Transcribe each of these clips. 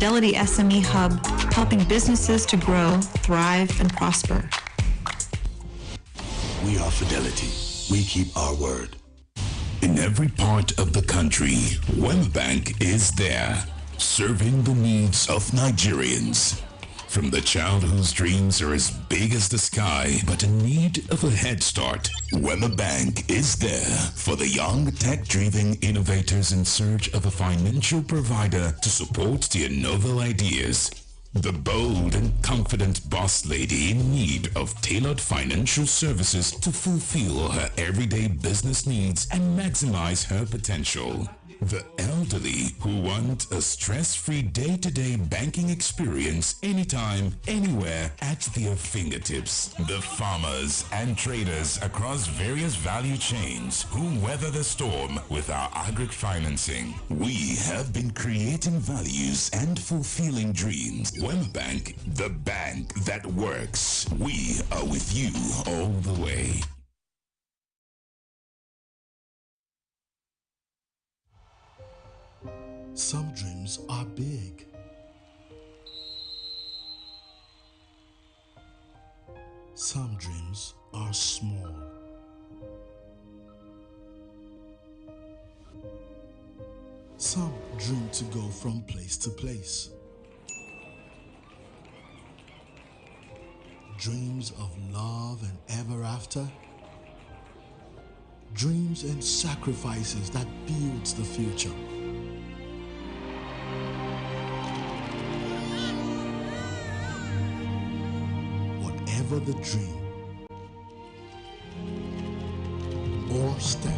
Fidelity SME Hub, helping businesses to grow, thrive, and prosper. We are Fidelity. We keep our word. In every part of the country, WemBank is there, serving the needs of Nigerians. From the child whose dreams are as big as the sky, but in need of a head start, WemBank is there for the young tech-driven innovators in search of a financial provider to support their novel ideas. The bold and confident boss lady in need of tailored financial services to fulfill her everyday business needs and maximize her potential. The elderly who want a stress-free day-to-day banking experience anytime, anywhere at their fingertips. The farmers and traders across various value chains who weather the storm with our agri financing. We have been creating values and fulfilling dreams. WemBank, the bank that works. We are with you all the way. Some dreams are big. Some dreams are small. Some dream to go from place to place. Dreams of love and ever after. Dreams and sacrifices that builds the future. Whatever the dream or step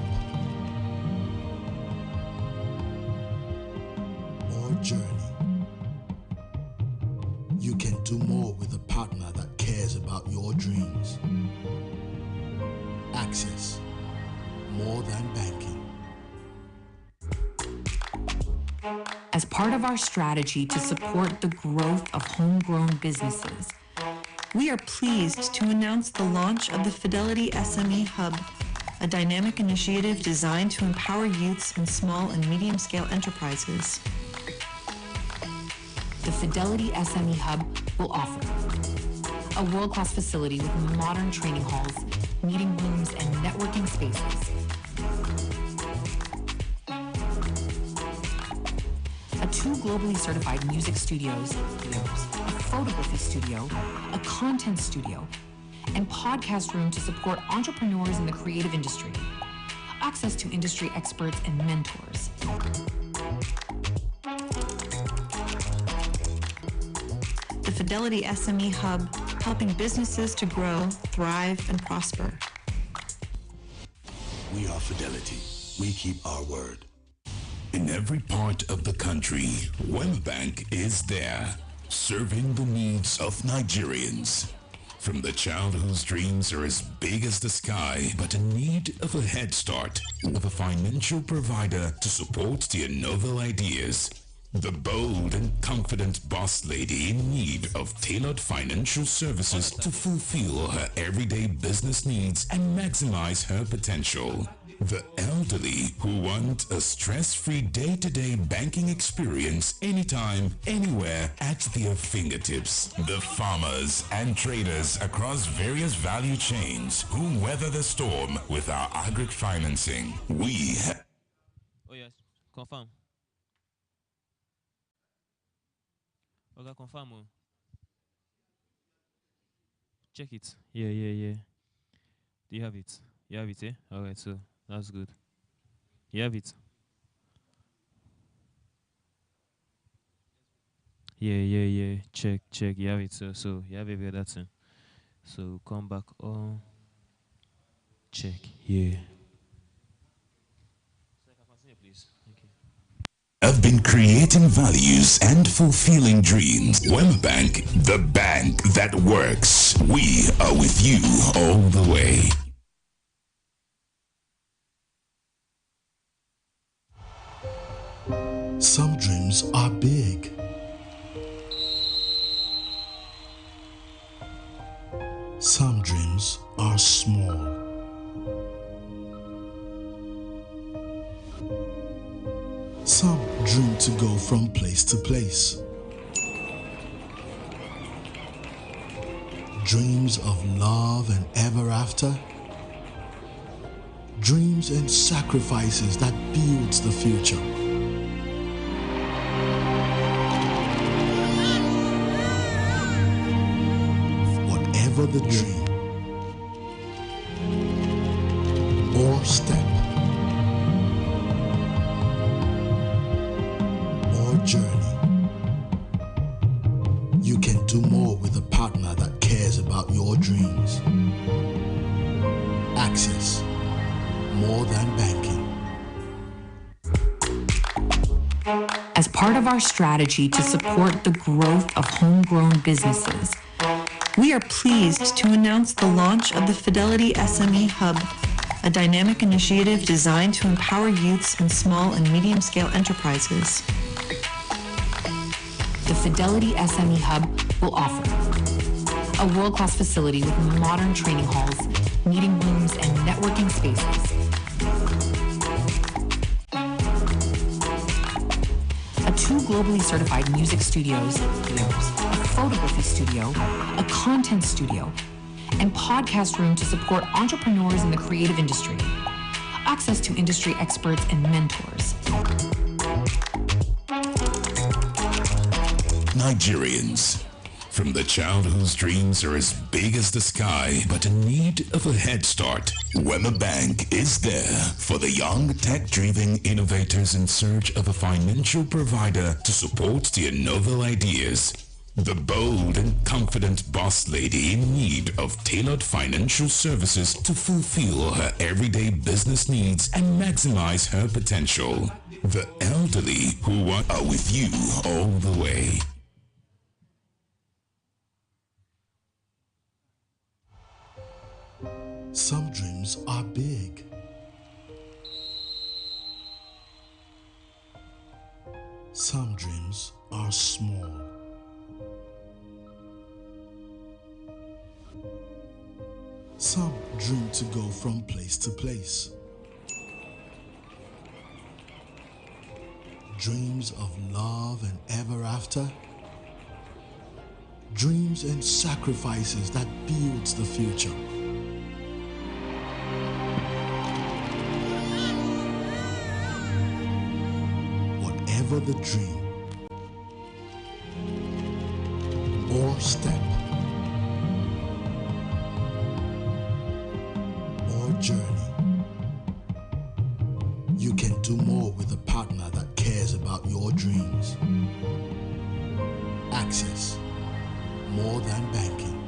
or journey, you can do more with a partner that cares about your dreams. Access, more than banking. As part of our strategy to support the growth of homegrown businesses, we are pleased to announce the launch of the Fidelity SME Hub, a dynamic initiative designed to empower youths in small and medium-scale enterprises. The Fidelity SME Hub will offer a world-class facility with modern training halls, meeting rooms, and networking spaces. Two globally certified music studios, a photography studio, a content studio, and podcast room to support entrepreneurs in the creative industry. Access to industry experts and mentors. The Fidelity SME Hub, helping businesses to grow, thrive, and prosper. We are Fidelity. We keep our word. In every part of the country, WemBank is there, serving the needs of Nigerians. From the child whose dreams are as big as the sky, but in need of a head start, of a financial provider to support their novel ideas. The bold and confident boss lady in need of tailored financial services to fulfill her everyday business needs and maximize her potential. The elderly who want a stress-free day-to-day banking experience anytime, anywhere at their fingertips. The farmers and traders across various value chains who weather the storm with our agri financing. We Oh yes, confirm. Okay, confirm. Check it. Yeah. Do you have it? You have it, eh? Alright, so that's good. You have it. Yeah. Check. You have it, so you have every other thing. So come back on. Check. Yeah. Please. Okay. have been creating values and fulfilling dreams. WemBank, the bank that works. We are with you all the way. Some dreams are big. Some dreams are small. Some dream to go from place to place. Dreams of love and ever after? Dreams and sacrifices that builds the future. Whatever the dream or step or journey, you can do more with a partner that cares about your dreams. Access more than banking. As part of our strategy to support the growth of homegrown businesses, we are pleased to announce the launch of the Fidelity SME Hub, a dynamic initiative designed to empower youths and small and medium-scale enterprises. The Fidelity SME Hub will offer a world-class facility with modern training halls, meeting rooms, and networking spaces. Two globally certified music studios, a photography studio, a content studio, and podcast room to support entrepreneurs in the creative industry. Access to industry experts and mentors. Nigerians. From the child whose dreams are as big as the sky, but in need of a head start, Wema Bank is there for the young tech-driven innovators in search of a financial provider to support their novel ideas. The bold and confident boss lady in need of tailored financial services to fulfill her everyday business needs and maximize her potential. The elderly who are with you all the way. Some dreams are big. Some dreams are small. Some dream to go from place to place. Dreams of love and ever after. Dreams and sacrifices that builds the future. Whatever the dream or step or journey, you can do more with a partner that cares about your dreams. Access more than banking.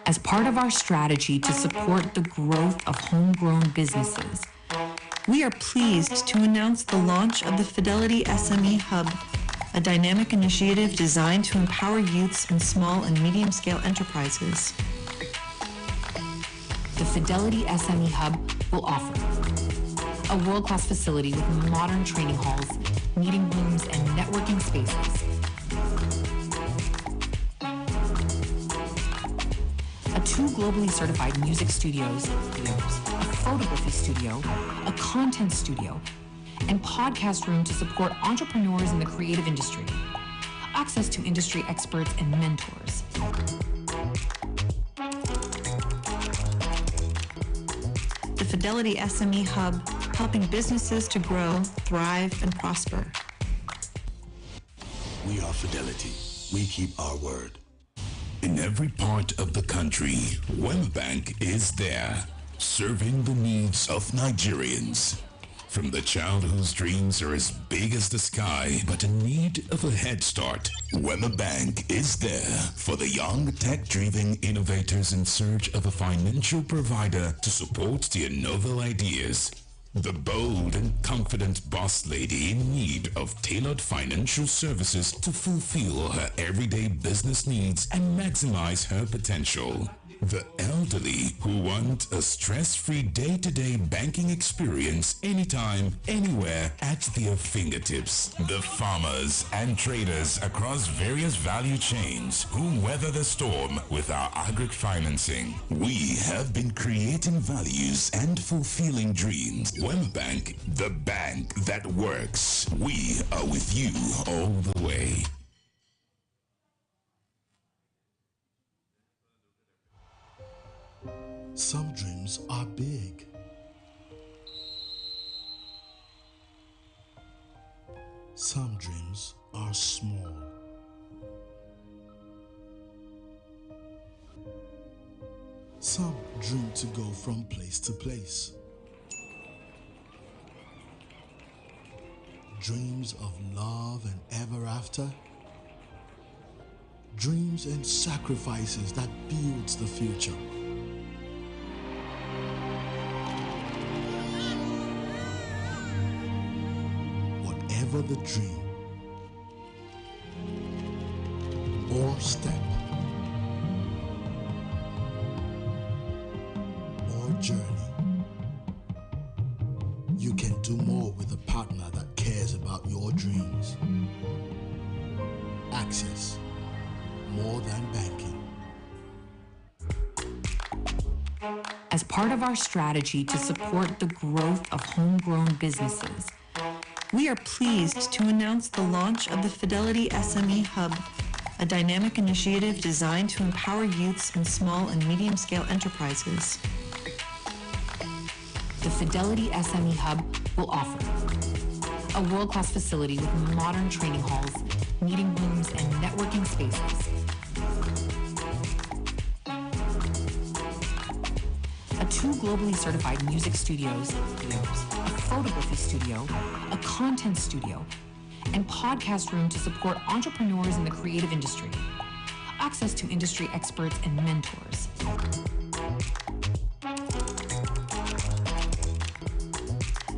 As part of our strategy to support the growth of homegrown businesses, we are pleased to announce the launch of the Fidelity SME Hub, a dynamic initiative designed to empower youths and small and medium-scale enterprises. The Fidelity SME Hub will offer a world-class facility with modern training halls, meeting rooms, and networking spaces. Two globally certified music studios, a photography studio, a content studio, and podcast room to support entrepreneurs in the creative industry. Access to industry experts and mentors. The Fidelity SME Hub, helping businesses to grow, thrive, and prosper. We are Fidelity. We keep our word. In every part of the country, Wema Bank is there, serving the needs of Nigerians. From the child whose dreams are as big as the sky, but in need of a head start, Wema Bank is there for the young tech-driven innovators in search of a financial provider to support their novel ideas. The bold and confident boss lady in need of tailored financial services to fulfill her everyday business needs and maximize her potential. The elderly who want a stress-free day-to-day banking experience anytime, anywhere at their fingertips. The farmers and traders across various value chains who weather the storm with our agric financing. We have been creating values and fulfilling dreams. Wema Bank, the bank that works. We are with you all the way. Some dreams are big. Some dreams are small. Some dream to go from place to place. Dreams of love and ever after. Dreams and sacrifices that builds the future. Whatever the dream or step or journey, you can do more with a partner that cares about your dreams. Access, more than banking. As part of our strategy to support the growth of homegrown businesses, we are pleased to announce the launch of the Fidelity SME Hub, a dynamic initiative designed to empower youths and small and medium-scale enterprises. The Fidelity SME Hub will offer a world-class facility with modern training halls, meeting rooms, and networking spaces. Two globally certified music studios, a photography studio, a content studio, and podcast room to support entrepreneurs in the creative industry. Access to industry experts and mentors.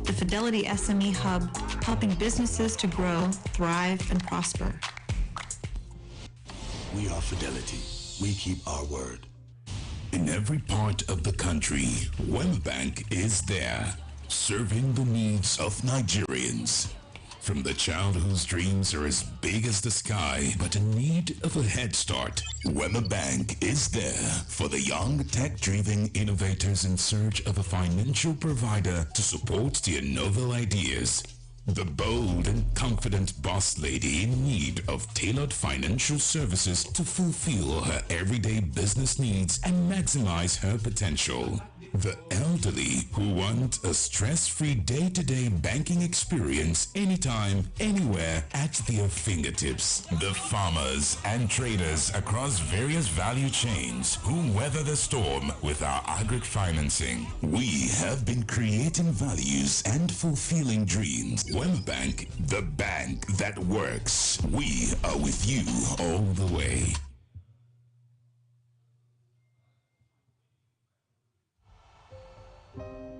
The Fidelity SME Hub, helping businesses to grow, thrive, and prosper. We are Fidelity. We keep our word. In every part of the country, WemBank is there, serving the needs of Nigerians. From the child whose dreams are as big as the sky, but in need of a head start, WemBank is there for the young tech-driven innovators in search of a financial provider to support their novel ideas. The bold and confident boss lady in need of tailored financial services to fulfill her everyday business needs and maximize her potential. The elderly who want a stress-free day-to-day banking experience anytime, anywhere at their fingertips. The farmers and traders across various value chains who weather the storm with our agric financing. We have been creating values and fulfilling dreams. WemBank, the bank that works. We are with you all the way.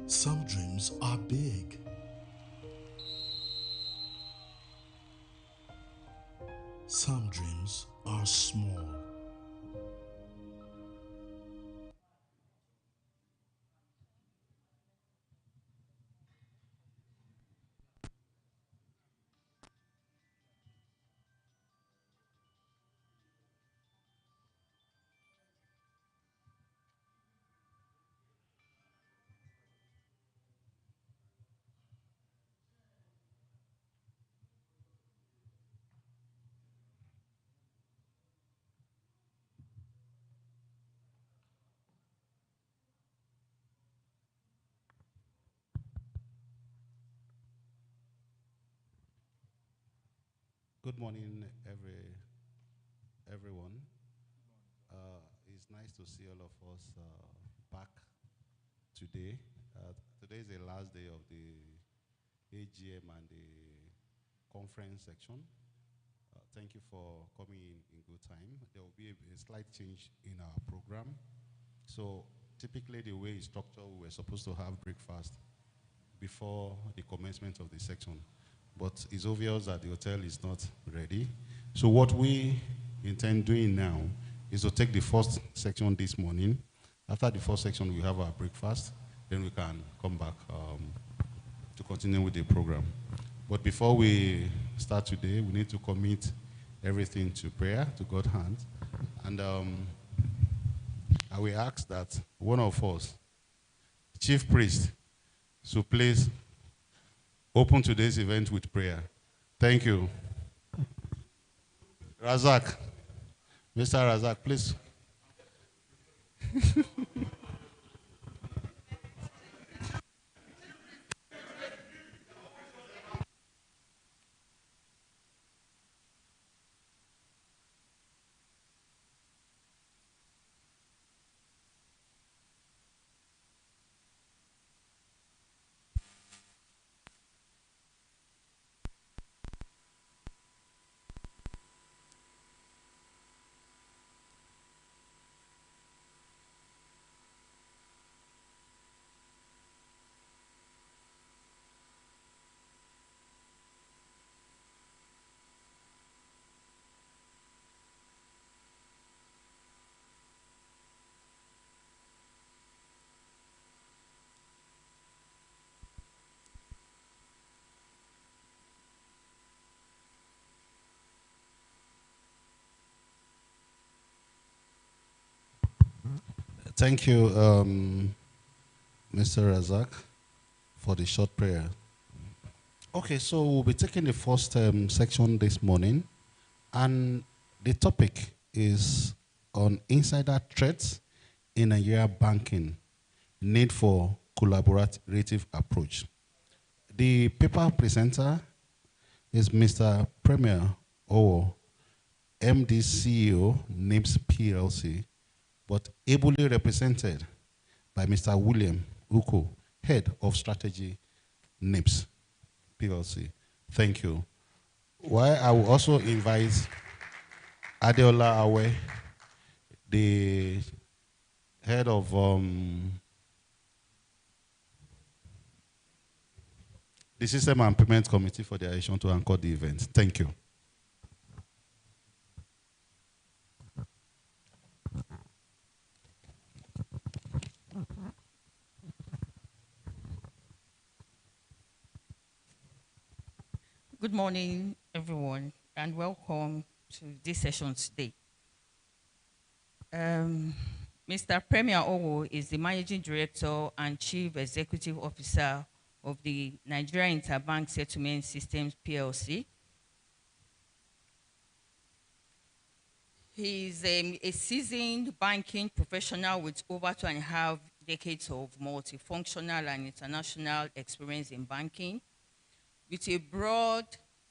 Some dreams are big. Some dreams are small. Good morning, everyone. It's nice to see all of us back today. Today is the last day of the AGM and the conference section. Thank you for coming in good time. There will be a slight change in our program. So typically the way it's structured, we were supposed to have breakfast before the commencement of the section. But it's obvious that the hotel is not ready. So what we intend doing now is to take the first section this morning. After the first section, we have our breakfast. Then we can come back to continue with the program. But before we start today, we need to commit everything to prayer, to God's hand. And I will ask that one of us, chief priest, so please open today's event with prayer. Thank you. Razak. Mr. Razak, please. Thank you, Mr. Razak, for the short prayer. Okay, so we'll be taking the first section this morning, and the topic is on insider threats in Nigeria banking, need for collaborative approach. The paper presenter is Mr. Premier Owo, MD CEO, NIPS PLC, but ably represented by Mr. William Uko, Head of Strategy, NIPS PLC. Thank you. While I will also invite Adeola Awe, the Head of the System and Payment Committee for the addition to anchor the event. Thank you. Good morning, everyone, and welcome to this session today. Mr. Premier Owo is the Managing Director and Chief Executive Officer of the Nigeria Interbank Settlement Systems PLC. He is a seasoned banking professional with over 2.5 decades of multifunctional and international experience in banking, with a broad,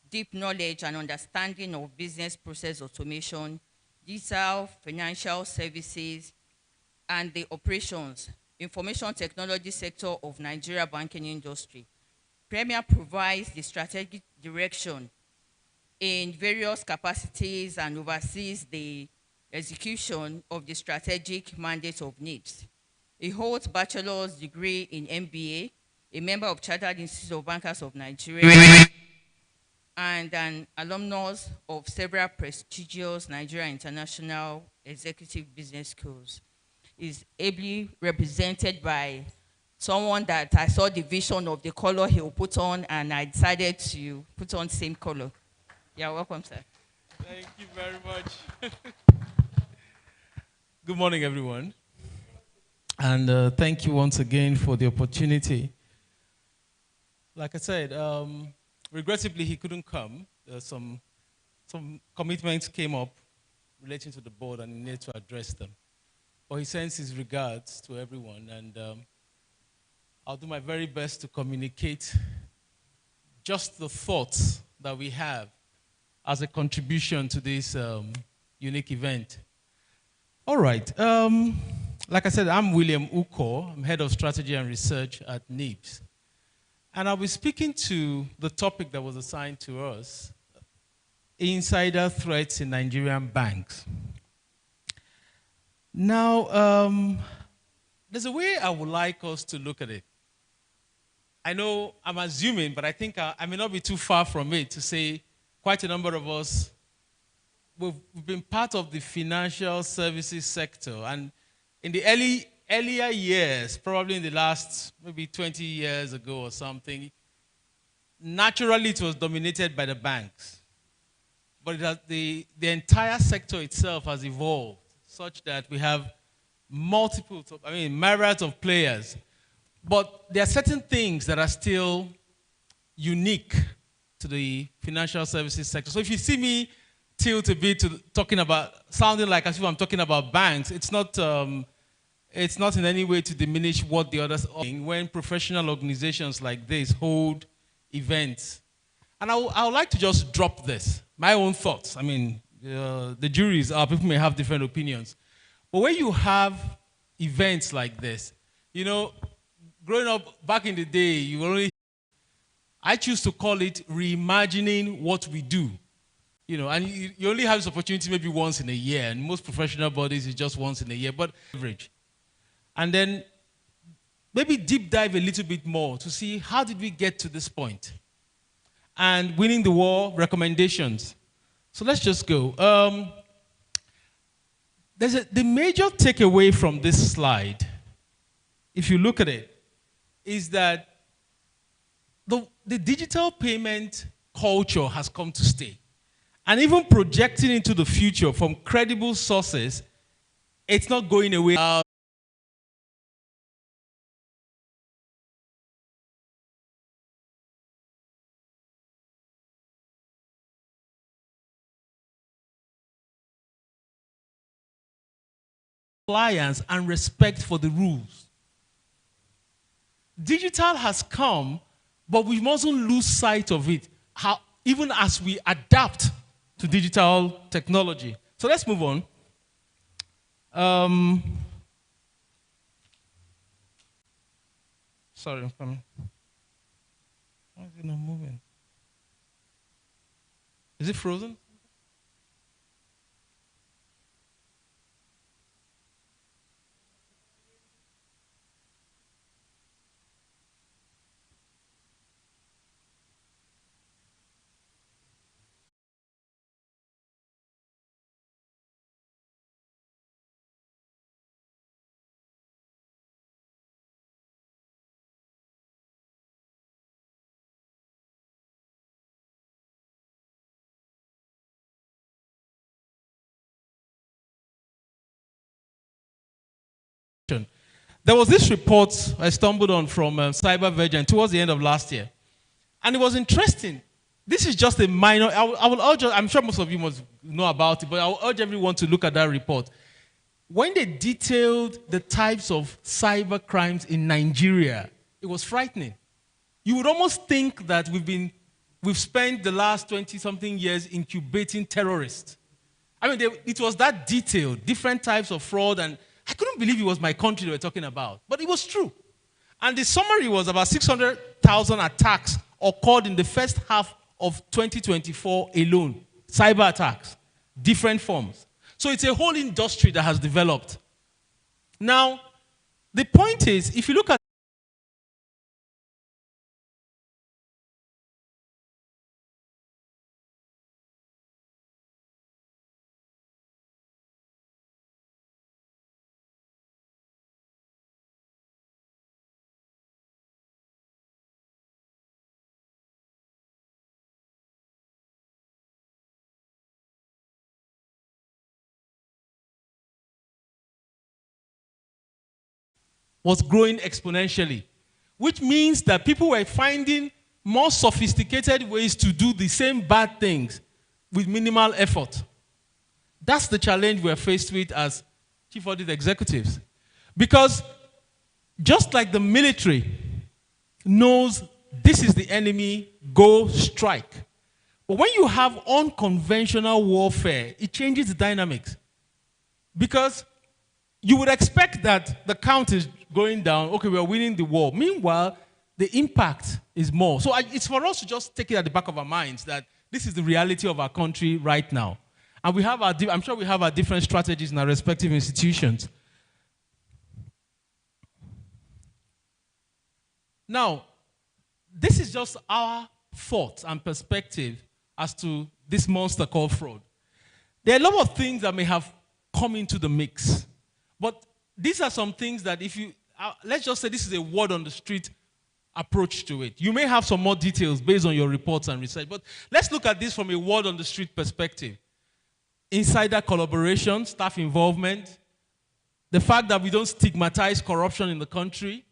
deep knowledge and understanding of business process automation, digital financial services, and the operations, information technology sector of Nigeria banking industry. Premier provides the strategic direction in various capacities and oversees the execution of the strategic mandate of NIPS. He holds bachelor's degree in MBA, a member of Chartered Institute of Bankers of Nigeria, and an alumnus of several prestigious Nigeria International Executive Business Schools. Is ably represented by someone that I saw the vision of the color he will put on, and I decided to put on the same color. You're welcome, sir. Thank you very much. Good morning, everyone. And thank you once again for the opportunity. Like I said, regrettably, he couldn't come. Some commitments came up relating to the board, and he needed to address them. But he sends his regards to everyone, and I'll do my very best to communicate just the thoughts that we have as a contribution to this unique event. All right. Like I said, I'm William Uko. I'm Head of Strategy and Research at NIPS. And I'll be speaking to the topic that was assigned to us, insider threats in Nigerian banks. Now, there's a way I would like us to look at it. I know I'm assuming, but I think I may not be too far from it to say quite a number of us, we've been part of the financial services sector. And in the earlier years, probably in the last maybe 20 years ago or something, naturally it was dominated by the banks. But the entire sector itself has evolved such that we have multiple, myriads of players. But there are certain things that are still unique to the financial services sector. So if you see me tilt a bit to sounding like as if I'm talking about banks, it's not in any way to diminish what the others are doing when professional organizations like this hold events. And I would like to just drop this, my own thoughts. The jury is out, people may have different opinions. But when you have events like this, growing up back in the day, I choose to call it reimagining what we do. And you only have this opportunity maybe once in a year, and most professional bodies is just once in a year, but average. And then maybe deep dive a little bit more to see how did we get to this point. And winning the war, recommendations. So let's just go. The major takeaway from this slide, if you look at it, is that the digital payment culture has come to stay. And even projecting into the future from credible sources, it's not going away. compliance and respect for the rules. Digital has come, but we mustn't lose sight of it, even as we adapt to digital technology. So let's move on. Sorry, I'm coming. Why is it not moving? Is it frozen? There was this report I stumbled on from CyberVigilance towards the end of last year. And it was interesting. This is just a minor, I will urge, I'm sure most of you must know about it, but I will urge everyone to look at that report. When they detailed the types of cyber crimes in Nigeria, it was frightening. You would almost think that we've spent the last 20-something years incubating terrorists. I mean, it was that detailed, different types of fraud, and I couldn't believe it was my country they were talking about. But it was true. And the summary was about 600,000 attacks occurred in the first half of 2024 alone. Cyber attacks, different forms. So it's a whole industry that has developed. Now, the point is, if you look at was growing exponentially, which means that people were finding more sophisticated ways to do the same bad things with minimal effort. That's the challenge we're faced with as chief audit executives. Because just like the military knows this is the enemy, go strike. But when you have unconventional warfare, it changes the dynamics. Because you would expect that the count is going down, okay, we're winning the war. Meanwhile, the impact is more. So it's for us to just take it at the back of our minds that this is the reality of our country right now. And we have I'm sure we have our different strategies in our respective institutions. Now, this is just our thoughts and perspective as to this monster called fraud. There are a lot of things that may have come into the mix. But these are some things that if you, let's just say this is a word on the street approach to it. You may have some more details based on your reports and research, but let's look at this from a word on the street perspective. Insider collaboration, staff involvement, the fact that we don't stigmatize corruption in the country,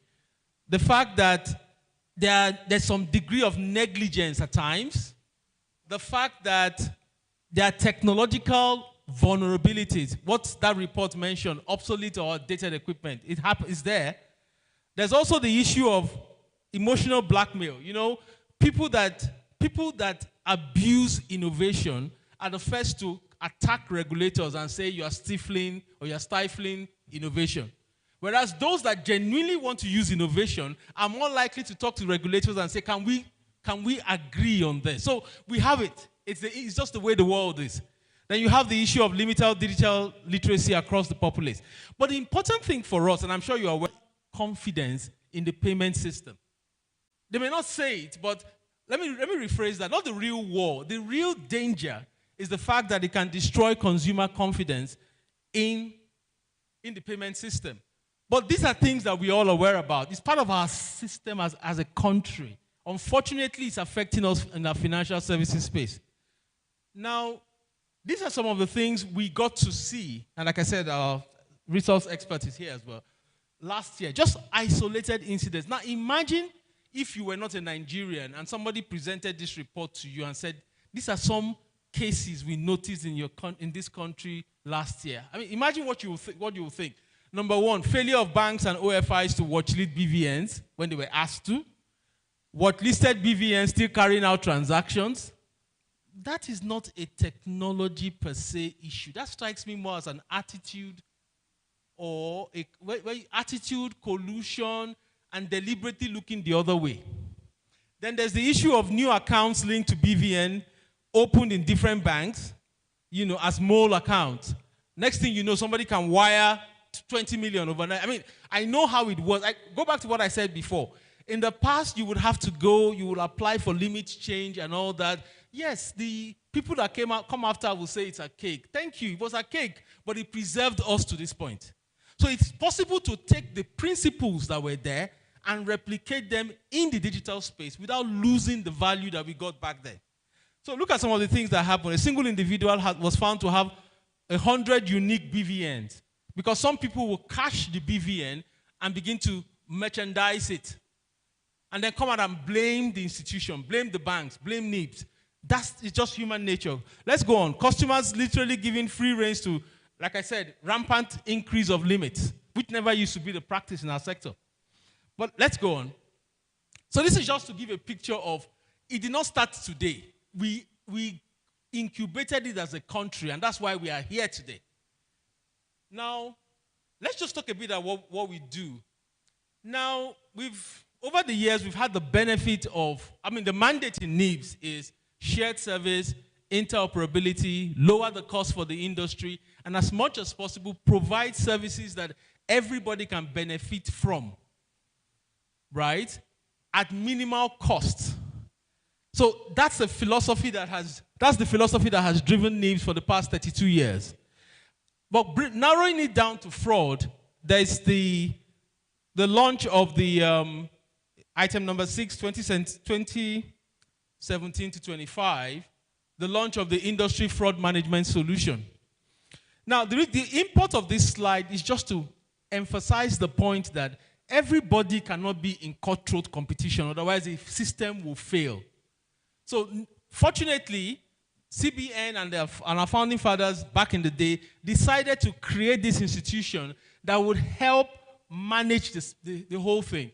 the fact that there's some degree of negligence at times, the fact that there are technological vulnerabilities. What that report mentioned, obsolete or outdated equipment, it's there. There's also the issue of emotional blackmail. You know, people that abuse innovation are the first to attack regulators and say you are stifling or you are stifling innovation. Whereas those that genuinely want to use innovation are more likely to talk to regulators and say, can we agree on this? So we have it. It's just the way the world is. Then you have the issue of limited digital literacy across the populace. But the important thing for us, and I'm sure you are aware, confidence in the payment system. They may not say it, but let me rephrase that. Not the real war. The real danger is the fact that it can destroy consumer confidence in the payment system. But these are things that we're all aware about. It's part of our system as a country. Unfortunately, it's affecting us in our financial services space. Now, these are some of the things we got to see, and like I said, our resource expert is here as well, last year, just isolated incidents. Now, imagine if you were not a Nigerian and somebody presented this report to you and said, these are some cases we noticed in this country last year. I mean, imagine what you will think. Number one, failure of banks and OFIs to watchlist BVNs when they were asked to. Watchlisted BVNs still carrying out transactions. That is not a technology per se issue. That strikes me more as an attitude or attitude, collusion, and deliberately looking the other way. Then there's the issue of new accounts linked to BVN opened in different banks, as mole accounts. Next thing you know, somebody can wire 20 million overnight. I mean, I know how it was. I go back to what I said before. In the past, you would have to go, you will apply for limit change and all that. Yes, the people that come after will say it's a cake. Thank you, it was a cake, but it preserved us to this point. So it's possible to take the principles that were there and replicate them in the digital space without losing the value that we got back then. So look at some of the things that happened. A single individual was found to have 100 unique BVNs because some people will cache the BVN and begin to merchandise it and then come out and blame the institution, blame the banks, blame NIBs. It's just human nature. Let's go on. Customers literally giving free reins to, like I said, rampant increase of limits, which never used to be the practice in our sector. But let's go on. So this is just to give a picture of, it did not start today. We incubated it as a country, and that's why we are here today. Now, let's just talk a bit about what we do. Now, over the years, we've had the benefit of, the mandate in NIBS is shared service, interoperability, lower the cost for the industry, and as much as possible, provide services that everybody can benefit from, right, at minimal cost. So that's the philosophy that has driven NIBS for the past 32 years. But narrowing it down to fraud, there's the launch of the item number 6, 2017 to 25, the launch of the industry fraud management solution. Now, the import of this slide is just to emphasize the point that everybody cannot be in cutthroat competition, otherwise the system will fail. So, fortunately, CBN and our founding fathers back in the day decided to create this institution that would help manage the whole thing.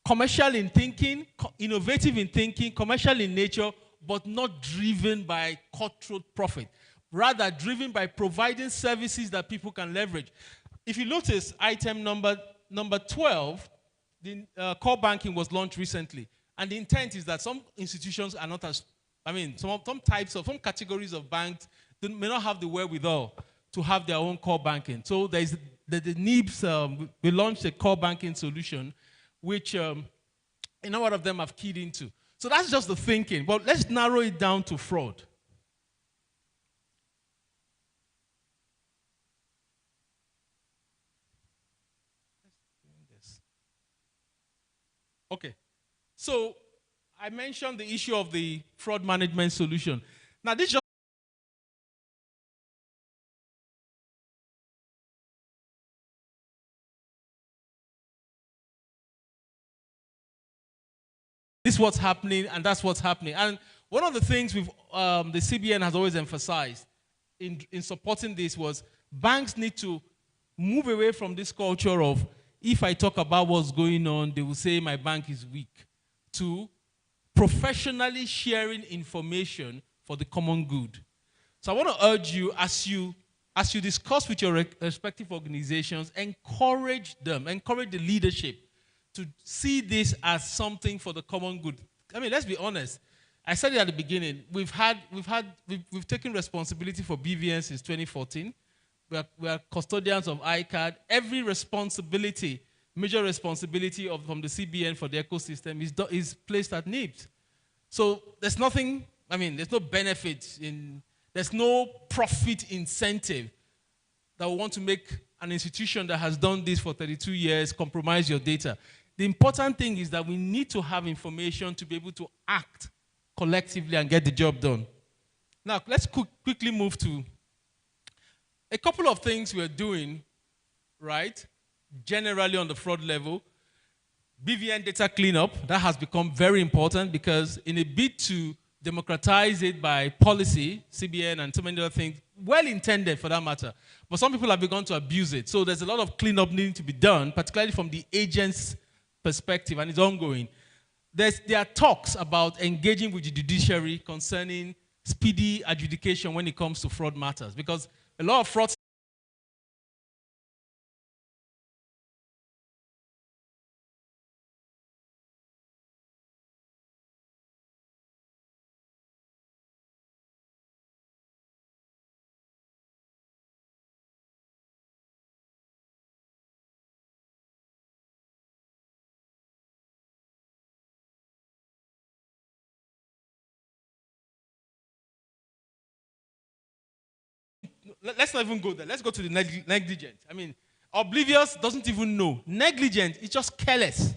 Commercial in thinking, innovative in thinking, commercial in nature, but not driven by cutthroat profit. Rather, driven by providing services that people can leverage. If you notice, item number 12, the core banking was launched recently. And the intent is that some institutions are not as, some categories of banks may not have the wherewithal to have their own core banking. So there's the NIBS, we launched a core banking solution, which a number of them have keyed into. So that's just the thinking. But let's narrow it down to fraud. Okay. So I mentioned the issue of the fraud management solution. Now this is what's happening, and that's what's happening. And one of the things the CBN has always emphasized in supporting this was banks need to move away from this culture of, if I talk about what's going on, they will say my bank is weak, to professionally sharing information for the common good. So I want to urge you, as you discuss with your respective organizations, encourage them, encourage the leadership to see this as something for the common good. Let's be honest. I said it at the beginning. We've taken responsibility for BVN since 2014. We are custodians of ICAD. Every responsibility, major responsibility from the CBN for the ecosystem is placed at NIBS. So there's nothing, there's no benefit there's no profit incentive that we want to make an institution that has done this for 32 years compromise your data. The important thing is that we need to have information to be able to act collectively and get the job done. Now, let's quickly move to a couple of things we're doing, right, generally on the fraud level. BVN data cleanup, that has become very important because in a bid to democratize it by policy, CBN and so many other things, well intended for that matter, but some people have begun to abuse it. So there's a lot of cleanup needing to be done, particularly from the agent's perspective, and it's ongoing. There are talks about engaging with the judiciary concerning speedy adjudication when it comes to fraud matters, because a lot of fraud let's not even go there. Let's go to the negligent. I mean, oblivious doesn't even know. Negligent is just careless,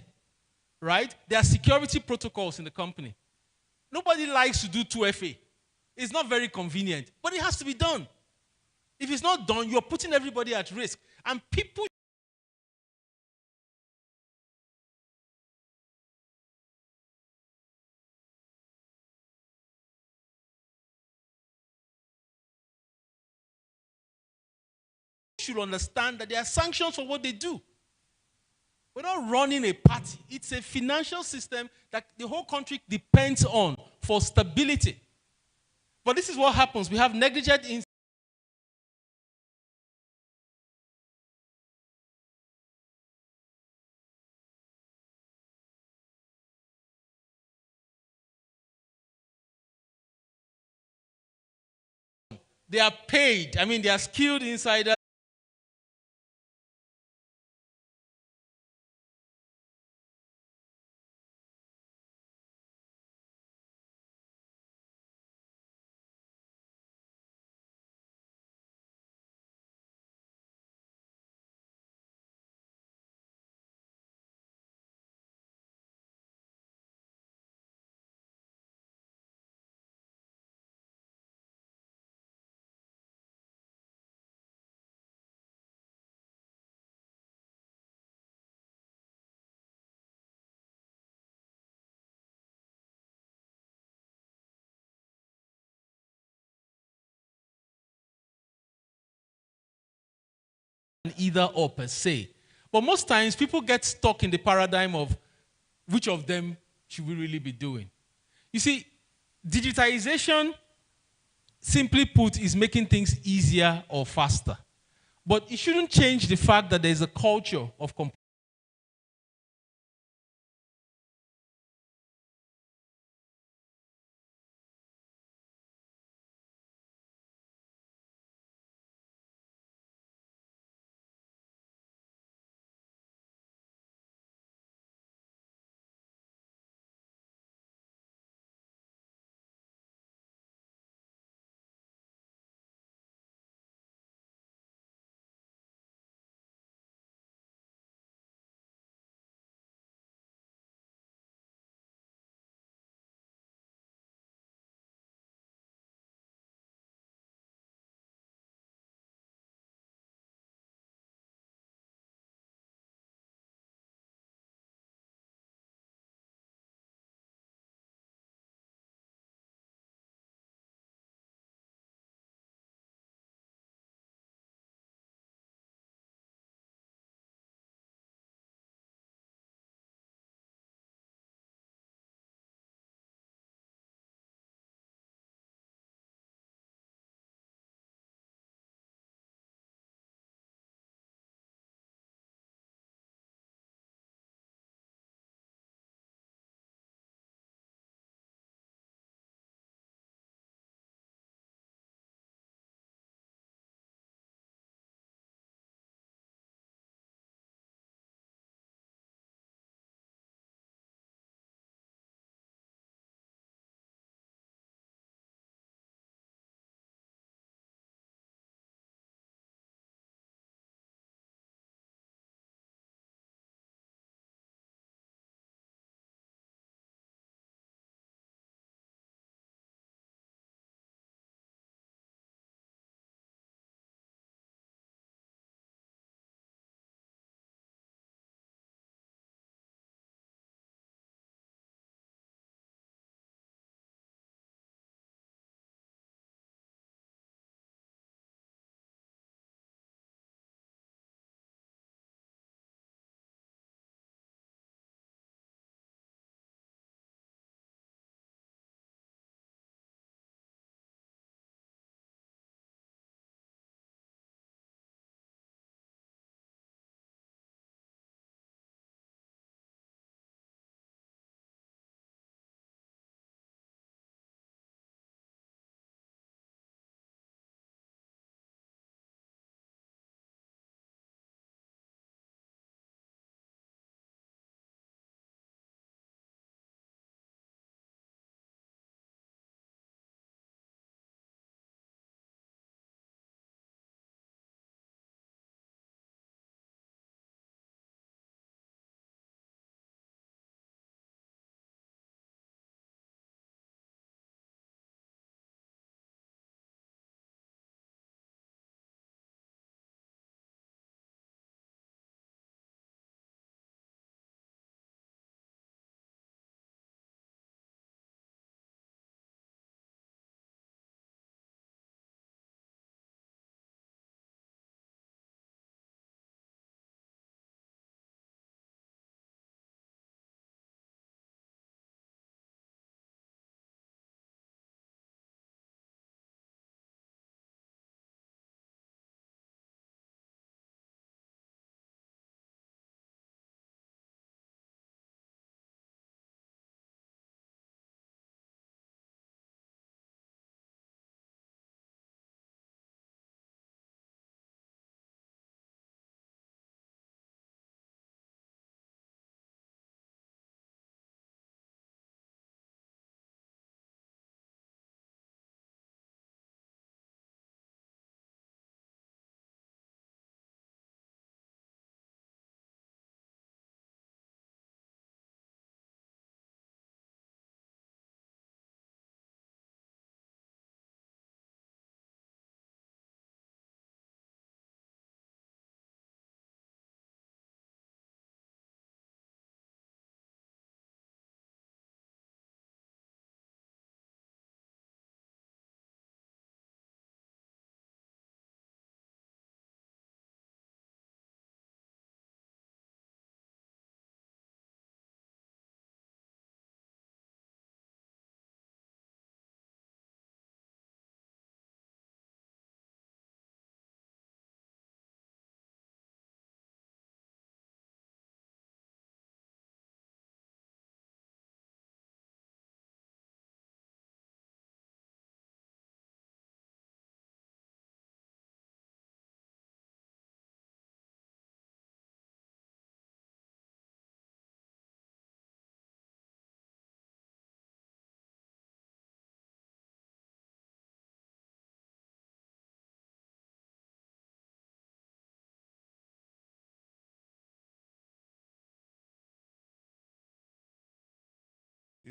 right? There are security protocols in the company. Nobody likes to do 2FA. It's not very convenient, but it has to be done. If it's not done, you're putting everybody at risk. And people should understand that there are sanctions for what they do. We're not running a party. It's a financial system that the whole country depends on for stability. But this is what happens. We have negligent they are paid. I mean, they are skilled insiders. Either or per se. But most times people get stuck in the paradigm of which of them should we really be doing. You see, digitization, simply put, is making things easier or faster. But it shouldn't change the fact that there's a culture of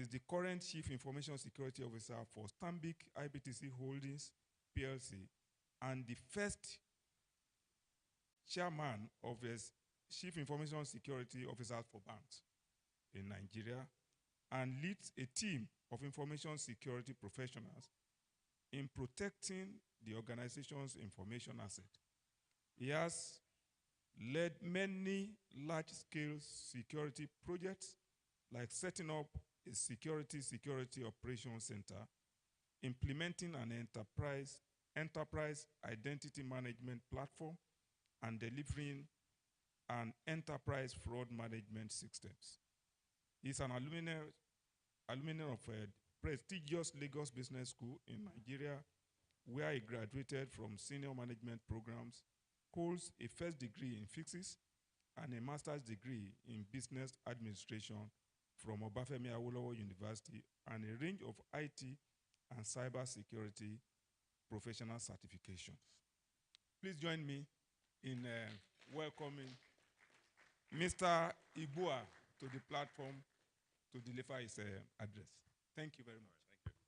He's the current Chief Information Security Officer for Stanbic IBTC Holdings PLC and the first chairman of his Chief Information Security Officers for banks in Nigeria, and leads a team of information security professionals in protecting the organization's information asset. He has led many large-scale security projects, like setting up a security operations center, implementing an enterprise identity management platform, and delivering an enterprise fraud management systems. He's an alumni of a prestigious Lagos Business School in Nigeria, where he graduated from senior management programs, holds a first degree in physics and a master's degree in business administration from Obafemi Awolowo University, and a range of IT and cybersecurity professional certifications. Please join me in welcoming Mr. Ibua to the platform to deliver his address. Thank you very much. Thank you.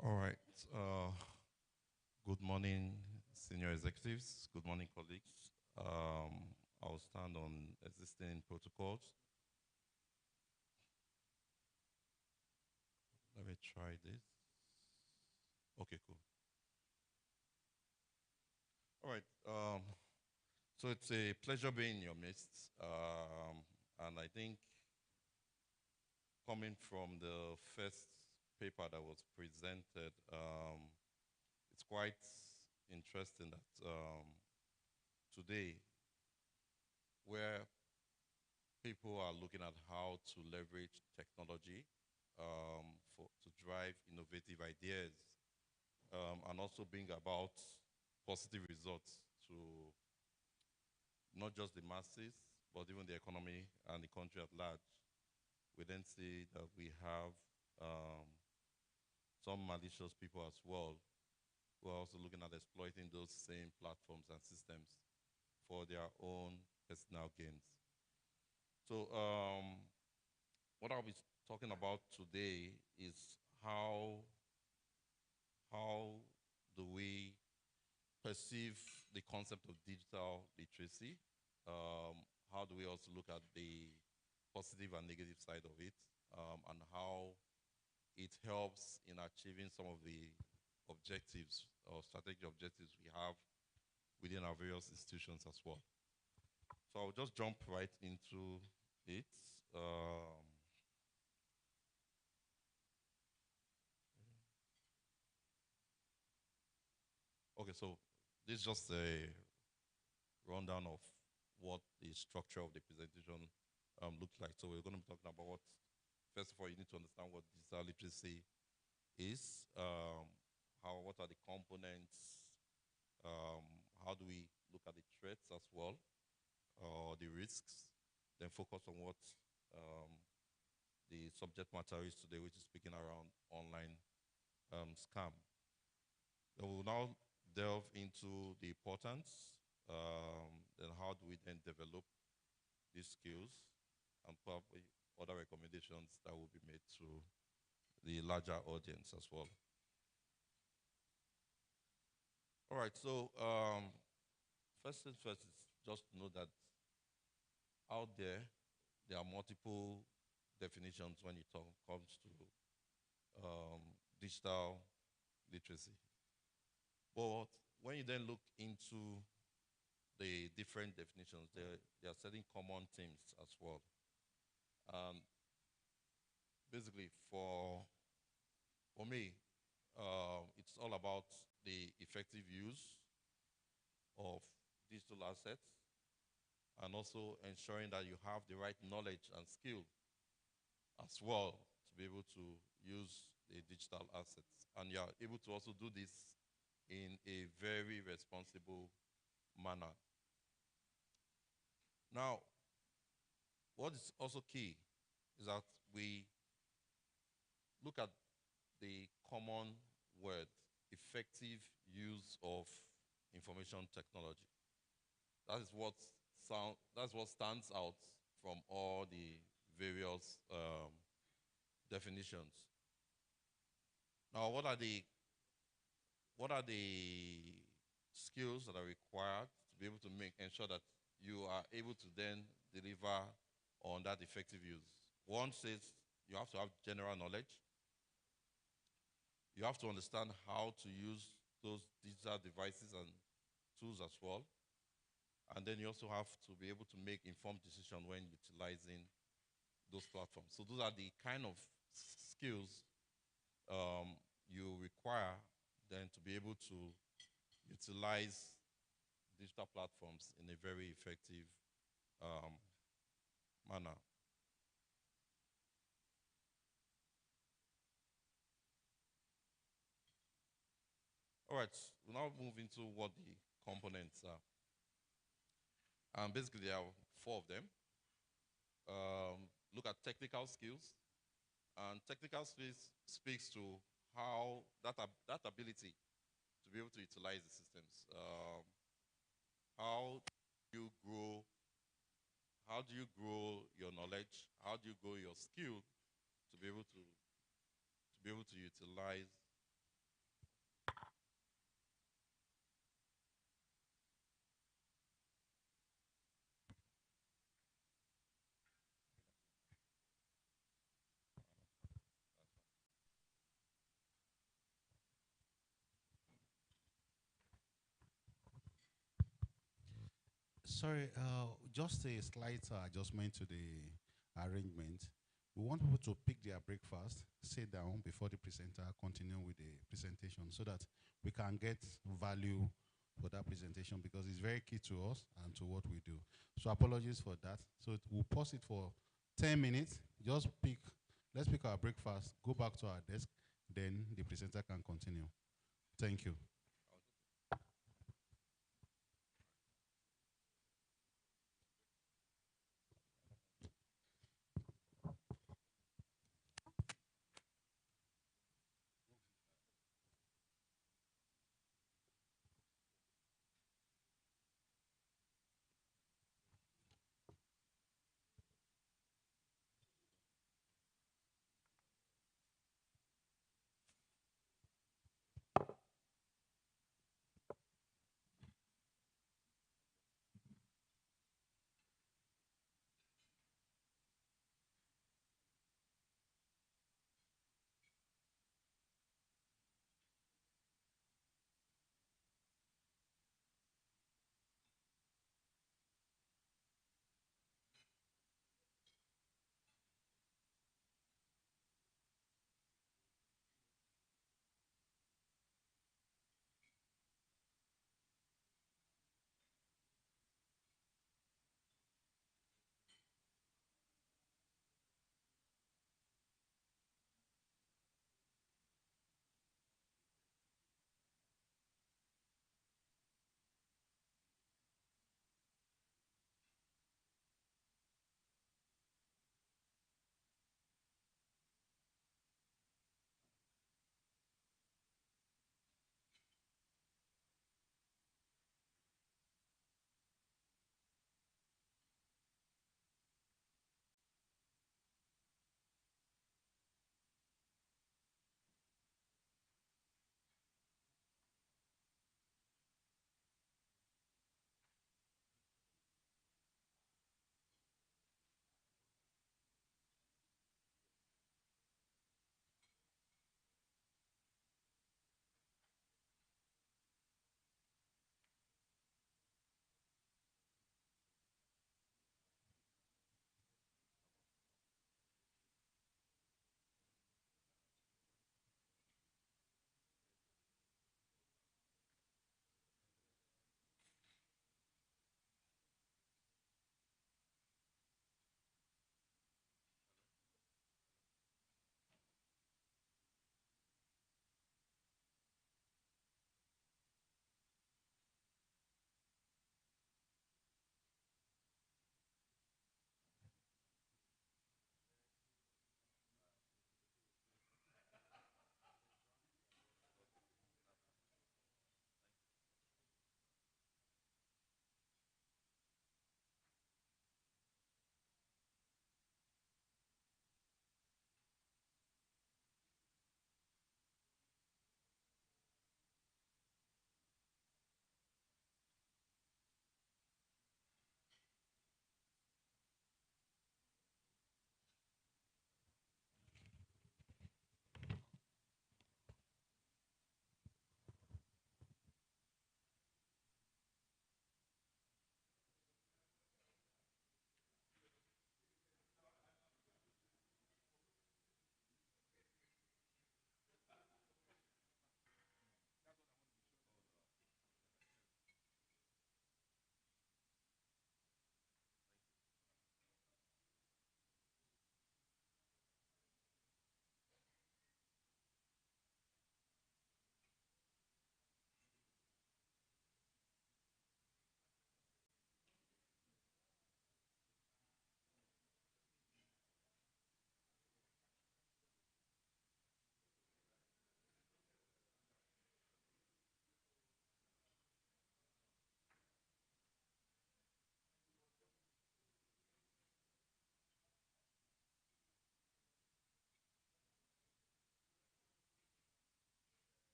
All right. Good morning, senior executives. Good morning, colleagues. I'll stand on existing protocols. Let me try this. Okay, cool. All right. So it's a pleasure being in your midst. And I think coming from the first paper that was presented, it's quite interesting that today, where people are looking at how to leverage technology to drive innovative ideas and also bring about positive results to not just the masses, but even the economy and the country at large. We then see that we have some malicious people as well who are also looking at exploiting those same platforms and systems for their own personal gains. So what I'll be talking about today is how do we perceive the concept of digital literacy? How do we also look at the positive and negative side of it, and how it helps in achieving some of the objectives or strategic objectives we have within our various institutions as well. So I'll just jump right into it. Okay, so this is just a rundown of what the structure of the presentation looks like. So we're going to be talking about what, first of all, you need to understand what digital literacy is, what are the components, how do we look at the threats as well, the risks, then focus on what the subject matter is today, which is speaking around online scam. Then we'll now delve into the importance, then how do we then develop these skills, and probably other recommendations that will be made to the larger audience as well. All right, so first things first is just to know that out there are multiple definitions when it comes to digital literacy. But when you then look into the different definitions, there are certain common themes as well. Basically, for me, it's all about the effective use of digital assets and also ensuring that you have the right knowledge and skill as well to be able to use the digital assets. And you're able to also do this in a very responsible manner. Now, what is also key is that we look look at the common word, effective use of information technology. That's what stands out from all the various definitions. Now, what are the skills that are required to be able to ensure that you are able to then deliver on that effective use? One says you have to have general knowledge. You have to understand how to use those digital devices and tools as well. And then you also have to be able to make informed decisions when utilizing those platforms. So those are the kind of skills you require then to be able to utilize digital platforms in a very effective manner. All right, we'll now move into what the components are. Basically, there are 4 of them. Look at technical skills. And technical skills speaks to how that ability to be able to utilize the systems. How do you grow your knowledge? How do you grow your skill to be able to utilize? Sorry, just a slight adjustment to the arrangement. We want people to pick their breakfast, sit down before the presenter continue with the presentation so that we can get value for that presentation because it's very key to us and to what we do. So apologies for that. So we'll pause it for 10 minutes. Let's pick our breakfast, go back to our desk, then the presenter can continue. Thank you.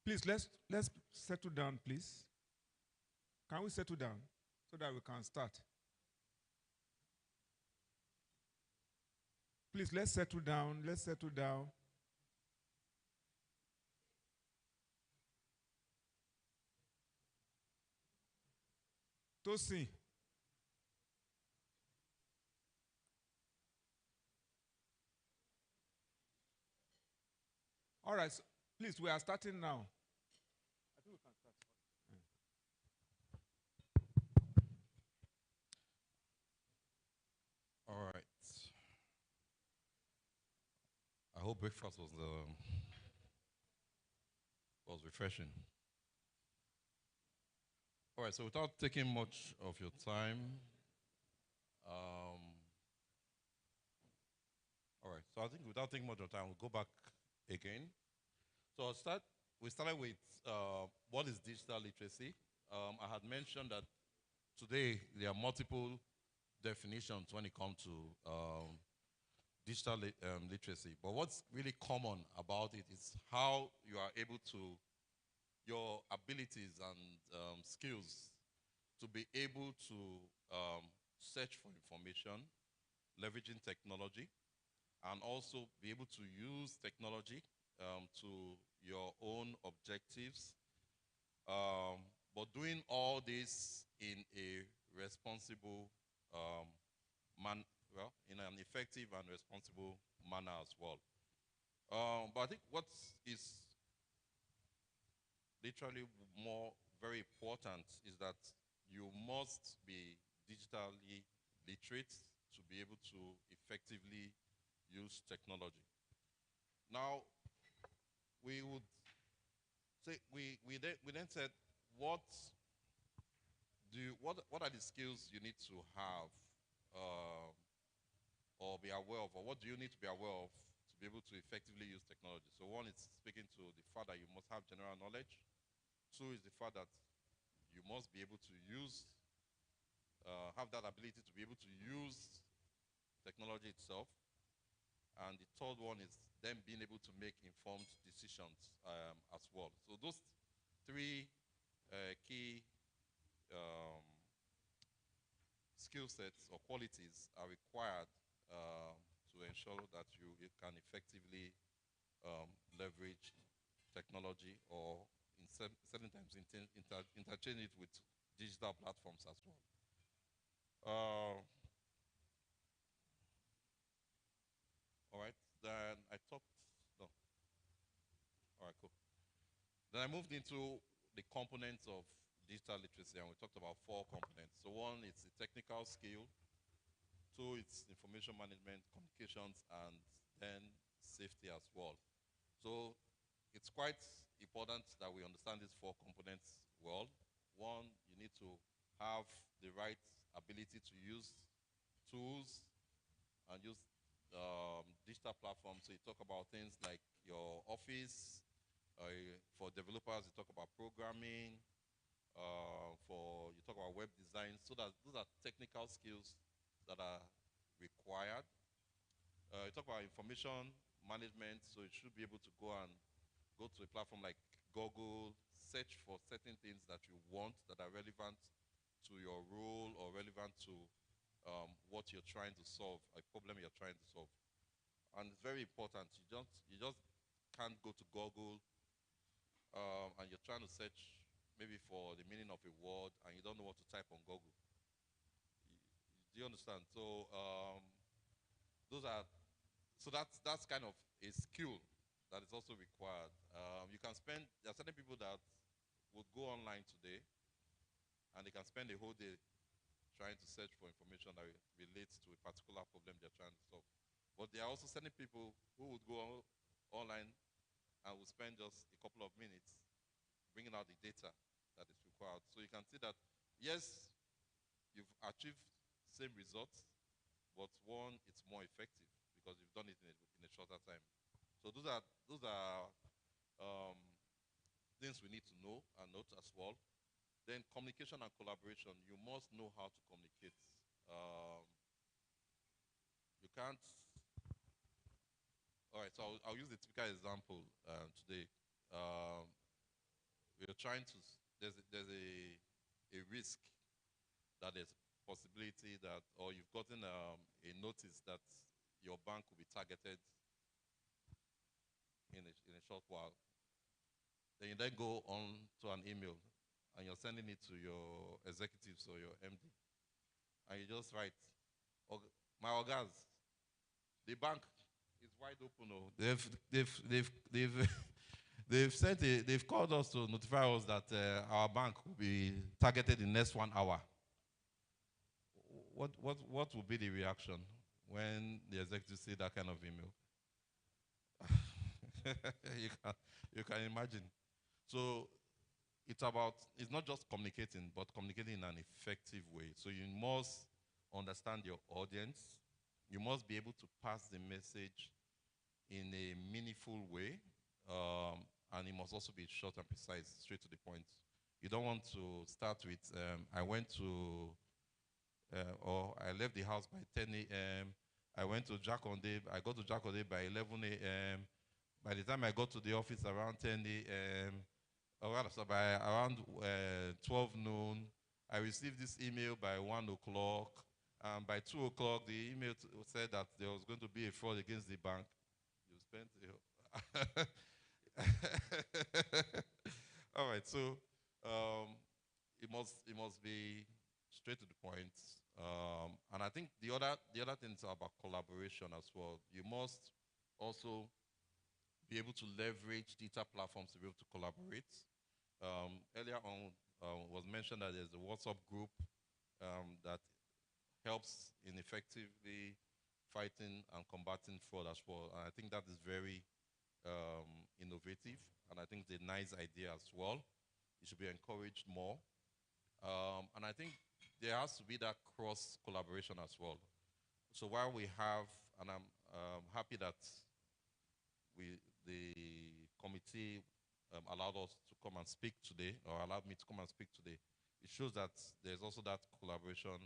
Please, let's settle down, please. Can we settle down so that we can start? Please, let's settle down. Let's settle down. Tosin. All right, so please, we are starting now. I think we can start. All right. I hope breakfast was refreshing. All right, so without taking much of your time, all right, so I think without taking much of time, we'll go back again. So we started with what is digital literacy. I had mentioned that today there are multiple definitions when it comes to digital literacy. But what's really common about it is how you are able to, your abilities and skills to be able to search for information, leveraging technology, and also be able to use technology to your own objectives, but doing all this in a responsible in an effective and responsible manner as well. But I think what is literally more very important is that you must be digitally literate to be able to effectively use technology. Now, we would say we then said what are the skills you need to have or be aware of, or what do you need to be aware of to be able to effectively use technology? So one is speaking to the fact that you must have general knowledge. Two is the fact that you must be able to use, have that ability to be able to use technology itself. And the third one is them being able to make informed decisions as well. So those three key skill sets or qualities are required to ensure that you can effectively leverage technology or in certain times interchange it with digital platforms as well. All right, then I talked, no. All right, cool. Then I moved into the components of digital literacy, and we talked about 4 components. So one is the technical skill, 2 it's information management, communications, and then safety as well. So it's quite important that we understand these 4 components well. One, you need to have the right ability to use tools and use digital platforms. So you talk about things like your office. For developers, you talk about programming. You talk about web design. So that those are technical skills that are required. You talk about information management. So you should be able to go to a platform like Google, search for certain things that you want that are relevant to your role or relevant to what you're trying to solve, a problem you're trying to solve. And it's very important. You just can't go to Google and you're trying to search maybe for the meaning of a word and you don't know what to type on Google. Do you understand? So that's kind of a skill that is also required. There are certain people that would go online today and they can spend a whole day trying to search for information that relates to a particular problem they're trying to solve. But there are also certain people who would go online and will spend just a couple of minutes bringing out the data that is required. So you can see that, yes, you've achieved same results, but one, it's more effective because you've done it in a shorter time. So those are things we need to know and note as well. Then communication and collaboration, you must know how to communicate. You can't, all right, so I'll use the typical example today. we're trying to, there's a risk that there's possibility that, or you've gotten a notice that your bank will be targeted in a short while. Then you then go on to an email and you're sending it to your executives or your MD. And you just write, my organs, the bank is wide open. Oh. They've called us to notify us that our bank will be targeted in the next 1 hour. What will be the reaction when the executives see that kind of email? you can imagine. So it's not just communicating, but communicating in an effective way. So you must understand your audience. You must be able to pass the message in a meaningful way. And it must also be short and precise, straight to the point. You don't want to start with, I went to, or I left the house by 10 a.m. I went to Jakonde, I got to Jakonde by 11 a.m. By the time I got to the office around 10 a.m., or rather, so by around 12 noon, I received this email by 1 o'clock. By 2 o'clock, the email said that there was going to be a fraud against the bank. You spent all right, so it must be straight to the point. And I think the other things are about collaboration as well. You must also be able to leverage digital platforms to be able to collaborate. Earlier on was mentioned that there's a WhatsApp group that helps in effectively fighting and combating fraud as well. And I think that is very innovative, and I think it's a nice idea as well. It should be encouraged more. And I think there has to be that cross collaboration as well. So while we have, and I'm happy that the committee allowed us to come and speak today, or allowed me to come and speak today, it shows that there's also that collaboration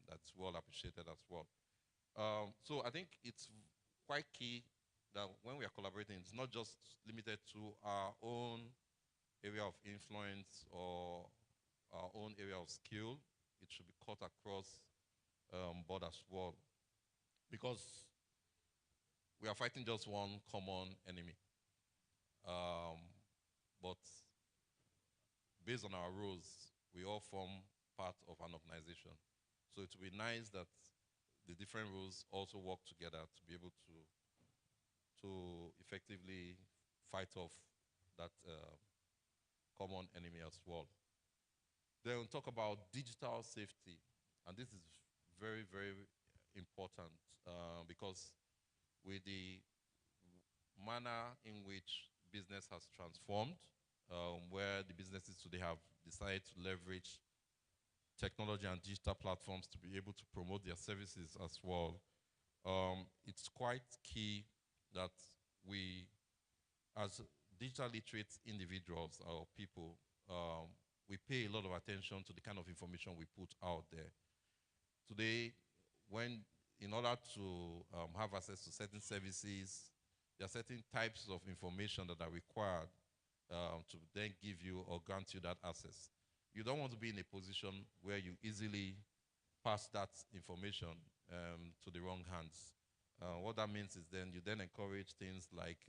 that's well appreciated as well. So I think it's quite key that when we are collaborating, it's not just limited to our own area of influence or our own area of skill. It should be cut across board as well. Because we are fighting just one common enemy. But based on our roles, we all form part of an organization. So it would be nice that the different roles also work together to be able to effectively fight off that common enemy as well. Then we'll talk about digital safety. And this is very, very important because with the manner in which business has transformed, where the businesses today have decided to leverage technology and digital platforms to be able to promote their services as well, it's quite key that we, as digital literate individuals or people, we pay a lot of attention to the kind of information we put out there. Today, in order to have access to certain services, there are certain types of information that are required to then give you or grant you that access. You don't want to be in a position where you easily pass that information to the wrong hands. What that means is then you then encourage things like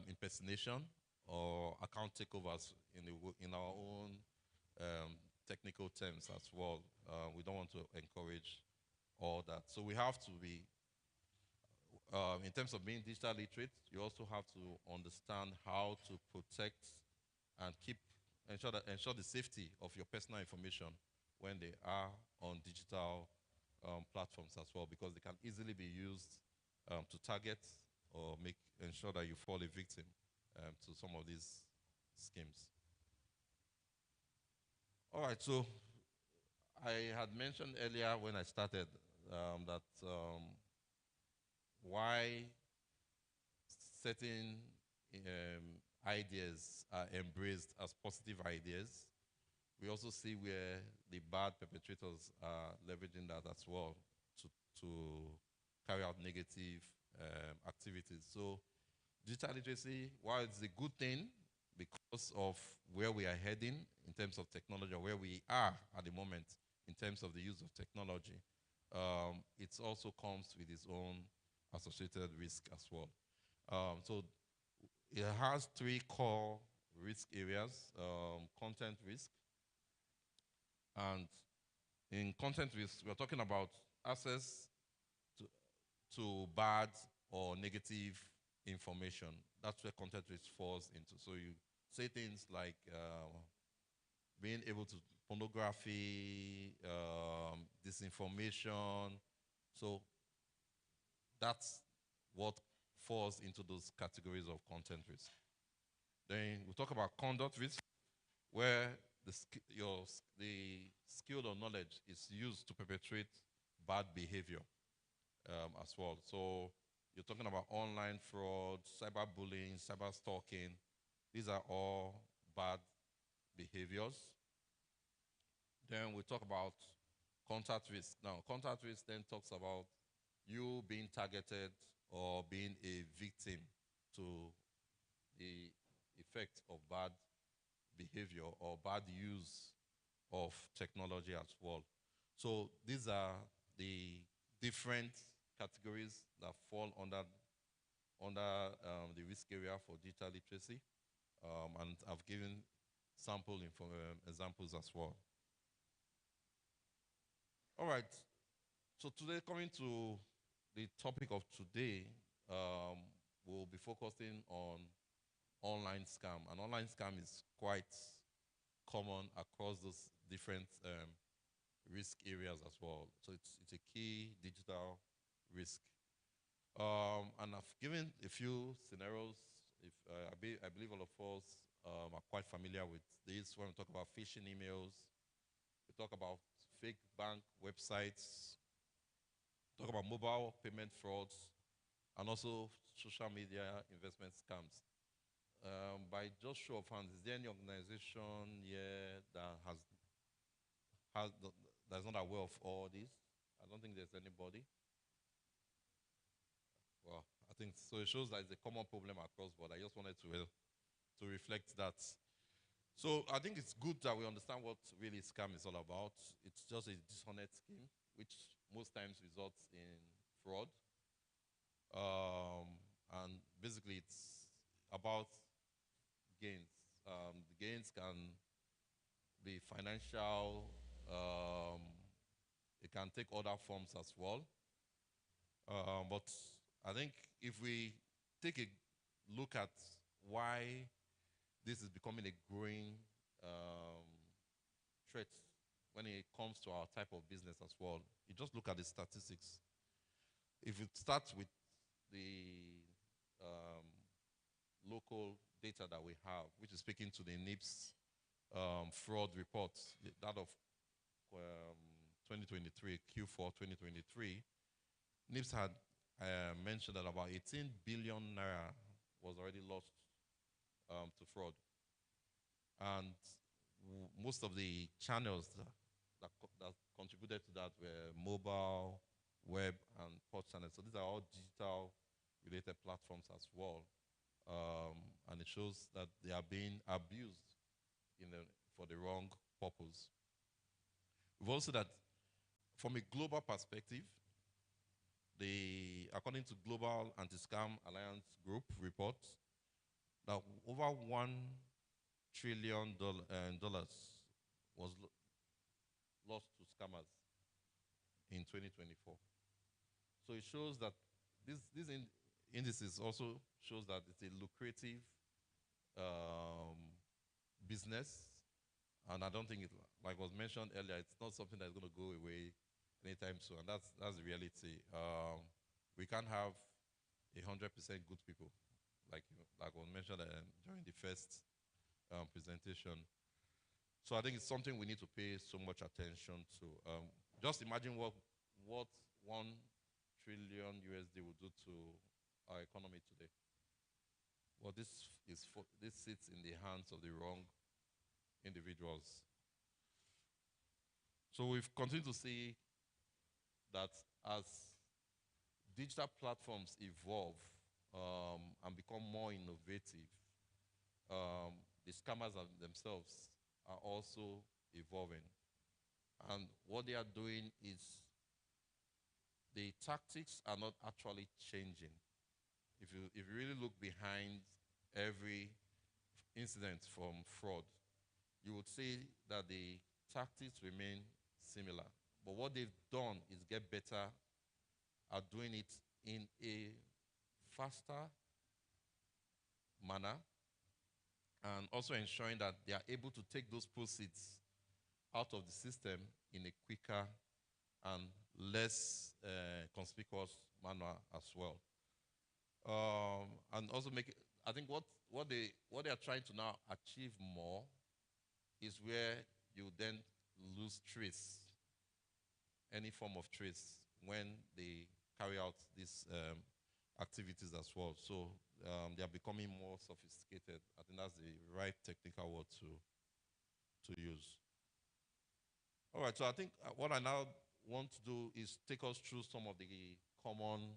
impersonation or account takeovers in our own technical terms as well. We don't want to encourage all that. So we have to be, in terms of being digital literate, you also have to understand how to protect and ensure the safety of your personal information when they are on digital platforms as well, because they can easily be used to target or ensure that you fall a victim to some of these schemes. All right, so I had mentioned earlier when I started that why certain ideas are embraced as positive ideas. We also see where the bad perpetrators are leveraging that as well to carry out negative activities. So Digital literacy, while it's a good thing because of where we are heading in terms of technology, or where we are at the moment in terms of the use of technology, it also comes with its own associated risk as well. So it has three core risk areas: content risk. And in content risk, we're talking about access to bad or negative information. That's where content risk falls into. So you say things like being able to pornography, disinformation. So that's what falls into those categories of content risk. Then we talk about conduct risk, where the skill or knowledge is used to perpetrate bad behavior as well. So you're talking about online fraud, cyberbullying, cyber stalking. These are all bad behaviors. Then we talk about contact risk. Now, contact risk then talks about you being targeted or being a victim to the effect of bad behavior or bad use of technology as well. So these are the different categories that fall under the risk area for digital literacy, and I've given sample examples as well. All right, so today, coming to the topic of today, we'll be focusing on online scam. An online scam is quite common across those different risk areas as well. So it's a key digital risk. And I've given a few scenarios. If I believe all of us are quite familiar with this when we talk about phishing emails. We talk about fake bank websites, talk about mobile payment frauds, and also social media investment scams. By just show of hands, is there any organization here that that's not aware of all this? I don't think there's anybody. Well, I think so. It shows that it's a common problem across board. I just wanted to reflect that. So I think it's good that we understand what really scam is all about. It's just a dishonest scheme, which most times results in fraud. And basically, it's about gains. The gains can be financial. It can take other forms as well. But I think if we take a look at why this is becoming a growing threat when it comes to our type of business as well, you just look at the statistics. If it starts with the local data that we have, which is speaking to the NIPS fraud report, that of 2023, Q4 2023, NIPS had mentioned that about 18 billion naira was already lost to fraud. And most of the channels that contributed to that were mobile, web, and port channels. So these are all digital related platforms as well. And it shows that they are being abused for the wrong purpose. We've also that from a global perspective, according to Global Anti-Scam Alliance Group report, that over $1 trillion was lost to scammers in 2024. So it shows that these indices also shows that it's a lucrative business, and I don't think it, like was mentioned earlier, it's not something that's going to go away anytime soon, and that's the reality. We can't have 100% good people, like was mentioned during the first presentation. So I think it's something we need to pay so much attention to. Just imagine what $1 trillion USD would do to our economy today. Well, this sits in the hands of the wrong individuals. So we've continued to see that as digital platforms evolve and become more innovative, the scammers themselves are also evolving. And what they are doing is the tactics are not actually changing. If you really look behind every incident from fraud, you would see that the tactics remain similar. But what they've done is get better at doing it in a faster manner, and also ensuring that they are able to take those proceeds out of the system in a quicker and less conspicuous manner as well. And also make it, I think what they are trying to now achieve more is where you then lose trace, any form of trace, when they carry out these activities as well. So they are becoming more sophisticated. I think that's the right technical word to use. All right, so I think what I now want to do is take us through some of the common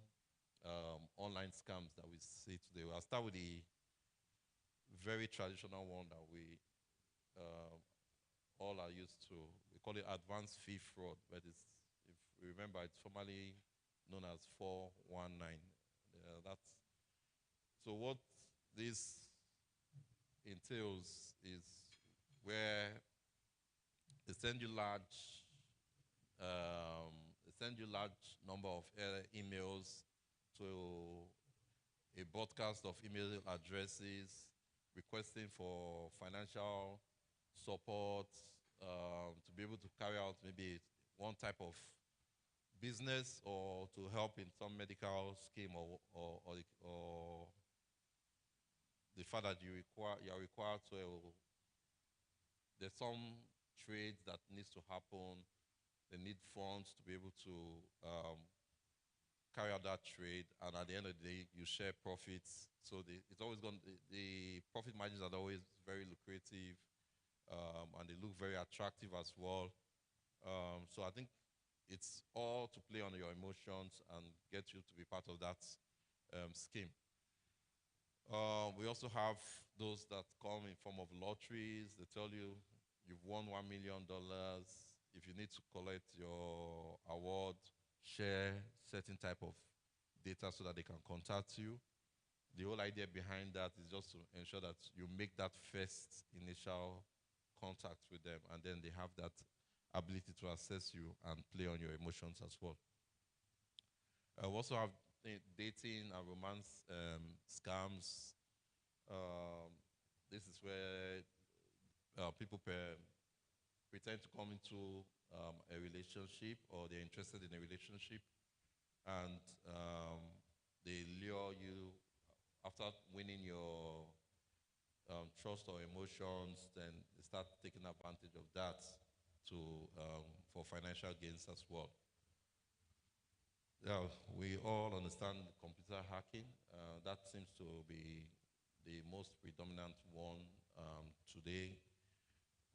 online scams that we see today. I'll start with the very traditional one that we all are used to. We call it advanced fee fraud, but it's, if you remember, it's formerly known as 419. So what this entails is where they send you large number of emails to a broadcast of email addresses requesting for financial support, to be able to carry out maybe one type of business, or to help in some medical scheme, or the fact that you are required to, there's some trades that needs to happen. They need funds to be able to carry out that trade, and at the end of the day, you share profits. So it's always going. The profit margins are always very lucrative, and they look very attractive as well. So I think it's all to play on your emotions and get you to be part of that scheme. We also have those that come in form of lotteries. They tell you you've won $1 million. If you need to collect your award, share certain type of data so that they can contact you. The whole idea behind that is just to ensure that you make that first initial contact with them, and then they have that ability to assess you and play on your emotions as well. We also have dating and romance scams. This is where people pretend to come into a relationship, or they're interested in a relationship, and they lure you after winning your trust or emotions. Then they start taking advantage of that for financial gains as well. Yeah, we all understand computer hacking. That seems to be the most predominant one today,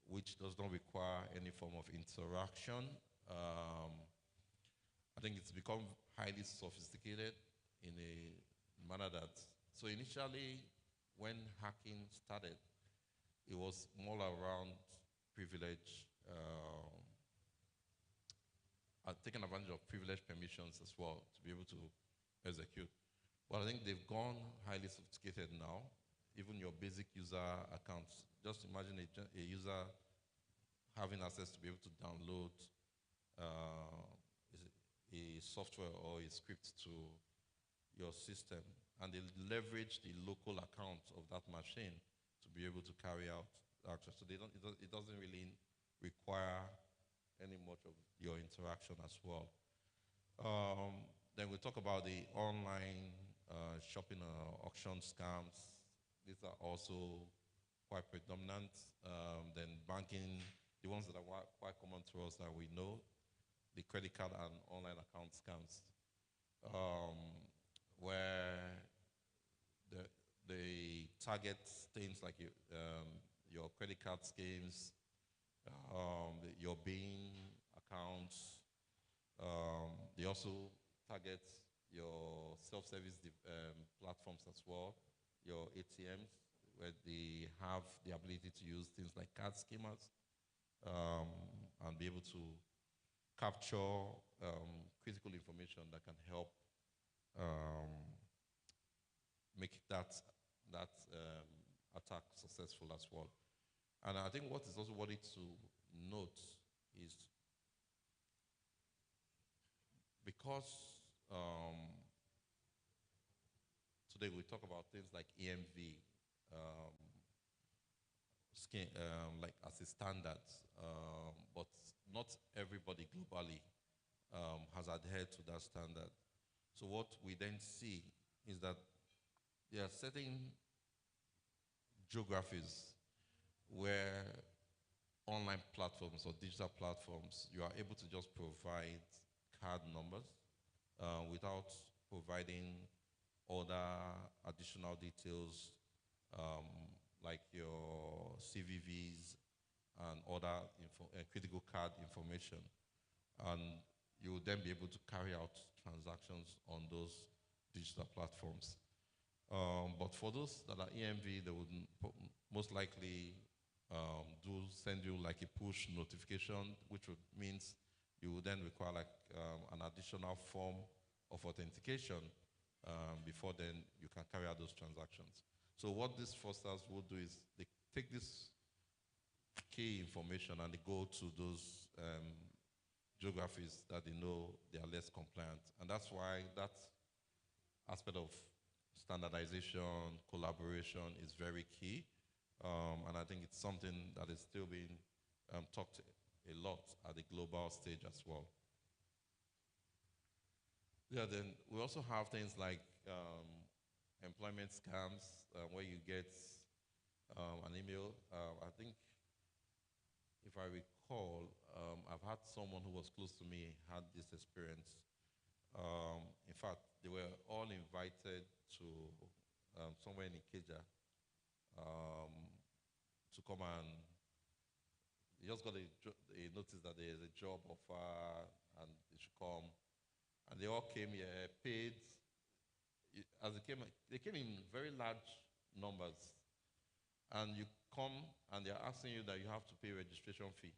which does not require any form of interaction. I think it's become highly sophisticated in a manner that, so initially when hacking started, it was more around privilege, taking advantage of privileged permissions as well to be able to execute. But I think they've gone highly sophisticated now. Even your basic user accounts. Just imagine a user having access to be able to download a software or a script to your system, and they leverage the local account of that machine to be able to carry out action. So it doesn't really require any much of your interaction as well. Then we talk about the online shopping auction scams. These are also quite predominant. Then banking, the ones that are quite common to us that we know, the credit card and online account scams, where they target things like your credit card schemes, your Bing accounts. They also target your self-service platforms as well, your ATMs, where they have the ability to use things like card schemas and be able to capture critical information that can help make that attack successful as well. And I think what is also worthy to note is because today we talk about things like EMV, like as a standard, but not everybody globally has adhered to that standard. So what we then see is that there are certain geographies where online platforms or digital platforms, you are able to just provide card numbers without providing other additional details like your CVVs and other critical card information. And you will then be able to carry out transactions on those digital platforms. But for those that are EMV, they would most likely do send you like a push notification, which means you would then require like an additional form of authentication before then you can carry out those transactions. So what these fraudsters will do is they take this key information and they go to those geographies that they know they are less compliant. And that's why that aspect of standardization, collaboration is very key. And I think it's something that is still being talked a lot at the global stage as well. Yeah, then we also have things like employment scams where you get an email. I think if I recall, I've had someone who was close to me had this experience. In fact, they were all invited to somewhere in Ikeja to come and they just got a notice that there is a job offer and they should come. And they all came here, paid. As they came in very large numbers. And you come and they're asking you that you have to pay registration fee.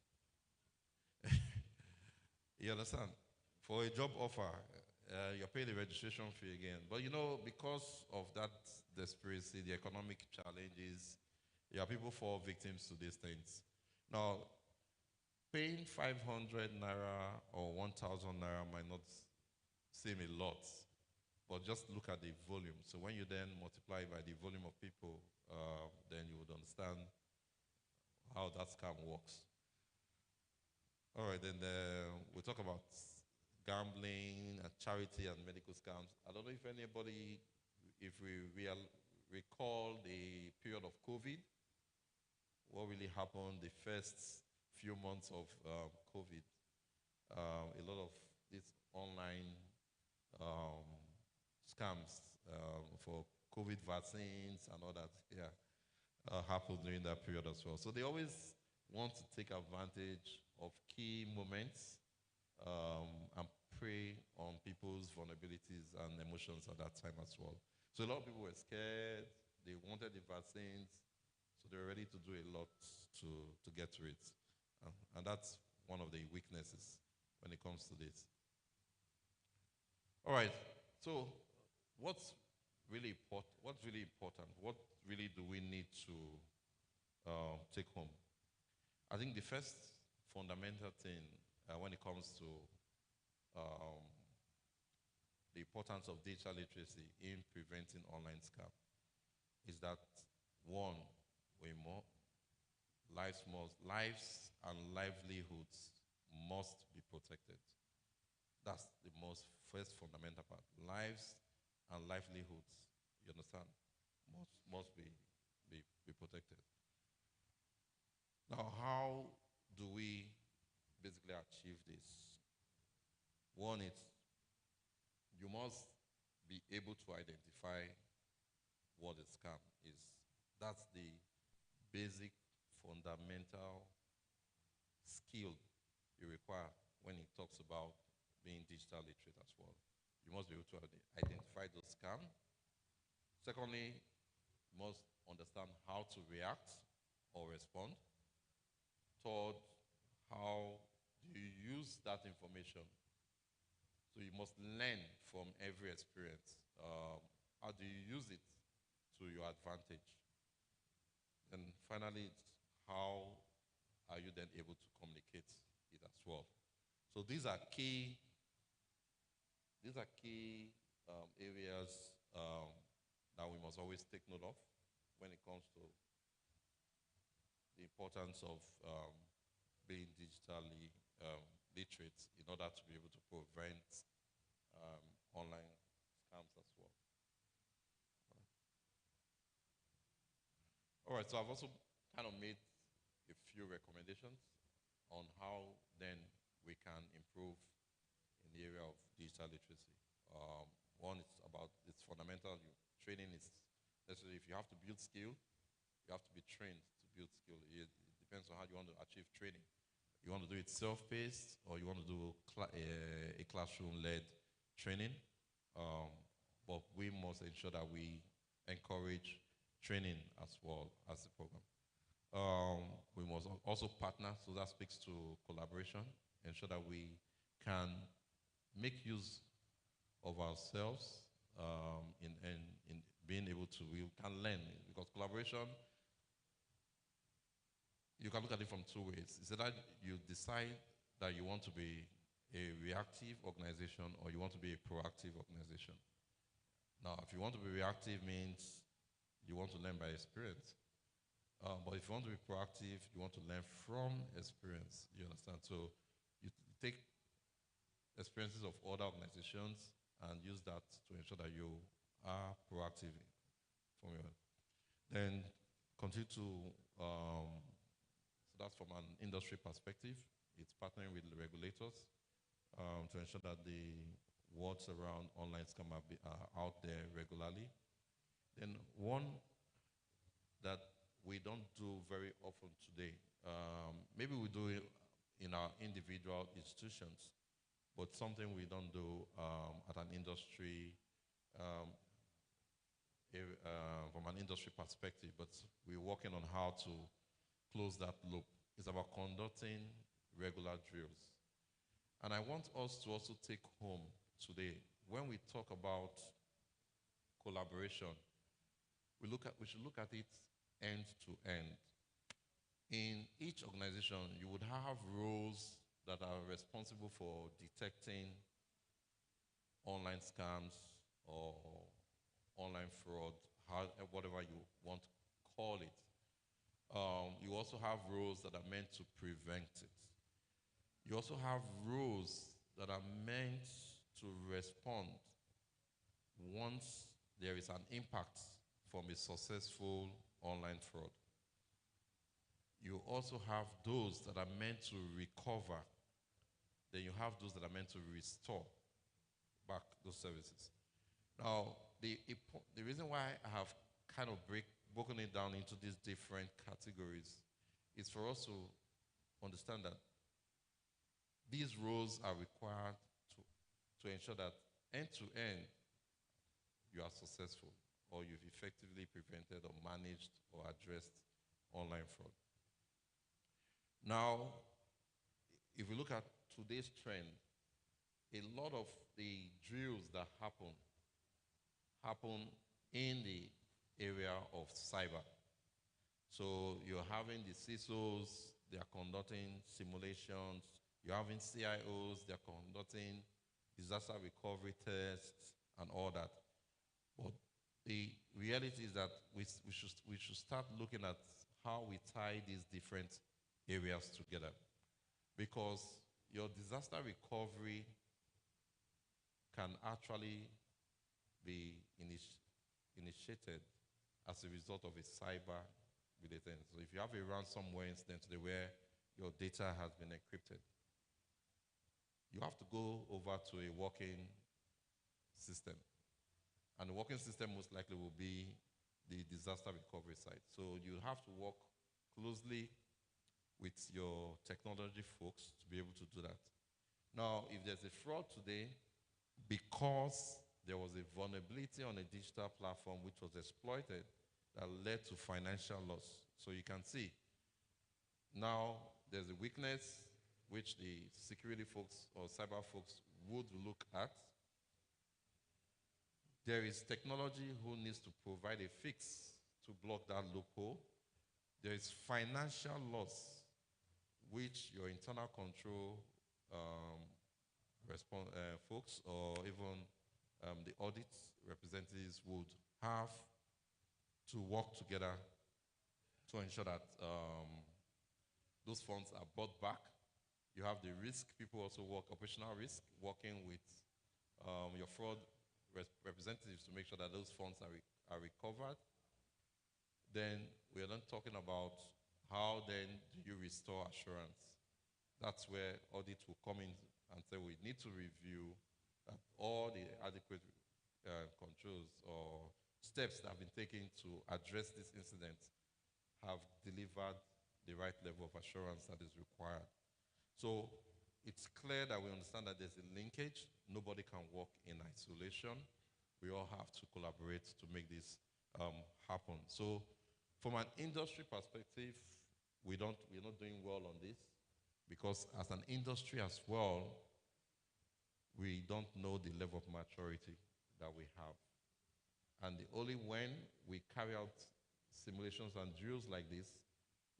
You understand? For a job offer, you're paying the registration fee again. But you know, because of that desperation, the economic challenges, people fall victims to these things. Now, paying 500 naira or 1,000 naira might not seem a lot, but just look at the volume. So when you then multiply by the volume of people, then you would understand how that scam works. All right, then we'll talk about gambling and charity and medical scams. I don't know if anybody, if we recall the period of COVID, what really happened the first few months of COVID. A lot of these online scams for COVID vaccines and all that, happened during that period as well. So they always want to take advantage of key moments and prey on people's vulnerabilities and emotions at that time as well. So a lot of people were scared, they wanted the vaccines, so they were ready to do a lot to get to it. And that's one of the weaknesses when it comes to this. All right, so what's really important? What really do we need to take home? I think the first fundamental thing when it comes to the importance of digital literacy in preventing online scam is that one, lives and livelihoods must be protected. That's the first fundamental part. Lives and livelihoods, you understand, must be protected. Now, how do we basically achieve this? One is you must be able to identify what a scam is. That's the basic fundamental skill you require when it talks about being digital literate as well. You must be able to identify those scams. Secondly, you must understand how to react or respond. Third, how do you use that information? So you must learn from every experience. How do you use it to your advantage? And finally, how are you then able to communicate it as well? So these are key areas that we must always take note of when it comes to the importance of being digitally literate in order to be able to prevent online scams as well. All right, so I've also kind of made a few recommendations on how then we can improve in the area of digital literacy. One is about its fundamental training is necessary. If you have to build skill, you have to be trained to build skill. It depends on how you want to achieve training. You want to do it self-paced, or you want to do a classroom-led training. But we must ensure that we encourage training as well as the program. We must also partner, so that speaks to collaboration, ensure that we can make use of ourselves in being able to, we can learn, because collaboration, you can look at it from two ways. It's that you decide that you want to be a reactive organization or you want to be a proactive organization. Now, if you want to be reactive means you want to learn by experience. But if you want to be proactive, you want to learn from experience, you understand? So you take experiences of other organizations and use that to ensure that you are proactive from your, then continue to, so that's from an industry perspective. It's partnering with the regulators to ensure that the words around online scam are out there regularly. Then one that we don't do very often today, maybe we do it in our individual institutions, but something we don't do at an industry, from an industry perspective, but we're working on how to close that loop. It's about conducting regular drills. And I want us to also take home today, when we talk about collaboration, we should look at it end to end. In each organization, you would have roles that are responsible for detecting online scams or online fraud, whatever you want to call it. You also have rules that are meant to prevent it. You also have rules that are meant to respond once there is an impact from a successful online fraud. You also have those that are meant to recover. Then you have those that are meant to restore back those services. Now, the reason why I have kind of broken it down into these different categories is for us to understand that these roles are required to ensure that end to end you are successful, or you've effectively prevented or managed or addressed online fraud. Now, if we look at today's trend, a lot of the drills that happen in the area of cyber. So you're having the CISOs, they are conducting simulations. You're having CIOs, they're conducting disaster recovery tests and all that. But the reality is that we should start looking at how we tie these different areas together. Because your disaster recovery can actually be initiated as a result of a cyber-related. So if you have a ransomware incident today where your data has been encrypted, you have to go over to a working system. And the working system most likely will be the disaster recovery side. So you have to work closely with your technology folks to be able to do that. Now, if there's a fraud today, because there was a vulnerability on a digital platform which was exploited that led to financial loss. So you can see now there's a weakness which the security folks or cyber folks would look at. There is technology who needs to provide a fix to block that loophole. There is financial loss which your internal control folks or even the audit representatives would have to work together to ensure that those funds are brought back. You have the risk, people also work operational risk, working with your fraud representatives to make sure that those funds are recovered. Then we are then talking about how then do you restore assurance. That's where audit will come in and say we need to review that all the adequate controls or steps that have been taken to address this incident have delivered the right level of assurance that is required. So it's clear that we understand that there's a linkage. Nobody can work in isolation. We all have to collaborate to make this happen. So from an industry perspective, we're not doing well on this because as an industry as well, we don't know the level of maturity that we have. And only when we carry out simulations and drills like this,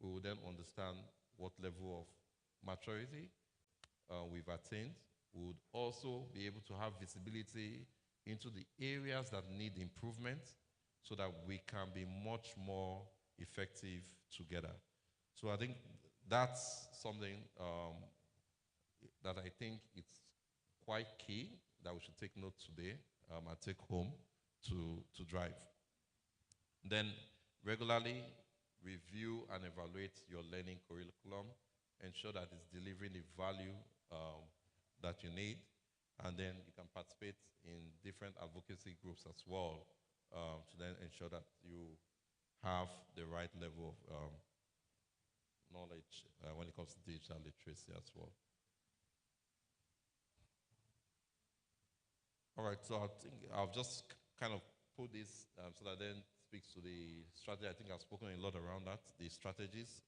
we will then understand what level of maturity we've attained. We would also be able to have visibility into the areas that need improvement so that we can be much more effective together. So I think that's something that I think it's quite key that we should take note today and take home to drive. Then regularly review and evaluate your learning curriculum, ensure that it's delivering the value that you need, and then you can participate in different advocacy groups as well to then ensure that you have the right level of knowledge when it comes to digital literacy as well. All right, so I think I'll just kind of put this so that then speaks to the strategy. I think I've spoken a lot around that, the strategies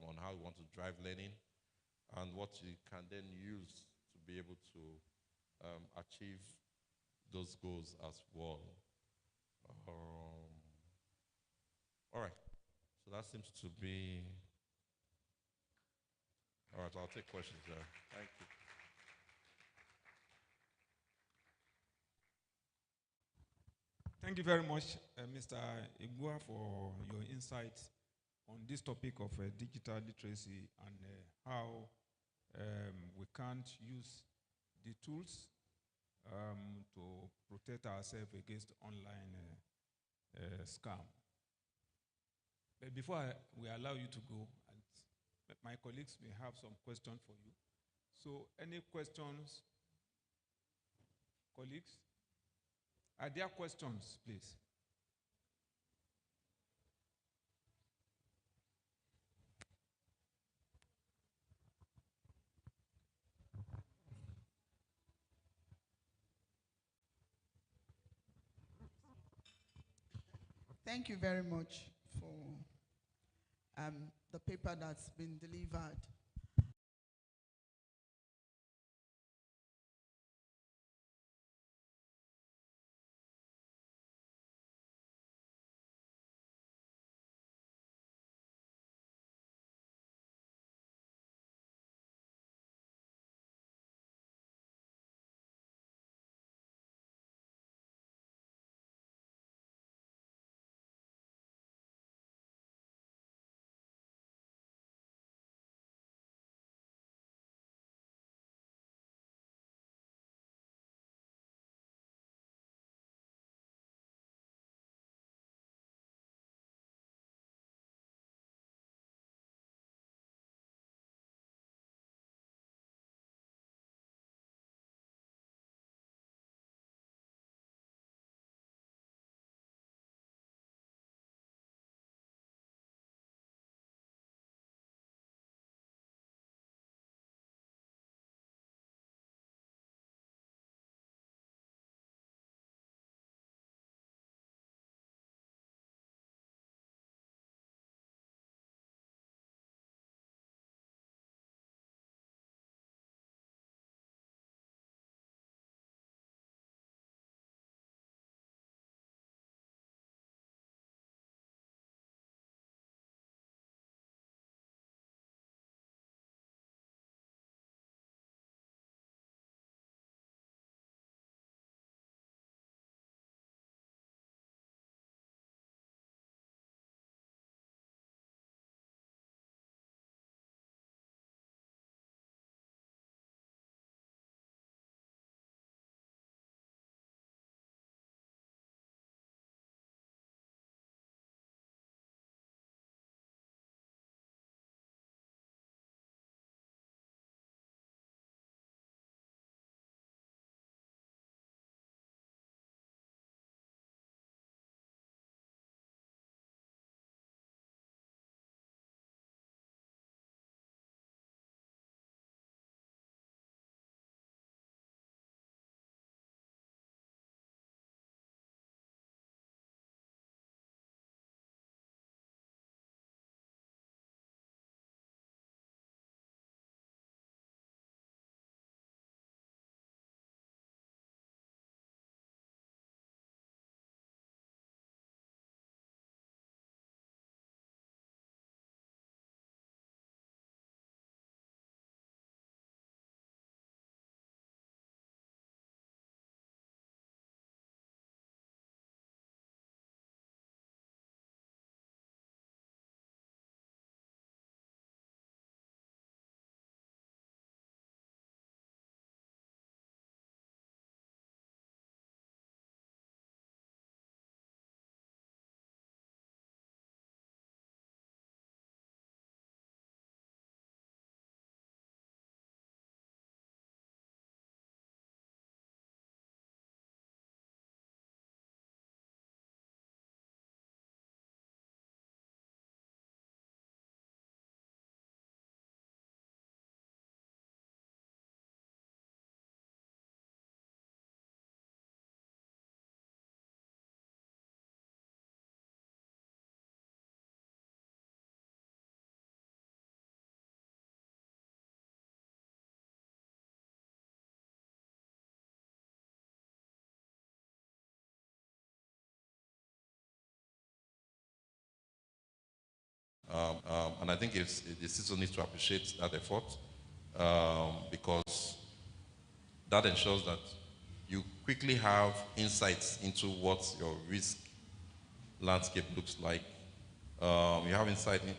on how you want to drive learning and what you can then use to be able to achieve those goals as well. All right, so that seems to be, all right, I'll take questions there. Thank you. Thank you very much, Mr. Igua, for your insights on this topic of digital literacy and how we can't use the tools to protect ourselves against online scam. But before we allow you to go, and my colleagues may have some questions for you. So any questions, colleagues? Are there questions, please? Thank you very much for the paper that's been delivered. And I think the CISO needs to appreciate that effort because that ensures that you quickly have insights into what your risk landscape looks like. You have insight in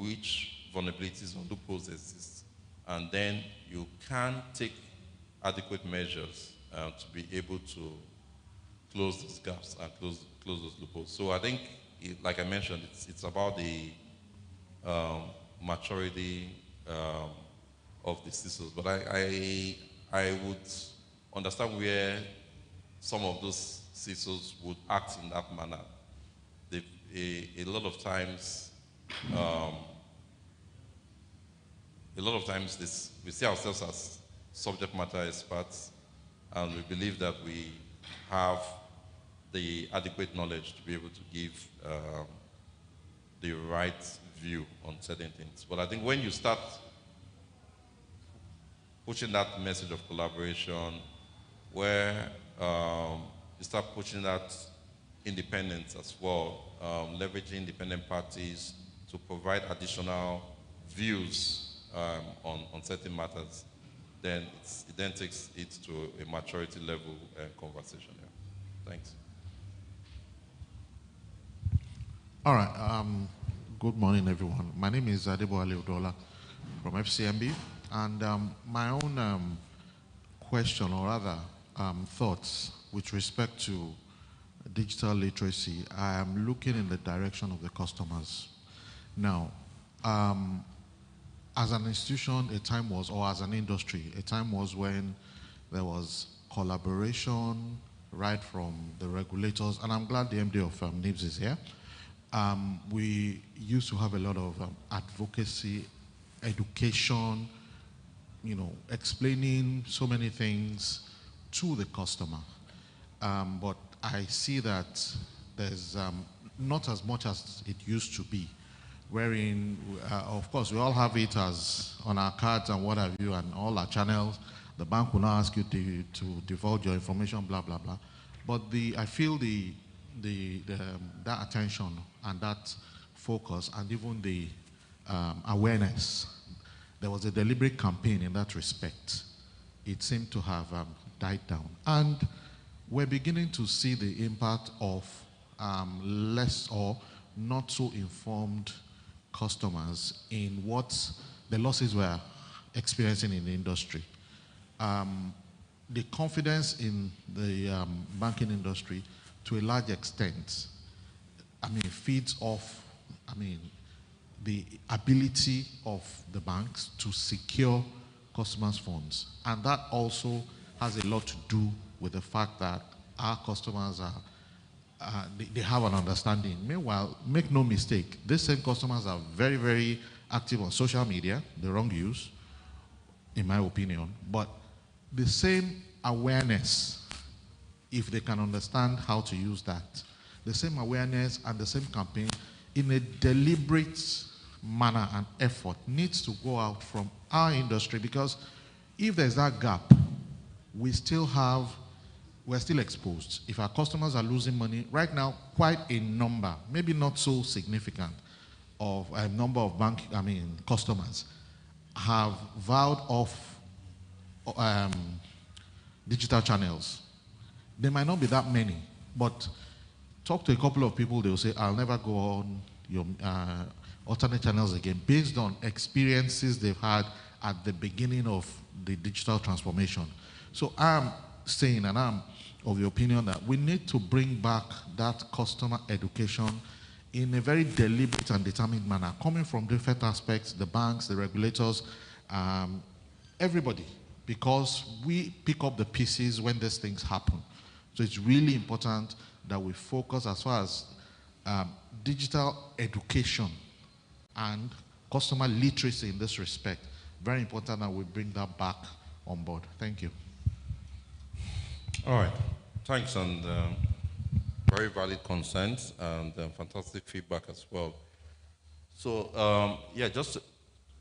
which vulnerabilities or loopholes exist, and then you can take adequate measures to be able to close those gaps and close those loopholes. So I think, like I mentioned, it's about the maturity of the CISOs. But I would understand where some of those CISOs would act in that manner. A lot of times, we see ourselves as subject matter experts, and we believe that we have the adequate knowledge to be able to give the right view on certain things. But I think when you start pushing that message of collaboration, where you start pushing that independence as well, leveraging independent parties to provide additional views on certain matters, then it then takes it to a maturity level conversation. Yeah. Thanks. All right. Good morning, everyone. My name is Adeboale Odola from FCMB, and my own question, or rather thoughts, with respect to digital literacy, I am looking in the direction of the customers. Now, as an institution, a time was, or as an industry, a time was when there was collaboration right from the regulators, and I'm glad the MD of NIBS is here. We used to have a lot of advocacy, education, explaining so many things to the customer. But I see that there's not as much as it used to be, wherein, of course, we all have it as on our cards and what have you, and all our channels. The bank will not ask you to divulge your information, blah, blah, blah. But I feel that attention and that focus and even the awareness, there was a deliberate campaign in that respect. It seemed to have died down. And we're beginning to see the impact of less or not so informed customers in what the losses we're experiencing in the industry. The confidence in the banking industry, to a large extent, feeds off, the ability of the banks to secure customers' funds. And that also has a lot to do with the fact that our customers they have an understanding. Meanwhile, make no mistake, these same customers are very, very active on social media, the wrong use, in my opinion. But the same awareness, if they can understand how to use that, the same awareness and the same campaign in a deliberate manner and effort needs to go out from our industry, because if there's that gap, we're still exposed. If our customers are losing money, right now, quite a number, maybe not so significant, of a number of customers have vowed off digital channels. There might not be that many, but talk to a couple of people, they'll say, I'll never go on your alternate channels again, based on experiences they've had at the beginning of the digital transformation. So I'm saying, and I'm of the opinion that we need to bring back that customer education in a very deliberate and determined manner, coming from different aspects, the banks, the regulators, everybody, because we pick up the pieces when these things happen. So it's really important that we focus as far as digital education and customer literacy in this respect. Very important that we bring that back on board. Thank you. All right. Thanks, and very valid concerns and fantastic feedback as well. So, yeah, just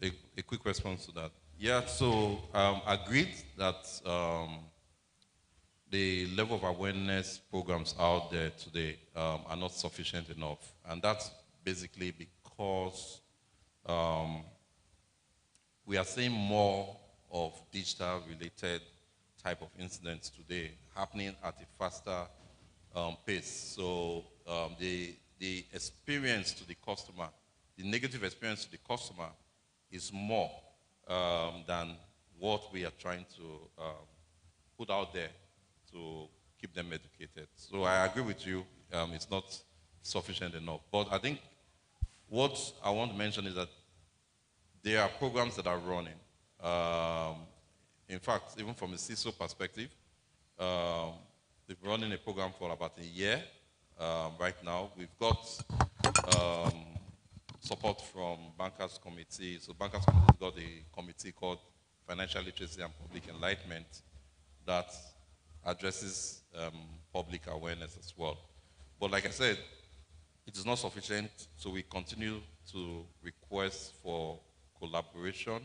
a quick response to that. Yeah, so agreed that the level of awareness programs out there today are not sufficient enough. And that's basically because um, we are seeing more of digital-related type of incidents today happening at a faster pace. So the experience to the customer, the negative experience to the customer is more than what we are trying to put out there to keep them educated. So I agree with you, it's not sufficient enough. But I think what I want to mention is that there are programs that are running. In fact, even from a CISO perspective, they've been running a program for about a year right now. We've got support from Bankers Committee. So Bankers Committee got a committee called Financial Literacy and Public Enlightenment that addresses public awareness as well. But like I said, it is not sufficient, so we continue to request for collaboration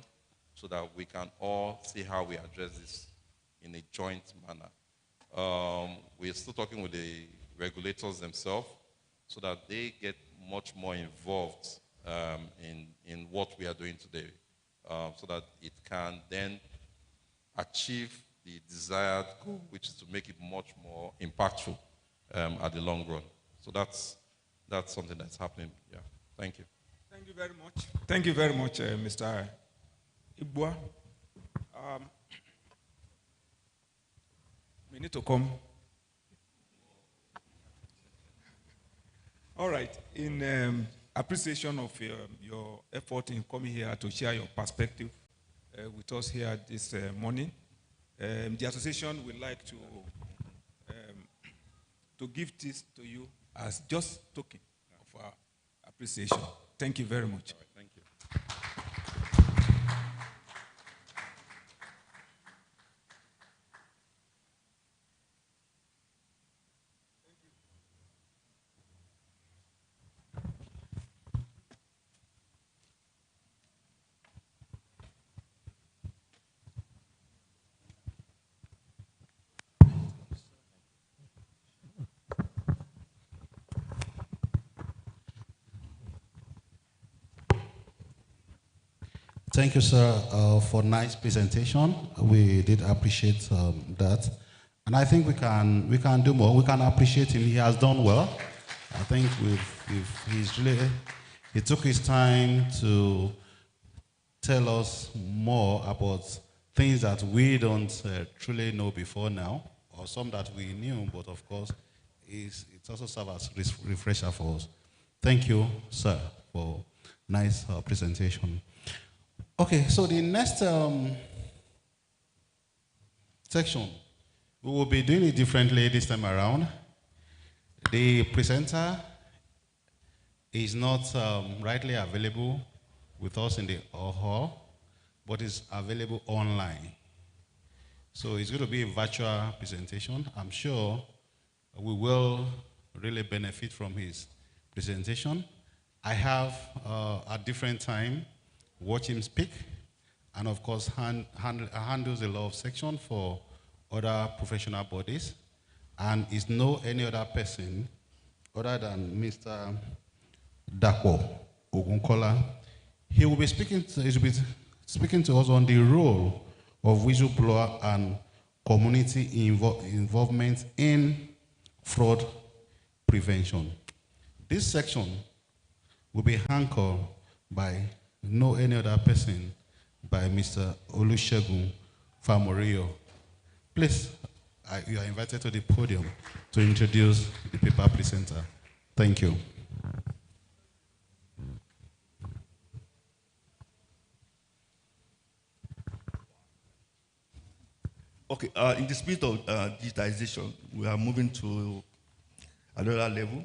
so that we can all see how we address this in a joint manner. We're still talking with the regulators themselves so that they get much more involved in what we are doing today, so that it can then achieve the desired goal, which is to make it much more impactful at the long run. So that's something that's happening. Yeah. Thank you. Thank you very much. Thank you very much, Mr. Ibua. We need to come. All right. In appreciation of your effort in coming here to share your perspective with us here this morning, the association would like to give this to you as just token of our appreciation. Thank you very much. All right, thank you. Thank you, sir, for nice presentation. We did appreciate that. And I think we can do more. We can appreciate him. He has done well. I think he took his time to tell us more about things that we don't truly know before now, or some that we knew, but of course, it also serves as refresher for us. Thank you, sir, for nice presentation. Okay, so the next section, we will be doing it differently this time around. The presenter is not rightly available with us in the hall, but is available online. So it's going to be a virtual presentation. I'm sure we will really benefit from his presentation. I have, at different time, watch him speak, and of course handles a lot of section for other professional bodies, and is no any other person other than Mr. Dapo Ogunkola. He will be speaking to us on the role of whistleblower and community involvement in fraud prevention. This section will be anchored by no any other person by Mr. Olusegun Famorio. Please, you are invited to the podium to introduce the paper presenter. Thank you. Okay, in the spirit of digitization, we are moving to another level.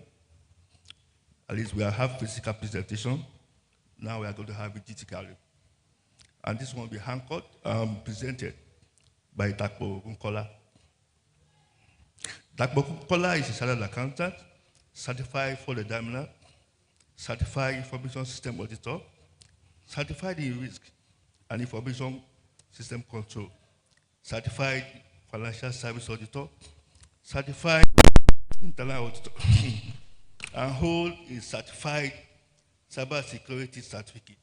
At least we have physical presentation. Now we are going to have it digitally. And this one will be anchored, presented by Dapo Ogunkola. Dapo Ogunkola is a chartered accountant, certified for the examiner, certified information system auditor, certified in risk and information system control, certified financial service auditor, certified internal auditor, and hold a certified cybersecurity certificate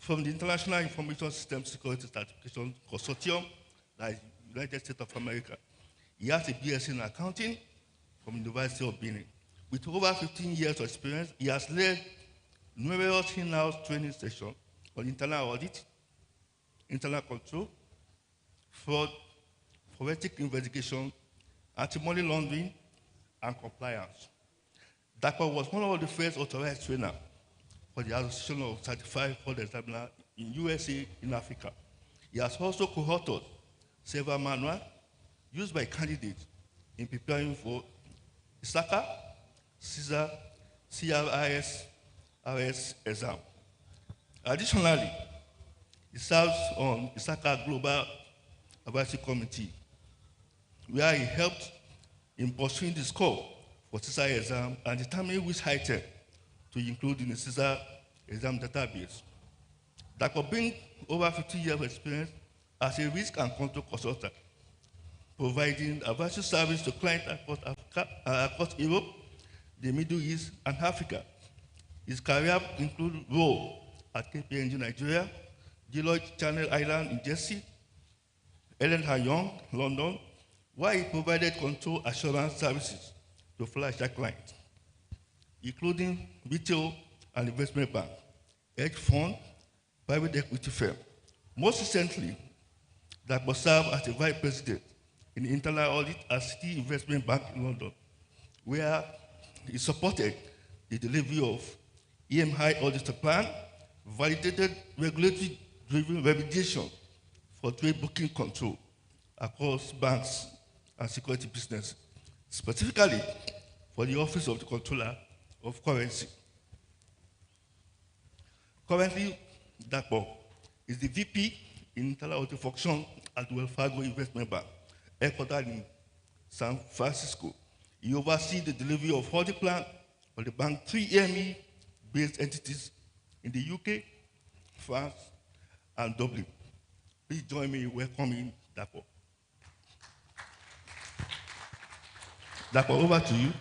from the International Information System Security Certification Consortium, that is United States of America. He has a BSc in accounting from the University of Benin. With over 15 years of experience, he has led numerous in-house training sessions on internal audit, internal control, fraud, forensic investigation, anti-money laundering, and compliance. DACPA was one of the first authorized trainers for the Association of Certified Fraud Examiners in USA in Africa. He has also co-authored several manuals used by candidates in preparing for ISACA, CISA, CRIS exam. Additionally, he serves on ISACA Global Advisory Committee, where he helped in pursuing the score for CISA exam and determining which item to include in the CISA exam database. That could bring over 50 years of experience as a risk and control consultant, providing advisory service to clients across Europe, the Middle East, and Africa. His career includes roles at KPMG Nigeria, Deloitte Channel Island in Jersey, Ellen Young, London, where he provided control assurance services to financial clients, including retail and investment bank, hedge fund, private equity firm. Most recently, that was served as the vice president in the internal audit at City Investment Bank in London, where he supported the delivery of EMI auditor plan, validated regulatory-driven remediation for trade booking control across banks and security business, specifically for the Office of the Controller of Currency. Currently, DACPO is the VP in internal audit function at Wells Fargo Investment Bank, headquartered in San Francisco. He oversees the delivery of audit plan for the bank's 3 EME-based entities in the UK, France, and Dublin. Please join me in welcoming DACPO. DACPO, over to you.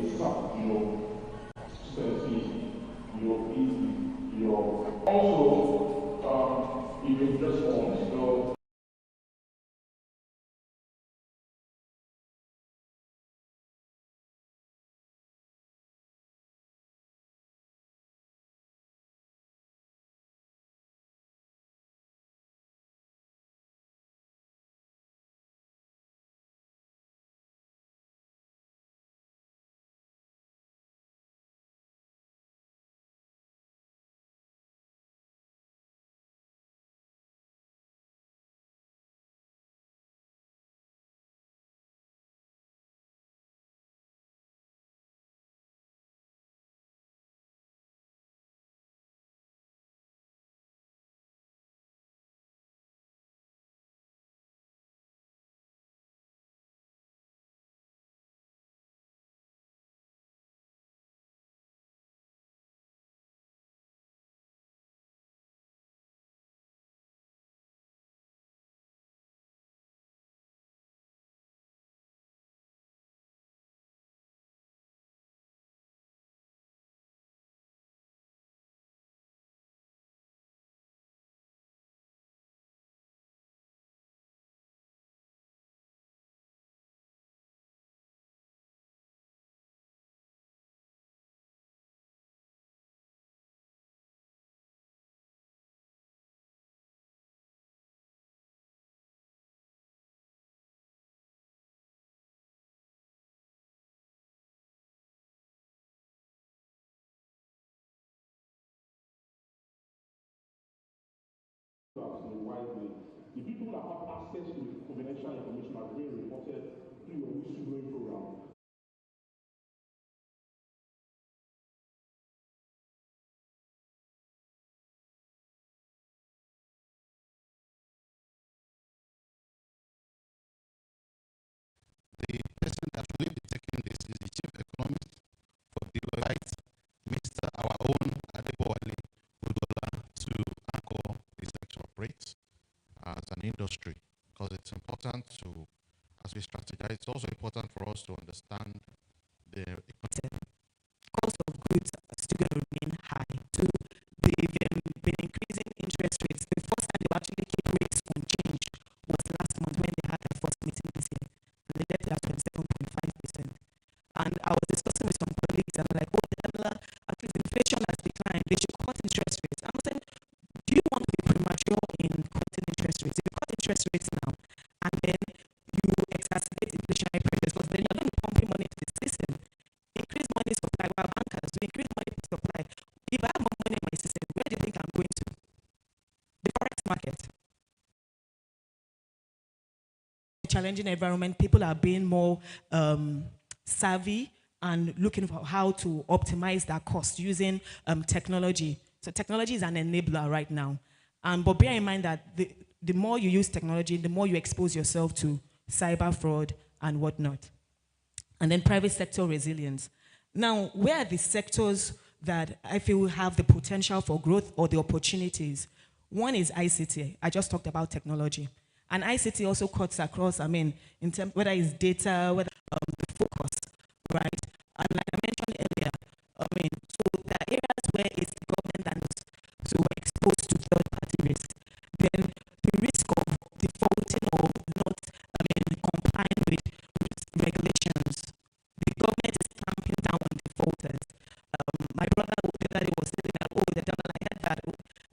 your staff, your students, your also if you just want, so widely. The people that have access to the confidential information are being reported through your whistleblowing program. The person that will be taking this is the chief economist for Deloitte, Mr. Our own Adebowale Udola, to anchor the sector operates as an industry, because it's important to, as we strategize, it's also important for us to understand the cost of goods are still going to remain high. So they've been increasing interest rates. The first time they actually keep rates unchanged was last month when they had their first meeting this year. And they left it at 27.5%. And I was discussing with some colleagues and they're like, oh, at least inflation has declined. They should cut interest rates. I'm saying, do you want to be premature in cutting interest rates? If you cut interest rates now and then you exacerbate inflationary pressures, because then you're going to be pumping money into the system. Increase money supply while bankers to increase money supply. If I have more money in my system, where do you think I'm going to? The forex market. Challenging environment, people are being more savvy and looking for how to optimize that cost using technology. So technology is an enabler right now. But bear in mind that the more you use technology, the more you expose yourself to cyber fraud and whatnot. And then private sector resilience. Now, where are the sectors that I feel have the potential for growth or the opportunities? One is ICT. I just talked about technology. And ICT also cuts across, in terms, whether it's data, whether the focus, right? And like I mentioned earlier, so there are areas where it's the government that is so exposed to third-party risk. Then the risk of defaulting or not, complying with regulations. The government is clamping down on defaulters. My brother the other day was saying that, the government, I heard that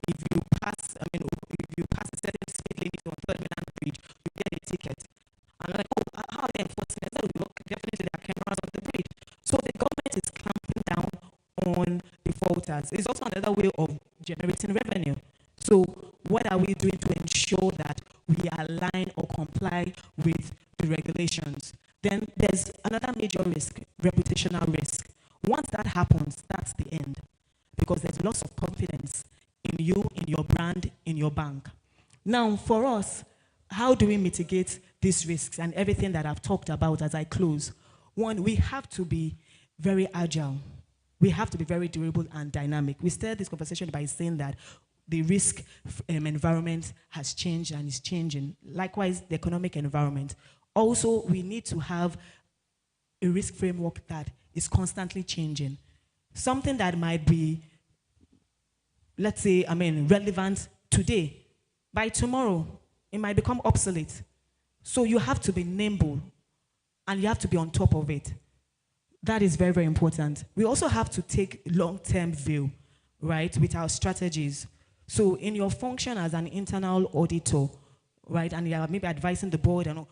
if you pass, if you pass a certain speed limit on Third Mainland Bridge, you get a ticket. And I'm like, how are they enforcing it? Definitely there are cameras on the bridge. So the government is clamping down on defaulters. It's also another way of generating revenue. So what are we doing to ensure that we align or comply with the regulations? Then there's another major risk, reputational risk. Once that happens, that's the end. Because there's loss of confidence in you, in your brand, in your bank. Now, for us, how do we mitigate these risks and everything that I've talked about as I close? One, we have to be very agile. We have to be very durable and dynamic. We started this conversation by saying that the risk environment has changed and is changing. Likewise, the economic environment. Also, we need to have a risk framework that is constantly changing. Something that might be, let's say, relevant today, by tomorrow, it might become obsolete. So you have to be nimble and you have to be on top of it. That is very, very important. We also have to take long-term view, right, with our strategies. So in your function as an internal auditor, right, and you are maybe advising the board, and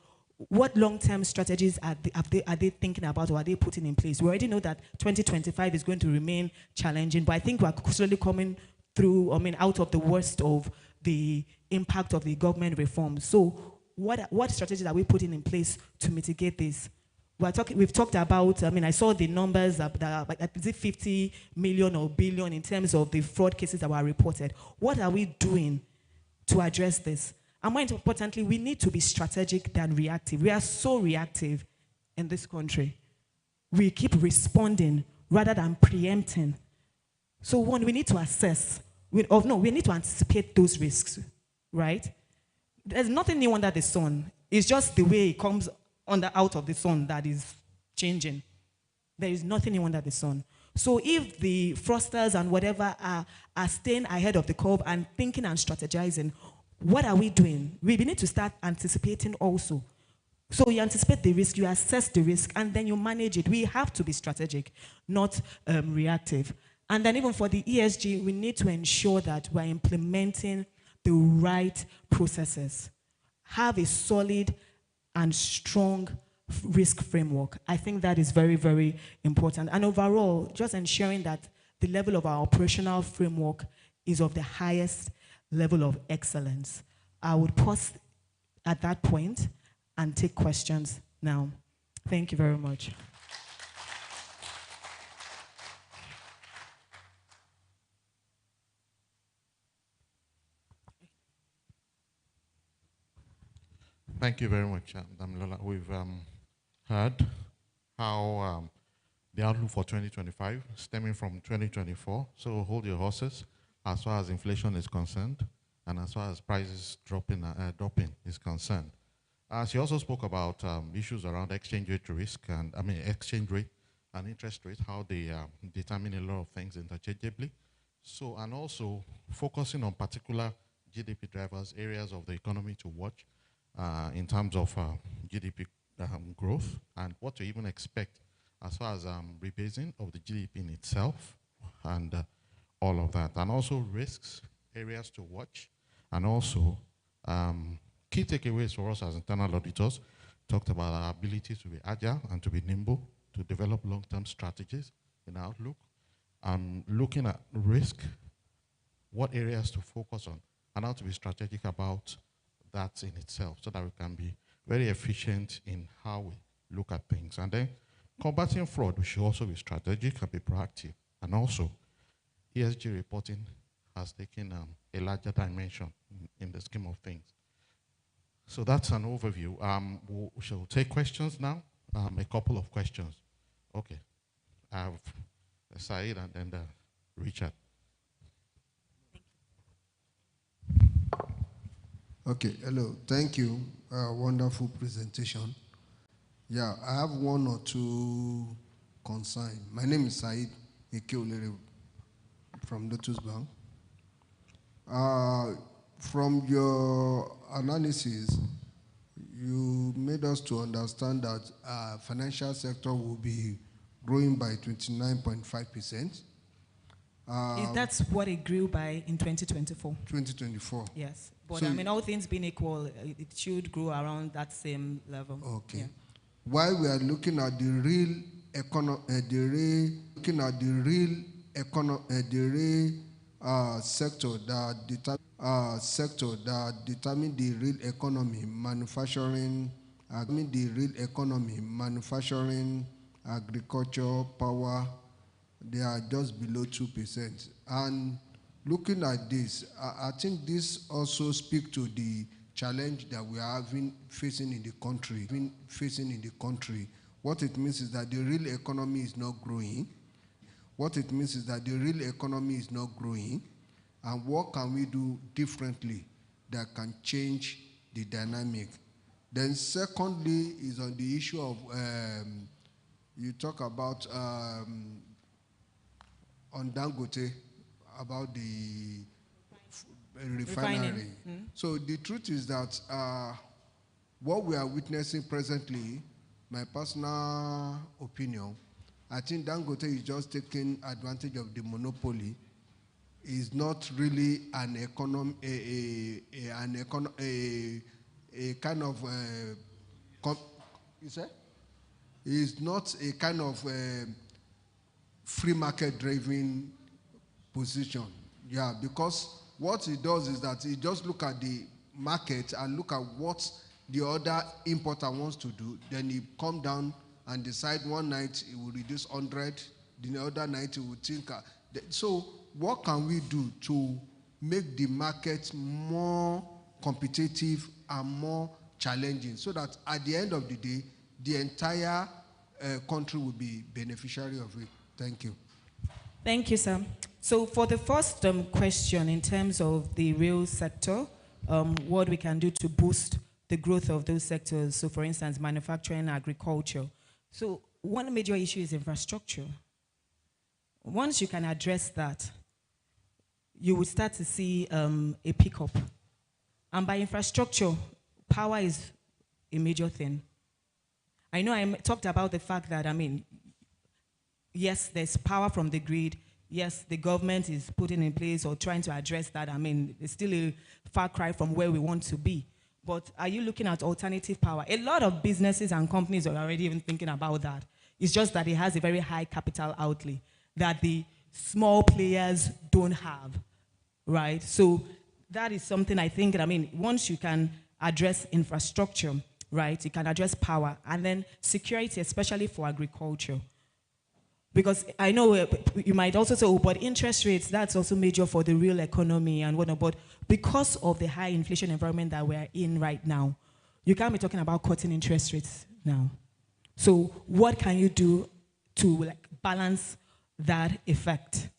what long-term strategies are they thinking about, or are they putting in place? We already know that 2025 is going to remain challenging, but I think we are slowly coming through, out of the worst of the impact of the government reform. So what strategies are we putting in place to mitigate this? We've talked about, I saw the numbers that are, like, is it 50 million or billion in terms of the fraud cases that were reported. What are we doing to address this? And more importantly, we need to be strategic than reactive. We are so reactive in this country. We keep responding rather than preempting. So one, we need to assess, we need to anticipate those risks, right? There's nothing new under the sun. It's just the way it comes out of the sun that is changing. There is nothing new under the sun. So if the fraudsters and whatever are staying ahead of the curve and thinking and strategizing, what are we doing? We need to start anticipating also. So you anticipate the risk, you assess the risk, and then you manage it. We have to be strategic, not reactive. And then even for the ESG, we need to ensure that we're implementing the right processes. Have a solid and strong risk framework. I think that is very, very important. And overall, just ensuring that the level of our operational framework is of the highest level of excellence. I would pause at that point and take questions now. Thank you very much. Thank you very much, Damilola. We've heard how the outlook for 2025 stemming from 2024. So hold your horses as far as inflation is concerned, and as far as prices dropping is concerned. She also spoke about issues around exchange rate risk, and exchange rate and interest rate, how they determine a lot of things interchangeably. So, and also focusing on particular GDP drivers, areas of the economy to watch, in terms of GDP growth, and what to even expect as far as rebasing of the GDP in itself, and all of that. And also risks, areas to watch, and also key takeaways for us as internal auditors. Talked about our ability to be agile and to be nimble, to develop long-term strategies in outlook, looking at risk, what areas to focus on, and how to be strategic about that in itself, so that we can be very efficient in how we look at things. And then combating fraud, we should also be strategic and be proactive. And also, ESG reporting has taken a larger dimension in the scheme of things. So that's an overview. We shall take questions now. A couple of questions. Okay. I have Said and then Richard. Okay, hello, thank you. Wonderful presentation. Yeah, I have one or two concerns. My name is Said Ekeolere from Lotus Bank. From your analysis, you made us to understand that financial sector will be growing by 29.5%. That's what it grew by in 2024. 2024. Yes, but So all things being equal, it should grow around that same level. Okay. Yeah. While we are looking at the real sector that determine the real economy, manufacturing, agriculture, power, they are just below 2%. And looking at this, I think this also speaks to the challenge that we are facing in the country. What it means is that the real economy is not growing. And what can we do differently that can change the dynamic? Then secondly is on the issue of you talk about on Dangote, about the refinery. So the truth is that what we are witnessing presently, my personal opinion, I think Dangote is just taking advantage of the monopoly. Is not really an a kind of you say? Is not a kind of free market driven position. Yeah, because what he does is that he just look at the market and look at what the other importer wants to do. Then he come down and decide one night he will reduce 100, the other night he will think. So what can we do to make the market more competitive and more challenging so that at the end of the day, the entire country will be beneficiary of it? Thank you. Thank you, sir. So for the first question in terms of the real sector, what we can do to boost the growth of those sectors, so for instance, manufacturing, agriculture. So one major issue is infrastructure. Once you can address that, you will start to see a pickup. And by infrastructure, power is a major thing. I know I talked about the fact that, yes, there's power from the grid. Yes, the government is putting in place or trying to address that. It's still a far cry from where we want to be. But are you looking at alternative power? A lot of businesses and companies are already even thinking about that. It's just that it has a very high capital outlay that the small players don't have, right? So that is something I think, once you can address infrastructure, right, you can address power, and then security, especially for agriculture. Because I know you might also say, oh, but interest rates, that's also major for the real economy and whatnot. But because of the high inflation environment that we're in right now, you can't be talking about cutting interest rates now. So what can you do to balance that effect?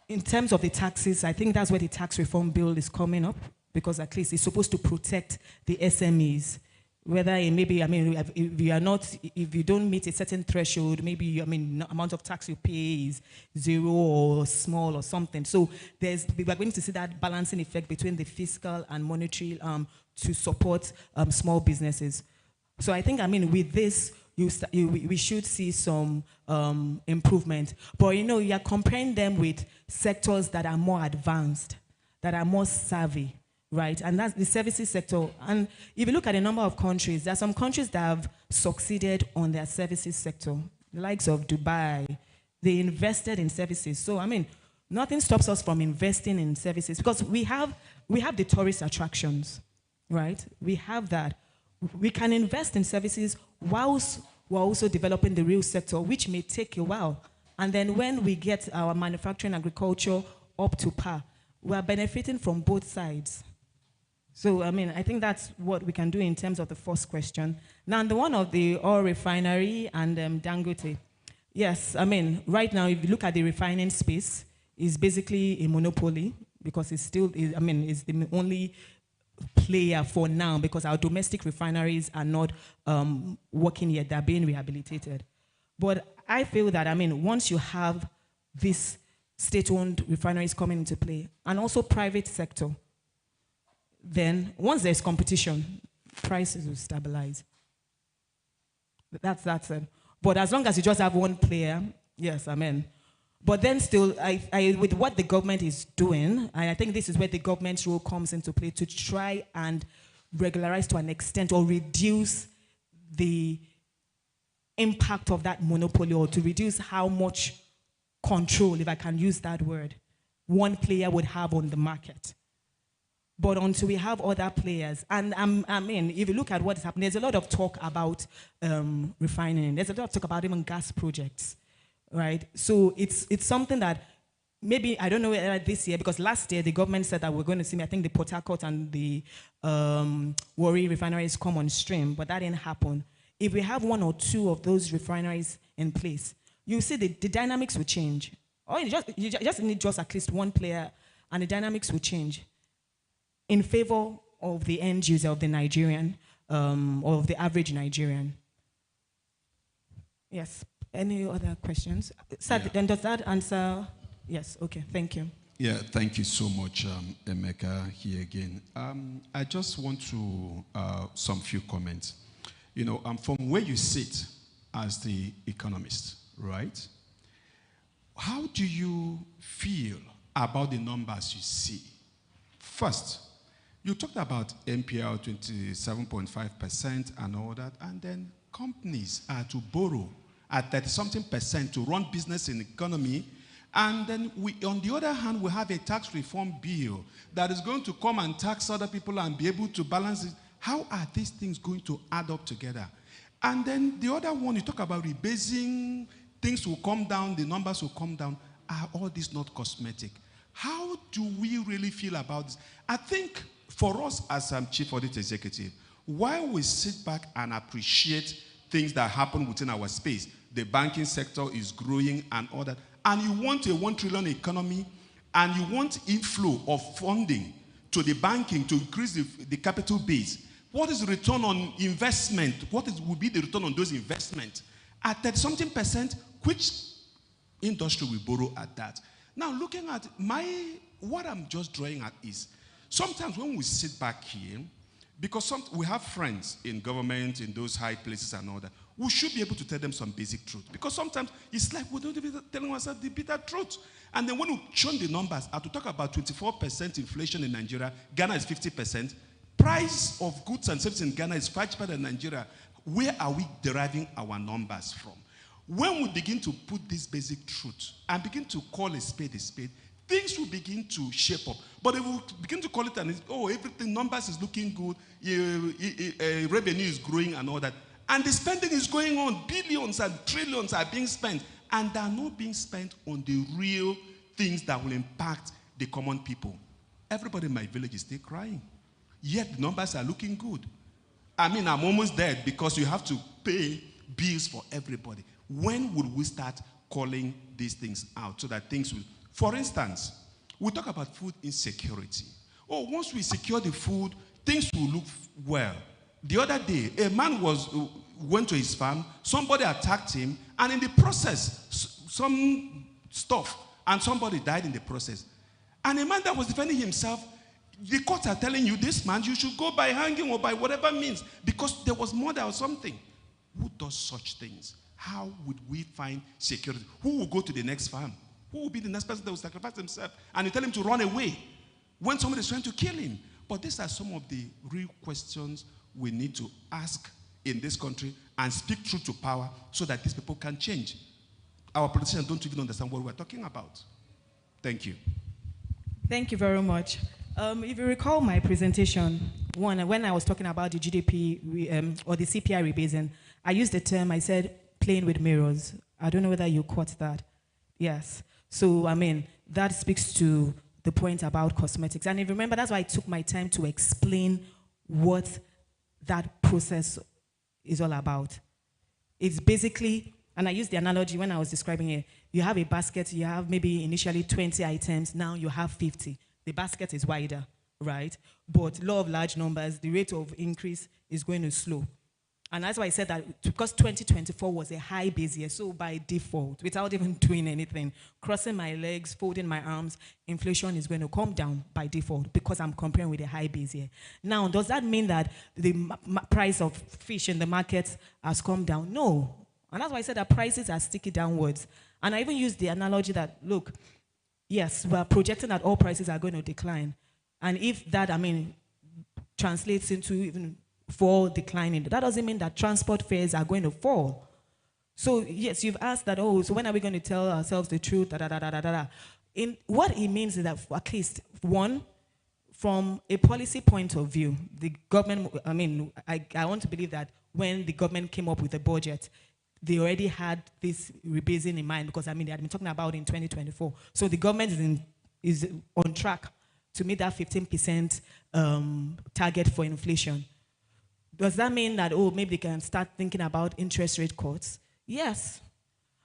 In terms of the taxes, I think that's where the tax reform bill is coming up, because at least it's supposed to protect the SMEs. Whether maybe, if you don't meet a certain threshold, maybe, the amount of tax you pay is 0 or small or something. So we're going to see that balancing effect between the fiscal and monetary to support small businesses. So I think, with this, we should see some improvement. But, you are comparing them with sectors that are more advanced, that are more savvy. Right, and that's the services sector. And if you look at a number of countries, there are some countries that have succeeded on their services sector, the likes of Dubai. They invested in services. So, nothing stops us from investing in services because we have the tourist attractions, right? We have that. We can invest in services whilst we're also developing the real sector, which may take a while. And then when we get our manufacturing agriculture up to par, we're benefiting from both sides. So, I think that's what we can do in terms of the first question. Now, the one of the oil refinery and Dangote. Yes, right now, if you look at the refining space, it's basically a monopoly because it's still, it's the only player for now because our domestic refineries are not working yet. They're being rehabilitated. But I feel that, once you have this state-owned refineries coming into play and also private sector, then once there's competition, prices will stabilize. That's it. But as long as you just have one player, yes, But then still, with what the government is doing, I think this is where the government's role comes into play to try and regularize to an extent or reduce the impact of that monopoly or to reduce how much control, if I can use that word, one player would have on the market. But until we have other players, and if you look at what is happening, there's a lot of talk about refining. There's a lot of talk about even gas projects, right? So it's something that maybe, I don't know whether this year, because last year the government said that we're going to see, I think the Port Harcourt and the Warri refineries come on stream, but that didn't happen. If we have one or two of those refineries in place, you see the dynamics will change. Or you just need just at least one player, and the dynamics will change in favor of the end user, of the Nigerian, or of the average Nigerian. Yes. Any other questions? Sir, then does that answer? Yes. Okay. Thank you. Yeah, thank you so much, Emeka, here again. I just want to, some few comments. You know, from where you sit as the economist, right? How do you feel about the numbers you see? First, you talked about NPL 27.5% and all that, and then companies are to borrow at 30-something% to run business in the economy. And then on the other hand, we have a tax reform bill that is going to come and tax other people and be able to balance it. How are these things going to add up together? And then the other one, you talk about rebasing, things will come down, the numbers will come down. Are all this not cosmetic? How do we really feel about this? I think for us as Chief Audit Executive, while we sit back and appreciate things that happen within our space, the banking sector is growing and all that, and you want a 1 trillion economy, and you want inflow of funding to the banking to increase the capital base, what is the return on investment? What will be the return on those investments? At 30-something%, which industry will borrow at that? Now, looking at what I'm just drawing at is, sometimes when we sit back here, because we have friends in government, in those high places and all that, we should be able to tell them some basic truth. Because sometimes it's like we don't even telling ourselves the bitter truth. And then when we show the numbers, to talk about 24% inflation in Nigeria, Ghana is 50%, price of goods and services in Ghana is far cheaper than Nigeria. Where are we deriving our numbers from? When we begin to put this basic truth and begin to call a spade, things will begin to shape up. But if we begin to call it and everything, numbers is looking good, revenue is growing and all that, and the spending is going on, billions and trillions are being spent, and they are not being spent on the real things that will impact the common people. Everybody in my village is still crying. Yet the numbers are looking good. I mean, I'm almost dead because you have to pay bills for everybody. When will we start calling these things out so that things will... For instance, we talk about food insecurity. Once we secure the food, things will look well. The other day, a man went to his farm, somebody attacked him, and in the process, some stuff, and somebody died in the process. And a man that was defending himself, the courts are telling you, this man, you should go by hanging or by whatever means, because there was murder or something. Who does such things? How would we find security? Who will go to the next farm? Who will be the next person that will sacrifice himself? And you tell him to run away when somebody is trying to kill him. But these are some of the real questions we need to ask in this country and speak truth to power so that these people can change. Our politicians don't even understand what we're talking about. Thank you. Thank you very much. If you recall my presentation, when I was talking about the GDP or the CPI rebasing, I used the term, I said, playing with mirrors. I don't know whether you caught that. Yes. So, I mean, that speaks to the point about cosmetics. And if you remember, that's why I took my time to explain what that process is all about. It's basically, and I used the analogy when I was describing it, you have a basket, you have maybe initially 20 items, now you have 50. The basket is wider, right? But law of large numbers, the rate of increase is going to slow. And that's why I said that because 2024 was a high base year, so by default, without even doing anything, crossing my legs, folding my arms, inflation is going to come down by default because I'm comparing with a high base year. Now, does that mean that the price of fish in the market has come down? No. And that's why I said that prices are sticky downwards. And I even used the analogy that, look, yes, we're projecting that all prices are going to decline. And if that, I mean, translates into even fall declining, that doesn't mean that transport fares are going to fall. So yes, you've asked that, so when are we going to tell ourselves the truth, In what it means is that at least one, from a policy point of view, the government, I mean, I want to believe that when the government came up with the budget, they already had this rebasing in mind because, I mean, they had been talking about it in 2024. So the government is on track to meet that 15% target for inflation. Does that mean that, maybe they can start thinking about interest rate cuts? Yes.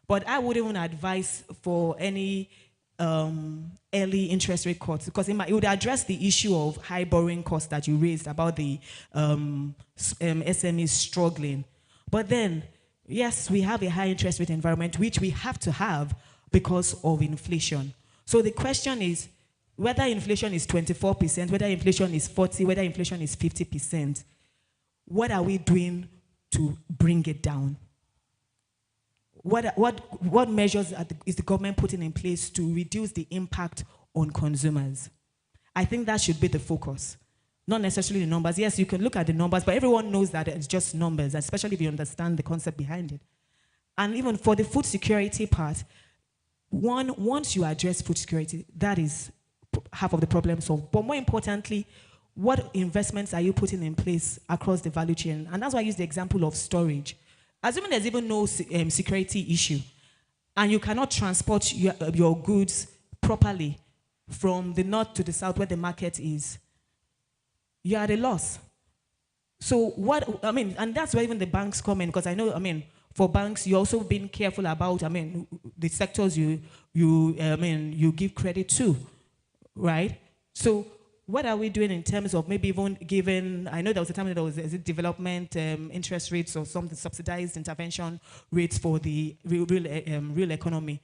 But I wouldn't even advise for any early interest rate cuts because it would address the issue of high borrowing costs that you raised about the SMEs struggling. But then Yes, we have a high interest rate environment, which we have to have because of inflation. So the question is whether inflation is 24%, whether inflation is 40%, whether inflation is 50%, what are we doing to bring it down? What measures is the government putting in place to reduce the impact on consumers? I think that should be the focus. Not necessarily the numbers. Yes, you can look at the numbers, but everyone knows that it's just numbers, especially if you understand the concept behind it. And even for the food security part, once you address food security, that is half of the problem solved. But more importantly, what investments are you putting in place across the value chain? And that's why I use the example of storage. Assuming there's even no security issue, and you cannot transport your goods properly from the north to the south where the market is, you're at a loss. So and that's where even the banks come in, because I know, for banks, you're also being careful about, the sectors you give credit to, right? So what are we doing in terms of maybe even giving, I know there was a time that there was development interest rates or some subsidized intervention rates for the real economy.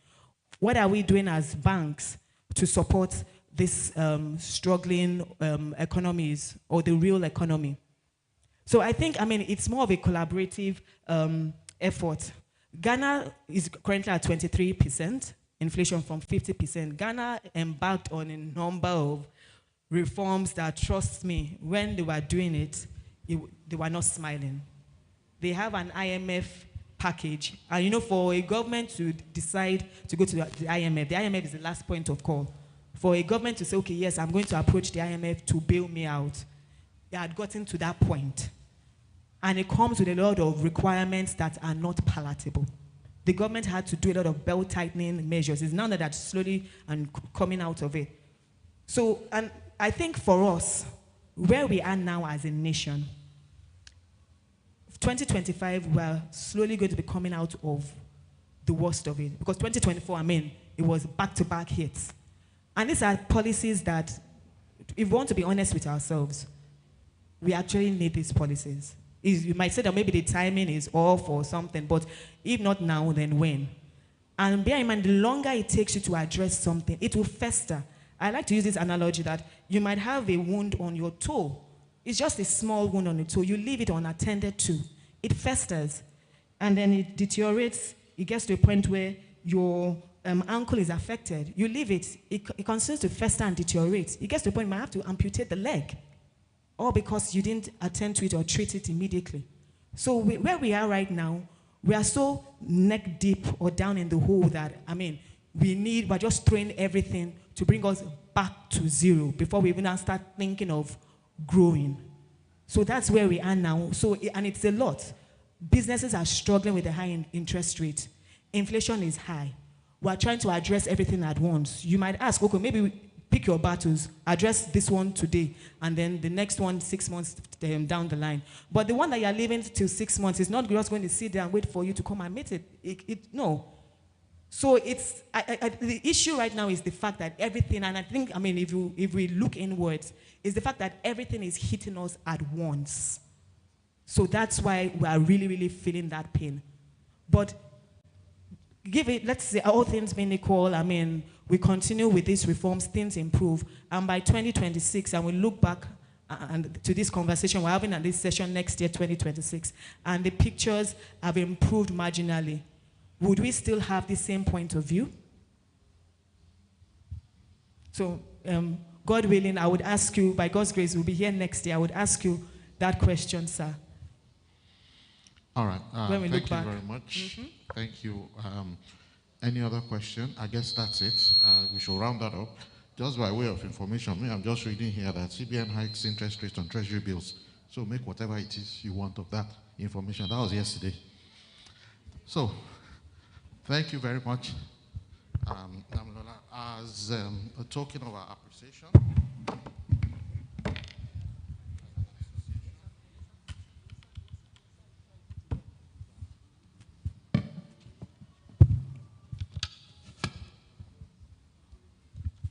What are we doing as banks to support this struggling economies or the real economy? So I think, it's more of a collaborative effort. Ghana is currently at 23%, inflation from 50%. Ghana embarked on a number of reforms that, trust me, when they were doing it, they were not smiling. They have an IMF package. And for a government to decide to go to the IMF is the last point of call. For a government to say, okay, yes, I'm going to approach the IMF to bail me out, they had gotten to that point. And it comes with a lot of requirements that are not palatable. The government had to do a lot of belt-tightening measures. It's now that that's slowly and coming out of it. So, and I think for us, where we are now as a nation, 2025, we're slowly going to be coming out of the worst of it. Because 2024, it was back-to-back hits. And these are policies that, if we want to be honest with ourselves, we actually need these policies. You might say that maybe the timing is off or something, but if not now, then when? And bear in mind, the longer it takes you to address something, it will fester. I like to use this analogy that you might have a wound on your toe. It's just a small wound on the toe. You leave it unattended to. It festers. And then it deteriorates. It gets to a point where your ankle is affected. You leave it. It continues to fester and deteriorate. It gets to a point where you might have to amputate the leg. All because you didn't attend to it or treat it immediately. So where we are right now, we are so neck deep or down in the hole that, we're just throwing everything to bring us back to zero before we even start thinking of growing. So that's where we are now. So, and it's a lot. Businesses are struggling with the high interest rate. Inflation is high. We're trying to address everything at once. You might ask, okay, maybe pick your battles, address this one today, and then the next one 6 months down the line. But the one that you're leaving till 6 months is not just going to sit there and wait for you to come and meet it. No. So it's the issue right now is the fact that everything, and I think, if we look inwards, is the fact that everything is hitting us at once. So that's why we are really, really feeling that pain. But let's say all things being equal, we continue with these reforms, things improve, and by 2026, and we look back to this conversation we're having at this session next year, 2026, and the pictures have improved marginally, would we still have the same point of view? So, God willing, I would ask you, by God's grace, we'll be here next year, I would ask you that question, sir. All right. When we thank look you back. very much. Thank you. Any other question? I guess that's it. We should round that up. Just by way of information, I'm just reading here that CBN hikes interest rates on treasury bills. So make whatever it is you want of that information. That was yesterday. So, thank you very much. As a token of our appreciation,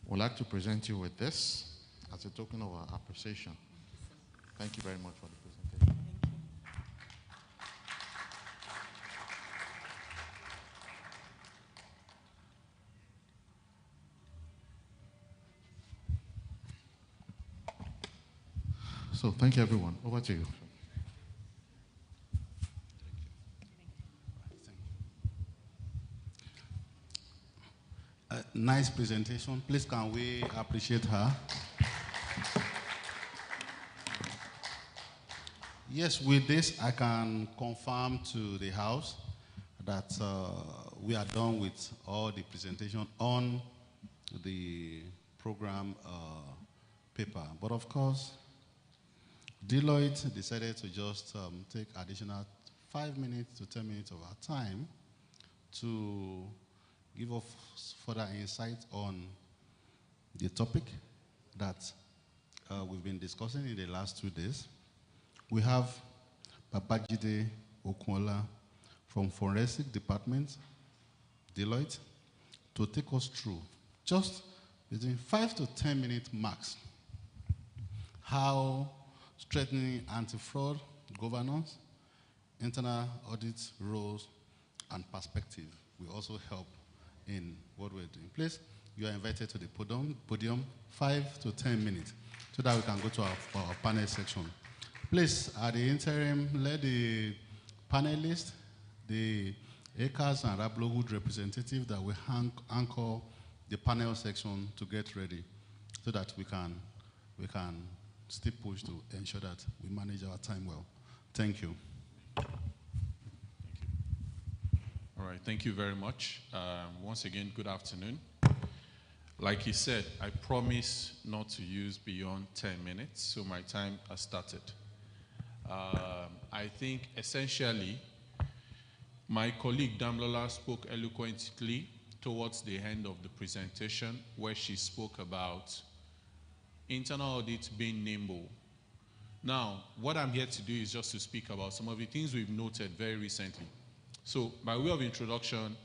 we'd like to present you with this as a token of our appreciation. Thank you very much for the presentation. So thank you, everyone. Over to you. Nice presentation. Please, can we appreciate her? Yes, with this, I can confirm to the House that we are done with all the presentation on the program paper. But of course, Deloitte decided to just take additional 5 minutes to 10 minutes of our time to give us further insight on the topic that we've been discussing in the last 2 days. We have Babajide Okunola from Forensic Department, Deloitte, to take us through, just between 5 to 10 minutes max, how strengthening anti-fraud governance, internal audit roles, and perspective will also help in what we're doing. Please, you are invited to the podium 5 to 10 minutes so that we can go to our panel section. Please, at the interim, let the panelists, the ACAS and Rablowood representative that will anchor the panel section to get ready so that we can still push to ensure that we manage our time well. Thank you. All right, thank you very much. Once again, good afternoon. Like he said, I promise not to use beyond 10 minutes, so my time has started. I think essentially, my colleague Damlola spoke eloquently towards the end of the presentation where she spoke about internal audit being nimble. Now, what I'm here to do is just to speak about some of the things we've noted very recently. So, by way of introduction,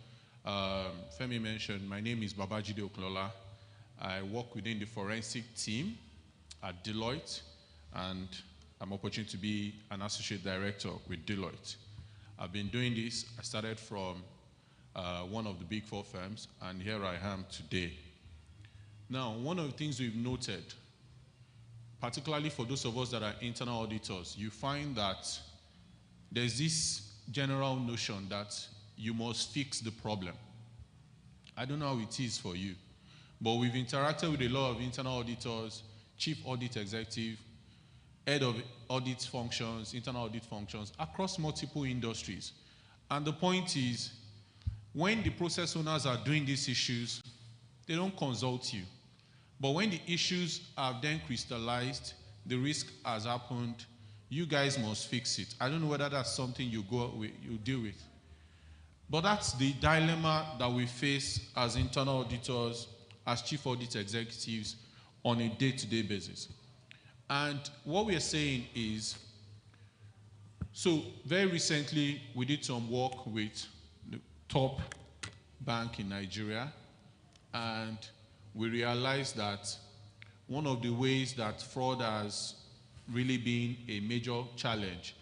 Femi mentioned, my name is Babajide Okunola. I work within the forensic team at Deloitte, and I'm opportunity to be an associate director with Deloitte. I've been doing this. I started from one of the big 4 firms, and here I am today. Now, one of the things we've noted, particularly for those of us that are internal auditors, you find that there's this general notion that you must fix the problem. I don't know how it is for you, but we've interacted with a lot of internal auditors, chief audit executive, head of audit functions, internal audit functions across multiple industries. And the point is, when the process owners are doing these issues, they don't consult you. But when the issues are then crystallized, the risk has happened, you guys must fix it. I don't know whether that's something you deal with. But that's the dilemma that we face as internal auditors, as chief audit executives on a day-to-day basis. And what we are saying is, so very recently we did some work with the top bank in Nigeria, and we realized that one of the ways that fraud has really been a major challenge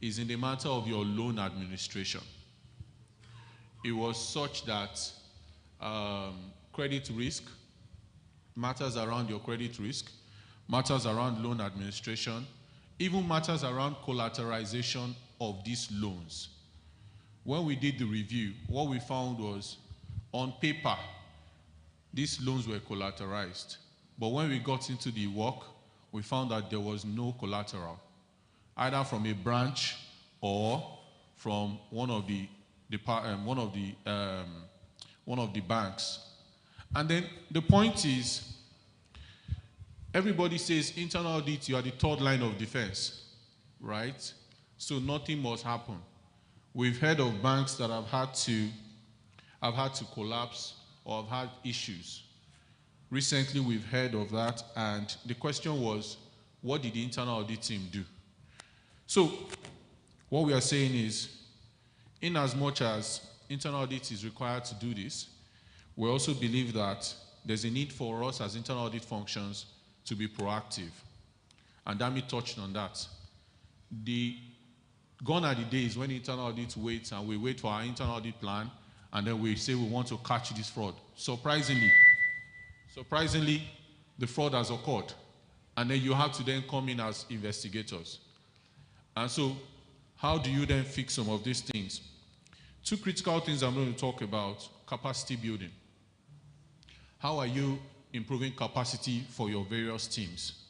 is in the matter of your loan administration. It was such that credit risk, matters around your credit risk, matters around loan administration, even matters around collateralization of these loans. When we did the review, what we found was, on paper, these loans were collateralized. But when we got into the work, we found that there was no collateral, either from a branch or from one of the banks. And then the point is, everybody says internal audit, you are the 3rd line of defense, right? So nothing must happen. We've heard of banks that have had to collapse or have had issues. Recently, we've heard of that, and the question was, what did the internal audit team do? So, what we are saying is, in as much as internal audit is required to do this, we also believe that there's a need for us as internal audit functions to be proactive. And Dami touched on that. Gone are the days when internal audit waits and we wait for our internal audit plan and then we say we want to catch this fraud. Surprisingly, the fraud has occurred and then you have to then come in as investigators. And so, how do you then fix some of these things? Two critical things I'm going to talk about: capacity building. How are you improving capacity for your various teams,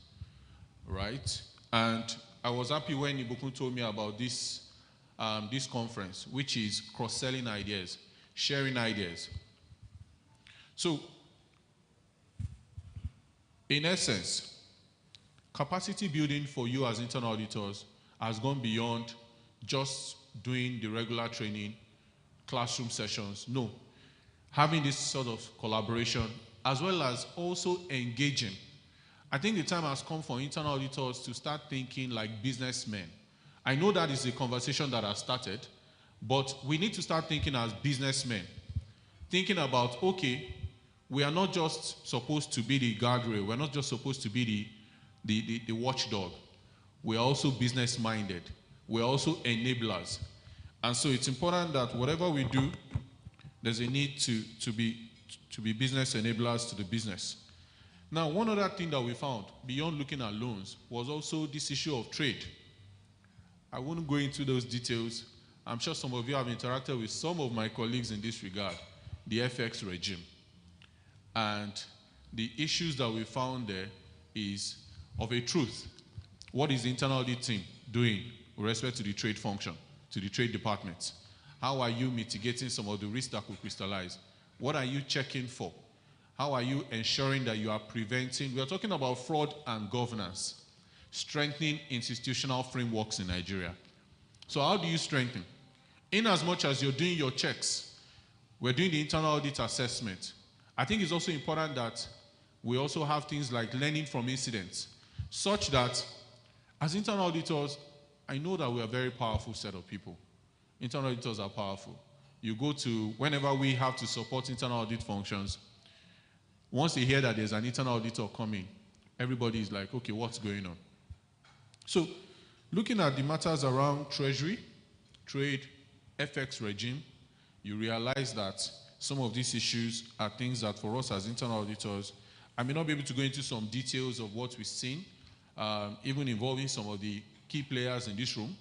right? And I was happy when Ibukun told me about this, this conference, which is cross-selling ideas, sharing ideas. So, in essence, capacity building for you as internal auditors has gone beyond just doing the regular training, classroom sessions. No, having this sort of collaboration, as well as also engaging. I think the time has come for internal auditors to start thinking like businessmen. I know that is a conversation that has started, but we need to start thinking as businessmen. Thinking about, okay, we are not just supposed to be the guardrail, we're not just supposed to be the watchdog. We're also business-minded. We're also enablers. And so it's important that whatever we do, there's a need to be business enablers to the business. Now, one other thing that we found, beyond looking at loans, was also this issue of trade. I won't go into those details. I'm sure some of you have interacted with some of my colleagues in this regard, the FX regime. And the issues that we found there is of a truth. What is the internal audit team doing with respect to the trade function, to the trade department? How are you mitigating some of the risks that could crystallize? What are you checking for? How are you ensuring that you are preventing? We are talking about fraud and governance, strengthening institutional frameworks in Nigeria. So how do you strengthen? In as much as you're doing your checks, we're doing the internal audit assessment. I think it's also important that we also have things like learning from incidents, such that as internal auditors, I know that we are a very powerful set of people. Internal auditors are powerful. You go to, whenever we have to support internal audit functions, once they hear that there's an internal auditor coming, everybody is like, okay, what's going on? So, looking at the matters around treasury, trade, FX regime, you realize that some of these issues are things that for us as internal auditors, I may not be able to go into some details of what we've seen, even involving some of the key players in this room.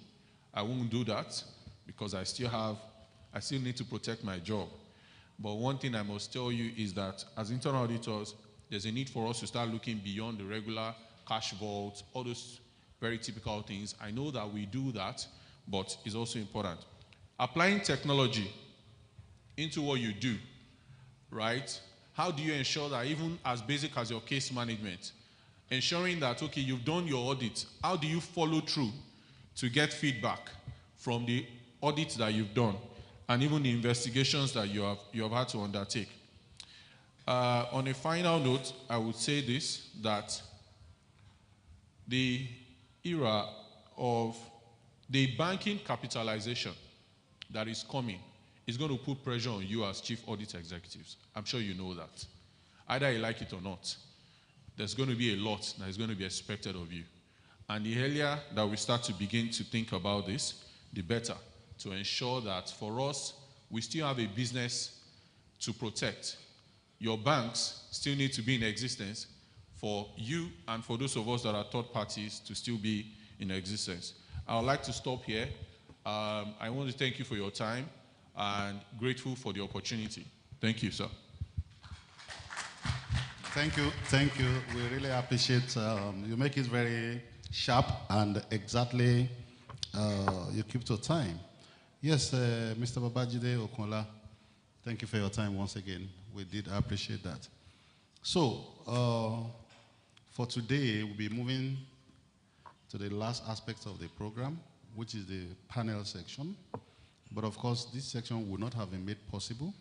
I won't do that because I still need to protect my job. But one thing I must tell you is that as internal auditors, there's a need for us to start looking beyond the regular cash vaults, all those very typical things. I know that we do that, but it's also important. Applying technology into what you do, right? How do you ensure that even as basic as your case management, ensuring that, okay, you've done your audit, how do you follow through to get feedback from the audits that you've done and even the investigations that you have had to undertake? On a final note, I would say this, that the era of the banking capitalization that is coming is going to put pressure on you as chief audit executives. I'm sure you know that. Either you like it or not, there's going to be a lot that is going to be expected of you. And the earlier that we start to begin to think about this, the better, to ensure that for us, we still have a business to protect. Your banks still need to be in existence for you and for those of us that are third parties to still be in existence. I would like to stop here. I want to thank you for your time and grateful for the opportunity. Thank you, sir. Thank you. Thank you. We really appreciate you make it very sharp and exactly you keep to time. Yes, Mr. Babajide Okunla, thank you for your time once again. We did appreciate that. So, for today, we'll be moving to the last aspect of the program, which is the panel section. But of course, this section would not have been made possible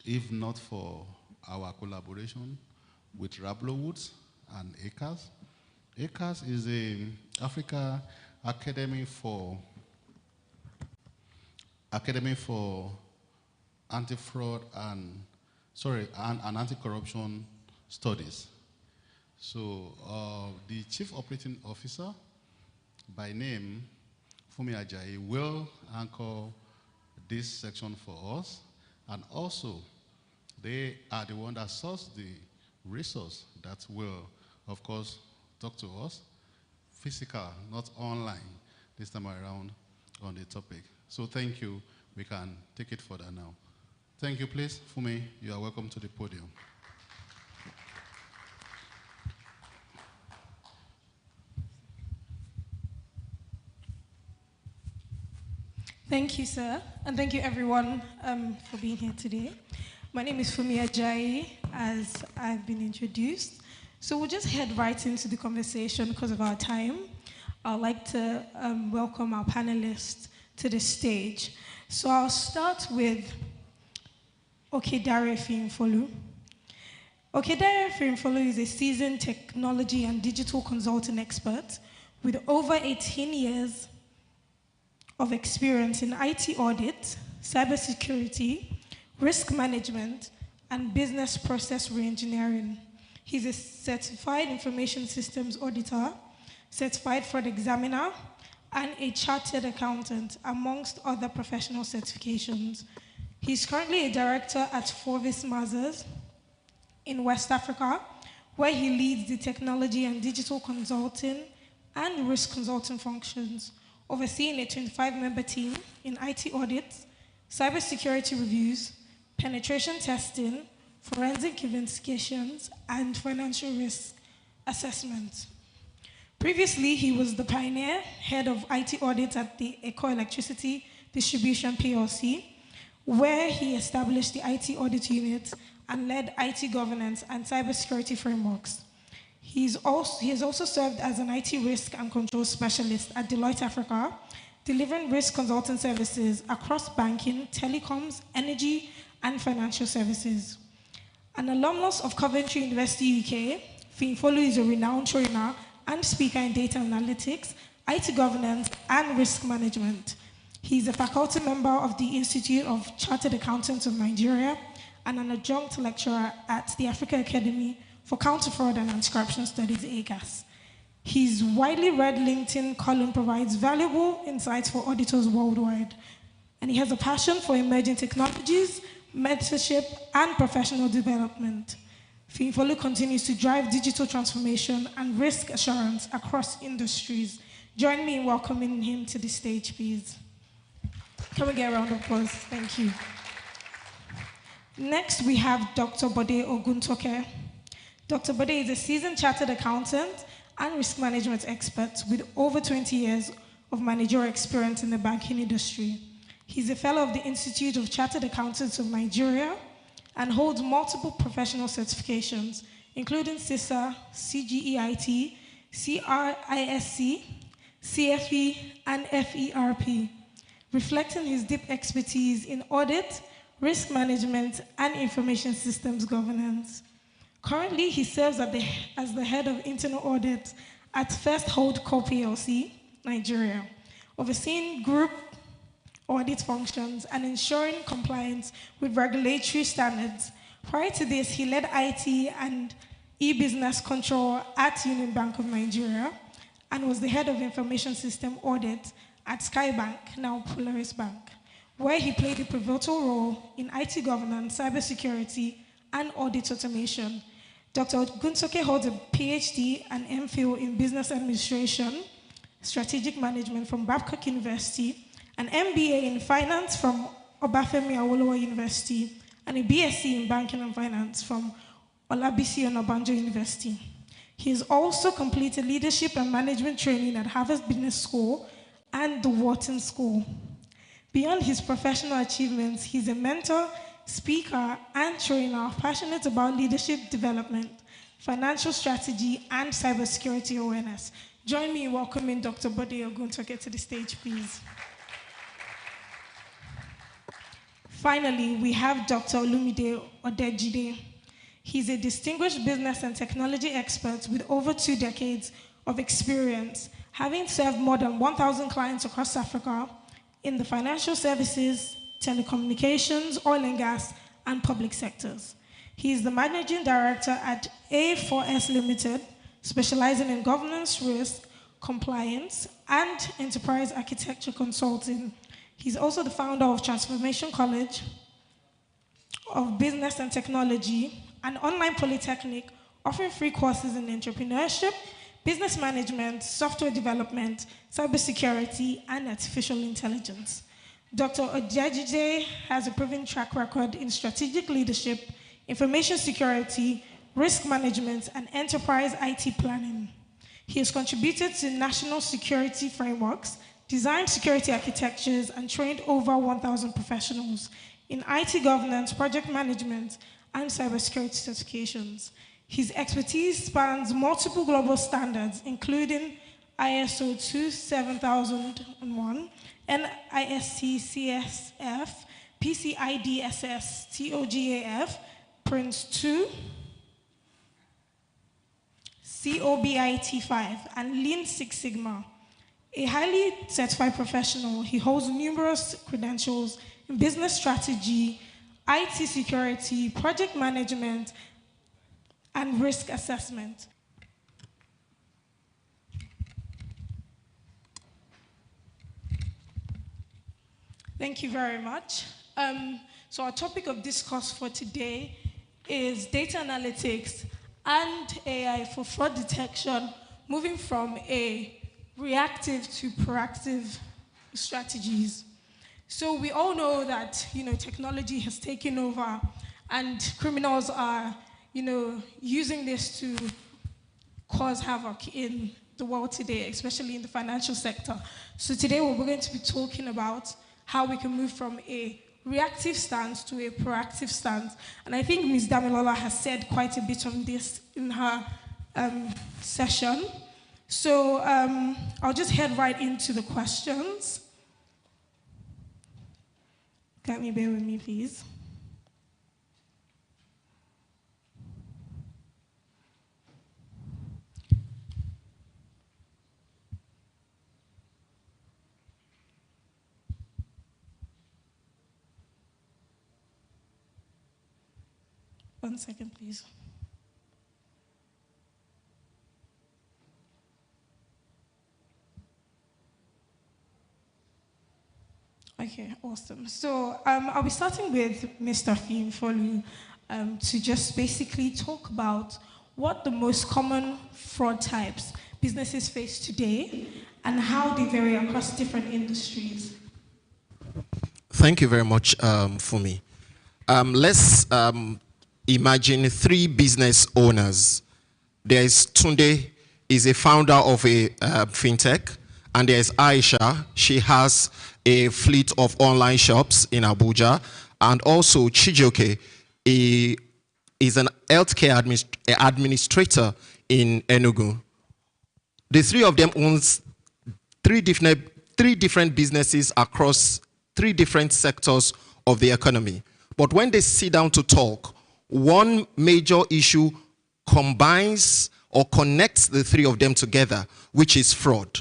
if not for our collaboration with Rablo Woods and ACAS. ACAS is the Africa Academy for Anti-Fraud and Anti-Corruption Studies. So the Chief Operating Officer, by name Fumi Ajayi, will anchor this section for us, and also they are the one that source the resource that will, of course, talk to us, physical, not online, this time around on the topic. So thank you. We can take it further now. Thank you, please. Fumi, you are welcome to the podium. Thank you, sir, and thank you, everyone, for being here today. My name is Fumi Ajayi, as I've been introduced. So we'll just head right into the conversation because of our time. I'd like to welcome our panelists to the stage. So I'll start with Okedare Fimfolu. Okedare Fimfolu is a seasoned technology and digital consulting expert with over 18 years of experience in IT audit, cybersecurity, risk management, and business process reengineering. He's a certified information systems auditor, certified fraud examiner, and a chartered accountant, amongst other professional certifications. He's currently a director at Forvis Mazars in West Africa, where he leads the technology and digital consulting and risk consulting functions, overseeing a 25-member team in IT audits, cybersecurity reviews, penetration testing, forensic investigations, and financial risk assessment. Previously, he was the pioneer head of IT audit at the Eco Electricity Distribution PLC, where he established the IT audit unit and led IT governance and cybersecurity frameworks. He has also served as an IT risk and control specialist at Deloitte Africa, delivering risk consulting services across banking, telecoms, energy, and financial services. An alumnus of Coventry University, UK, Fimfolu is a renowned trainer and speaker in data analytics, IT governance, and risk management. He is a faculty member of the Institute of Chartered Accountants of Nigeria and an adjunct lecturer at the Africa Academy for Counter-Fraud and Anti-Corruption Studies, AGAS. His widely read LinkedIn column provides valuable insights for auditors worldwide, and he has a passion for emerging technologies, mentorship, and professional development. Fimfolu continues to drive digital transformation and risk assurance across industries. Join me in welcoming him to the stage, please. Can we get a round of applause? Thank you. Next, we have Dr. Bode Oguntoke. Dr. Bode is a seasoned chartered accountant and risk management expert with over 20 years of managerial experience in the banking industry. He's a fellow of the Institute of Chartered Accountants of Nigeria and holds multiple professional certifications, including CISA, CGEIT, CRISC, CFE, and FERP, reflecting his deep expertise in audit, risk management, and information systems governance. Currently, he serves as the head of internal audit at First Holdco PLC, Nigeria, overseeing group audit functions and ensuring compliance with regulatory standards. Prior to this, he led IT and e-business control at Union Bank of Nigeria and was the head of information system audit at Skybank, now Polaris Bank, where he played a pivotal role in IT governance, cybersecurity, and audit automation. Dr. Oguntoke holds a PhD and MPhil in business administration, strategic management from Babcock University, an MBA in finance from Obafemi Awolowo University, and a BSc in banking and finance from Olabisi Onabanjo University. He has also completed leadership and management training at Harvard Business School and the Wharton School. Beyond his professional achievements, he's a mentor, speaker, and trainer passionate about leadership development, financial strategy, and cybersecurity awareness. Join me in welcoming Dr. Bode Oguntoke to the stage, please. Finally, we have Dr. Olumide Odejide. He's a distinguished business and technology expert with over 2 decades of experience, having served more than 1,000 clients across Africa in the financial services, telecommunications, oil and gas, and public sectors. He is the managing director at A4S Limited, specializing in governance, risk, compliance, and enterprise architecture consulting. He's also the founder of Transformation College of Business and Technology, an online polytechnic offering free courses in entrepreneurship, business management, software development, cybersecurity, and artificial intelligence. Dr. Ojajide has a proven track record in strategic leadership, information security, risk management, and enterprise IT planning. He has contributed to national security frameworks, designed security architectures, and trained over 1,000 professionals in IT governance, project management, and cybersecurity certifications. His expertise spans multiple global standards, including ISO 27001, NIST CSF, PCI DSS, TOGAF, Prince 2, COBIT5, and Lean Six Sigma. A highly certified professional, he holds numerous credentials in business strategy, IT security, project management, and risk assessment. Thank you very much. So our topic of discourse for today is data analytics and AI for fraud detection, moving from a reactive to proactive strategies. So we all know that technology has taken over, and criminals are using this to cause havoc in the world today, especially in the financial sector. So today we're going to be talking about how we can move from a reactive stance to a proactive stance. And I think Ms. Damilola has said quite a bit on this in her session. So I'll just head right into the questions. Can you bear with me, please? One second, please. Okay, awesome. So I'll be starting with Mr. Fimfolu to just basically talk about what the most common fraud types businesses face today and how they vary across different industries. Thank you very much, Fumi. Let's imagine three business owners. There is Tunde, is a founder of a fintech, and there's Aisha. She has a fleet of online shops in Abuja, and also Chijioke is an healthcare administrator in Enugu. The three of them owns three different businesses across three different sectors of the economy. But when they sit down to talk, one major issue combines or connects the three of them together, which is fraud.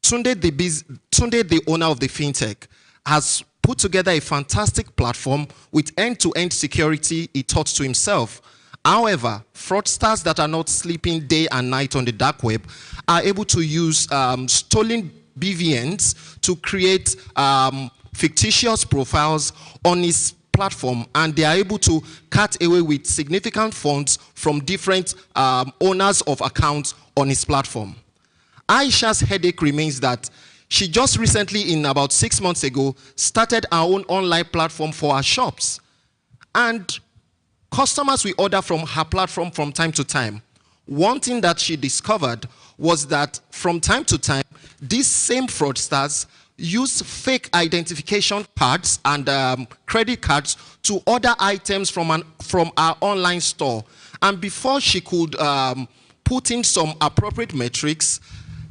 Tunde, the owner of the fintech, has put together a fantastic platform with end-to-end security, he thought to himself. However, fraudsters that are not sleeping day and night on the dark web are able to use stolen BVNs to create fictitious profiles on his platform, and they are able to cut away with significant funds from different owners of accounts on his platform. Aisha's headache remains that she just recently, in about 6 months ago, started her own online platform for her shops. And customers will order from her platform from time to time. One thing that she discovered was that from time to time, these same fraudsters use fake identification cards and credit cards to order items from our online store. And before she could put in some appropriate metrics,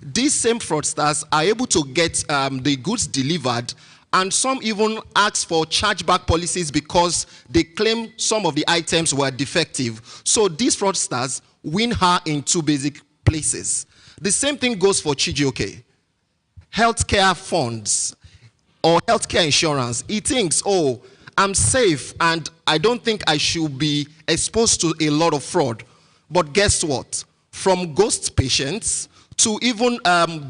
these same fraudsters are able to get the goods delivered, and some even ask for chargeback policies because they claim some of the items were defective. So these fraudsters win her in two basic places. The same thing goes for Chijioke. Healthcare funds or healthcare insurance. He thinks, oh, I'm safe and I don't think I should be exposed to a lot of fraud. But guess what? From ghost patients to even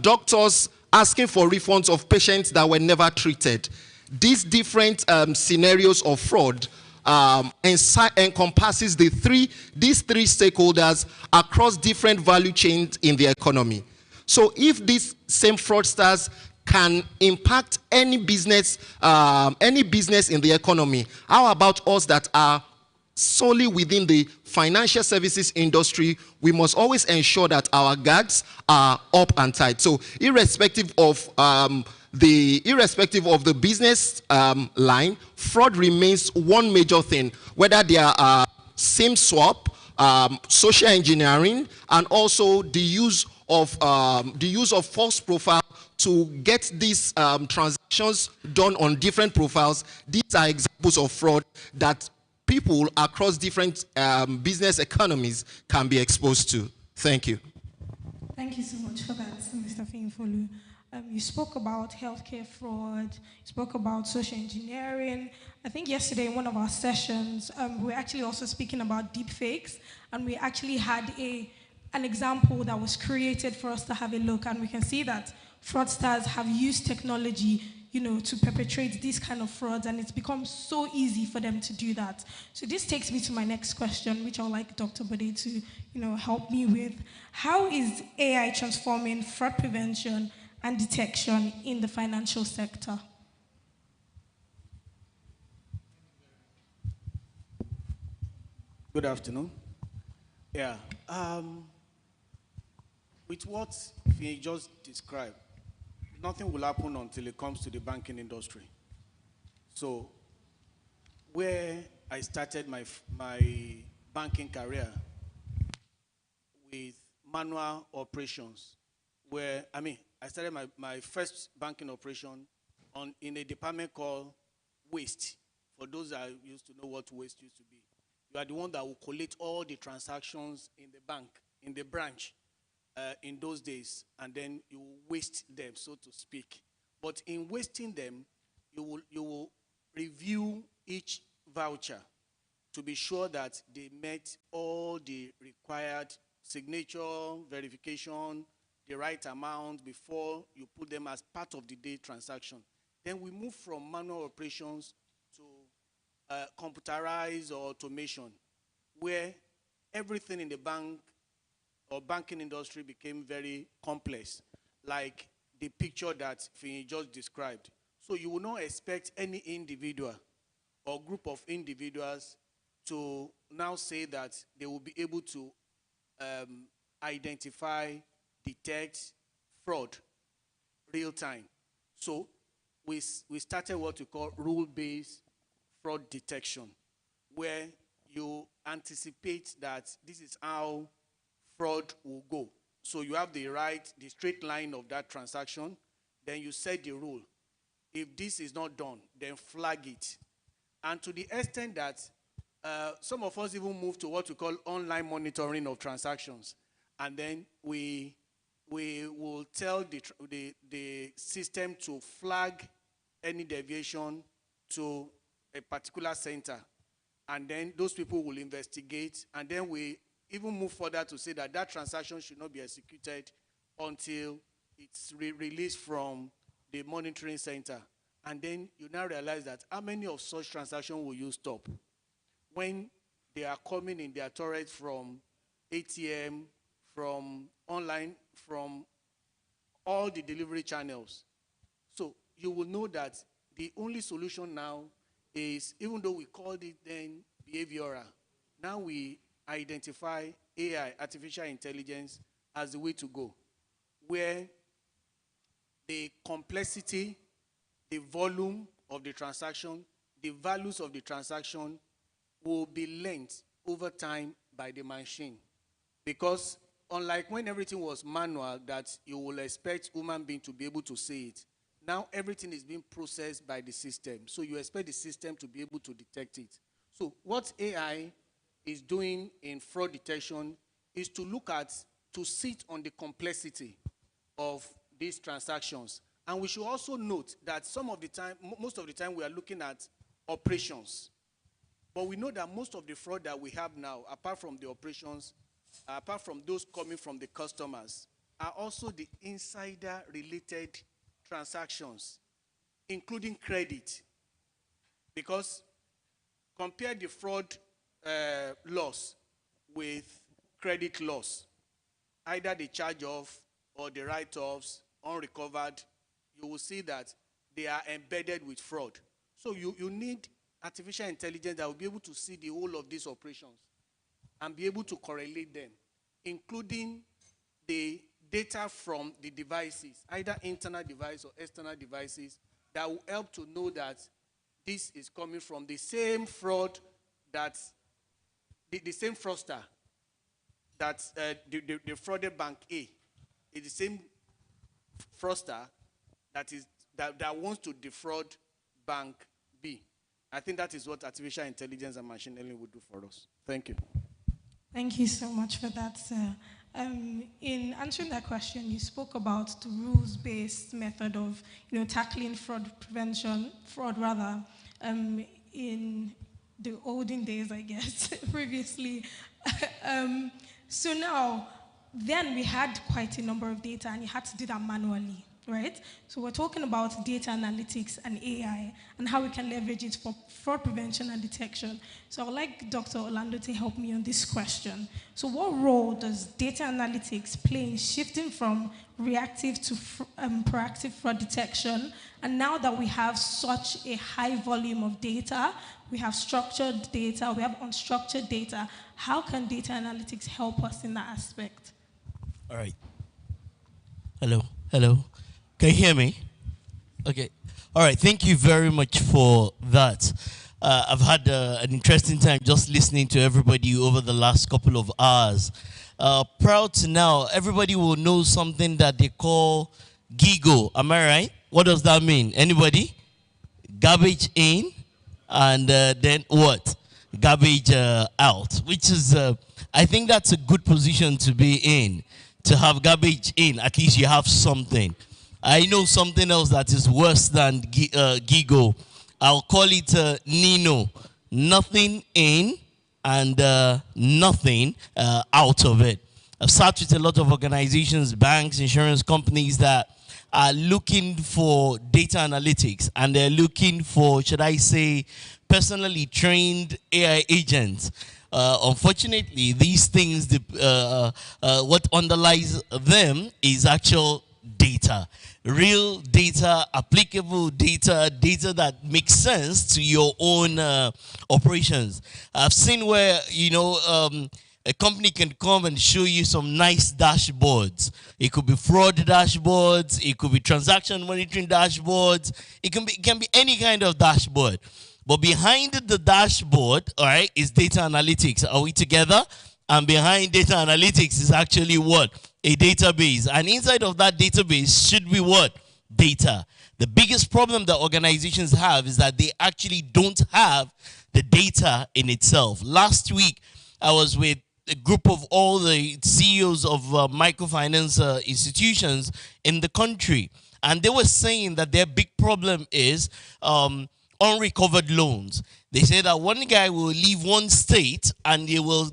doctors asking for refunds of patients that were never treated. These different scenarios of fraud encompasses these three stakeholders across different value chains in the economy. So if these same fraudsters can impact any business in the economy, how about us that are solely within the financial services industry? We must always ensure that our guards are up and tight. So irrespective of the business line, fraud remains one major thing, whether they are SIM swap, social engineering, and also the use of false profile to get these transactions done on different profiles. These are examples of fraud that people across different business economies can be exposed to. Thank you. Thank you so much for that, Mr. Finfolu. You spoke about healthcare fraud, you spoke about social engineering. I think yesterday in one of our sessions, we were actually also speaking about deepfakes, and we actually had an example that was created for us to have a look, and we can see that fraudsters have used technology, to perpetrate these kind of frauds, and it's become so easy for them to do that. So this takes me to my next question, which I would like Dr. Bode to, help me with. How is AI transforming fraud prevention and detection in the financial sector? Good afternoon. Yeah. With what he just described, nothing will happen until it comes to the banking industry. So, where I started my banking career with manual operations, I started my first banking operation in a department called waste. For those that used to know what waste used to be, you are the one that will collate all the transactions in the bank, in the branch, in those days, and then you waste them, so to speak. But in wasting them, you will review each voucher to be sure that they met all the required signature, verification, the right amount before you put them as part of the day transaction. Then we move from manual operations to computerized or automation, where everything in the bank or banking industry became very complex, like the picture that Fini just described. So you will not expect any individual or group of individuals to now say that they will be able to identify, detect fraud real time. So we started what we call rule-based fraud detection, where you anticipate that this is how fraud will go. So you have the straight line of that transaction, then you set the rule. If this is not done, then flag it. And to the extent that some of us even move to what we call online monitoring of transactions. And then we will tell the system to flag any deviation to a particular center. And then those people will investigate, and then we even move further to say that that transaction should not be executed until it's released from the monitoring center. And then you now realize that how many of such transactions will you stop when they are coming in their torrent from ATM, from online, from all the delivery channels. So you will know that the only solution now is, even though we called it then behavioral, now we identify AI, artificial intelligence, as the way to go, where the complexity, the volume of the transaction, the values of the transaction will be learned over time by the machine. Because unlike when everything was manual, that you will expect human being to be able to see it, now everything is being processed by the system. So you expect the system to be able to detect it. So what AI is doing in fraud detection is to sit on the complexity of these transactions. And we should also note that most of the time we are looking at operations. But we know that most of the fraud that we have now, apart from the operations, apart from those coming from the customers, are also the insider-related transactions, including credit. Because compare the fraud loss with credit loss, either the charge-off or the write-offs, unrecovered, you will see that they are embedded with fraud. So you need artificial intelligence that will be able to see the whole of these operations and be able to correlate them, including the data from the devices, either internal device or external devices, that will help to know that this is coming from the same fraud that, the same fraudster that the frauded bank A is the same fraudster that wants to defraud bank B. I think that is what artificial intelligence and machine learning will do for us. Thank you. Thank you so much for that, sir. In answering that question, you spoke about the rules-based method of, tackling fraud in the olden days, I guess, previously. So now, then we had quite a number of data, and you had to do that manually, right? So we're talking about data analytics and AI and how we can leverage it for fraud prevention and detection. So I would like Dr. Orlando to help me on this question. So what role does data analytics play in shifting from reactive to proactive fraud detection? And now that we have such a high volume of data, we have structured data, we have unstructured data, how can data analytics help us in that aspect? All right. Hello. Can you hear me? Okay. All right. Thank you very much for that. I've had an interesting time just listening to everybody over the last couple of hours. Proud to now, everybody will know something that they call GIGO. Am I right? What does that mean? Anybody? Garbage in and then what? Garbage out, which is, I think that's a good position to be in. To have garbage in, at least you have something. I know something else that is worse than GIGO. I'll call it Nino. Nothing in and nothing out of it. I've sat with a lot of organizations, banks, insurance companies that are looking for data analytics, and they're looking for, should I say, personally trained AI agents. Unfortunately, these things, what underlies them is actual data. Real data, applicable data, data that makes sense to your own operations. I've seen where, a company can come and show you some nice dashboards. It could be fraud dashboards, it could be transaction monitoring dashboards, it can be any kind of dashboard. But behind the dashboard, all right, is data analytics. Are we together? And behind data analytics is actually what? A database. And inside of that database should be what? Data. The biggest problem that organizations have is that they actually don't have the data in itself. Last week, I was with a group of all the CEOs of microfinance institutions in the country. And they were saying that their big problem is unrecovered loans. They say that one guy will leave one state and it will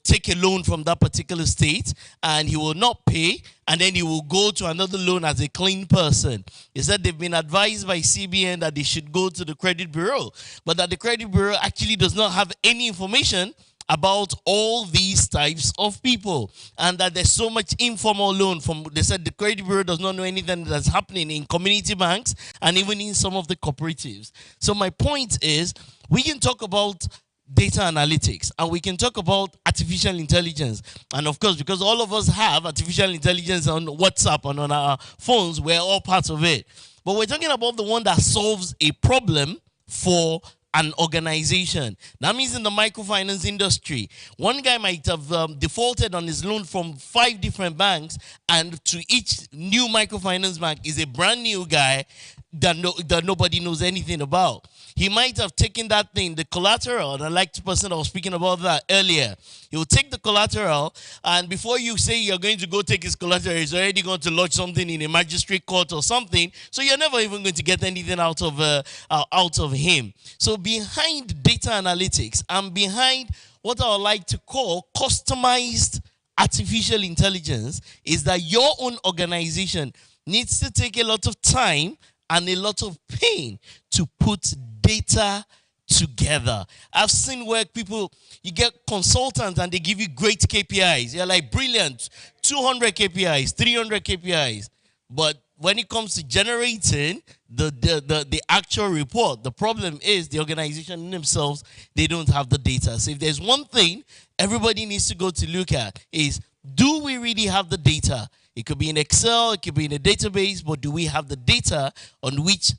take a loan from that particular state and he will not pay, and then he will go to another loan as a clean person. He said they've been advised by CBN that they should go to the credit bureau, but that the credit bureau actually does not have any information about all these types of people, and that there's so much informal loan from, they said the credit bureau does not know anything that's happening in community banks and even in some of the cooperatives. So my point is, we can talk about data analytics and we can talk about artificial intelligence. And of course, because all of us have artificial intelligence on WhatsApp and on our phones, we're all parts of it. But we're talking about the one that solves a problem for an organization. That means in the microfinance industry, one guy might have defaulted on his loan from 5 different banks, and to each new microfinance bank is a brand new guy that nobody knows anything about. He might have taken that thing, the collateral, and I like the person that was speaking about that earlier. He will take the collateral, and before you say you're going to go take his collateral, he's already going to lodge something in a magistrate court or something, so you're never even going to get anything out of him. So behind data analytics and behind what I would like to call customized artificial intelligence is that your own organization needs to take a lot of time and a lot of pain to put data together. I've seen where people, you get consultants and they give you great KPIs. You're like, brilliant, 200 KPIs, 300 KPIs. But when it comes to generating the actual report, the problem is the organization themselves, they don't have the data. So if there's one thing everybody needs to go to look at is, do we really have the data? It could be in Excel, it could be in a database, but do we have the data on which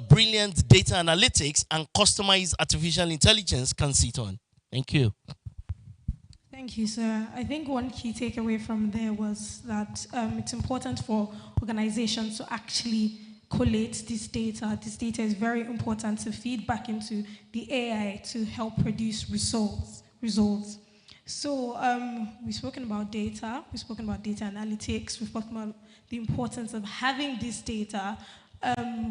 brilliant data analytics and customized artificial intelligence can sit on? Thank you. Thank you, sir. I think one key takeaway from there was that it's important for organizations to actually collate this data. This data is very important to feed back into the AI to help produce results. So we've spoken about data, we've spoken about data analytics, we've spoken about the importance of having this data.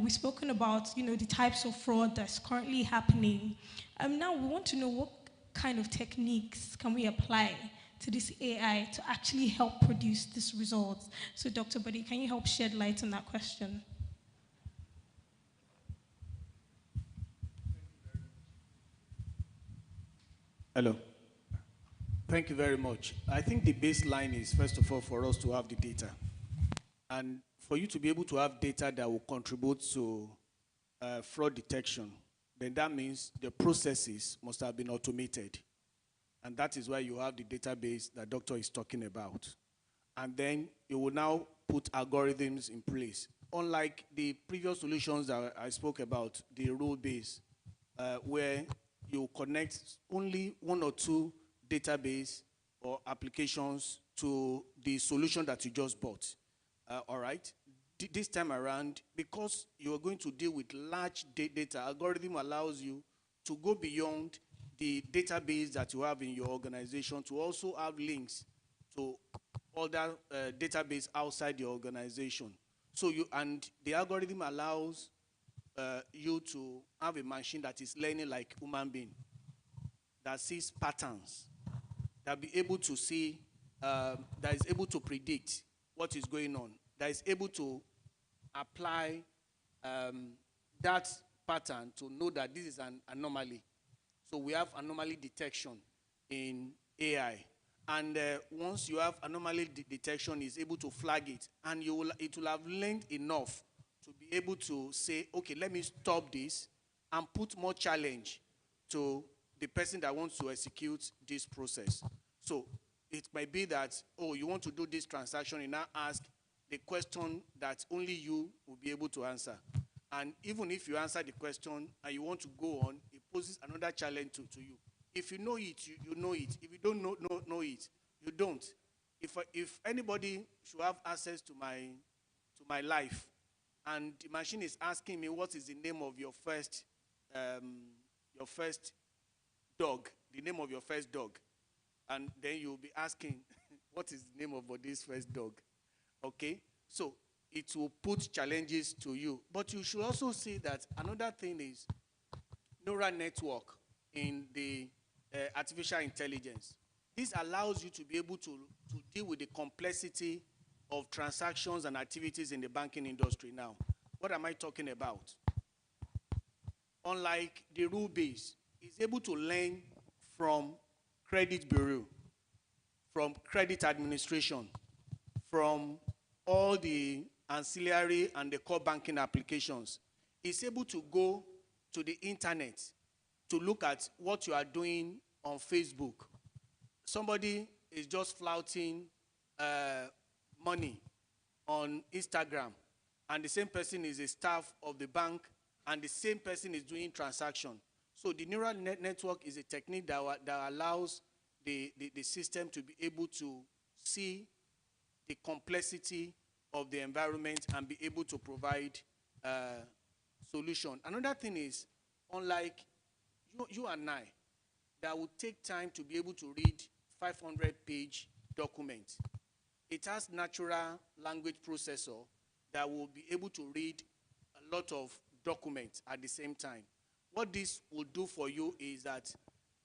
We've spoken about, the types of fraud that's currently happening. Now we want to know what kind of techniques can we apply to this AI to actually help produce these results. So Dr. Buddy, can you help shed light on that question? Hello. Thank you very much. I think the baseline is, first of all, for us to have the data. And for you to be able to have data that will contribute to fraud detection, then that means the processes must have been automated. And that is why you have the database that Doctor is talking about. And then you will now put algorithms in place. Unlike the previous solutions that I spoke about, the rule-based, where you connect only one or two database or applications to the solution that you just bought. All right? This time around, because you are going to deal with large data, algorithm allows you to go beyond the database that you have in your organization to also have links to other database outside your organization. So the algorithm allows you to have a machine that is learning like human being, that sees patterns, that be able to see, that is able to predict what is going on, that is able to apply that pattern to know that this is an anomaly. So we have anomaly detection in AI. And once you have anomaly detection, it's able to flag it. And it will have learned enough to be able to say, okay, let me stop this and put more challenge to the person that wants to execute this process. So it might be that, oh, you want to do this transaction, you now ask the question that only you will be able to answer. And even if you answer the question and you want to go on, it poses another challenge to you. If you know it, you know it. If you don't know it, you don't. If anybody should have access to my life, and the machine is asking me what is the name of your first dog, the name of your first dog, and then you'll be asking, what is the name of this first dog? Okay? So it will put challenges to you. But you should also see that another thing is neural network in the artificial intelligence. This allows you to be able to deal with the complexity of transactions and activities in the banking industry now. What am I talking about? Unlike the rule base, it's able to learn from credit bureau, from credit administration, from all the ancillary and the core banking applications. It's able to go to the internet to look at what you are doing on Facebook. Somebody is just flouting money on Instagram, and the same person is a staff of the bank, and the same person is doing transaction. So the neural network is a technique that allows the system to be able to see the complexity of the environment and be able to provide solution. Another thing is, unlike you and I, that would take time to be able to read 500-page document. It has natural language processor that will be able to read a lot of documents at the same time. What this will do for you is that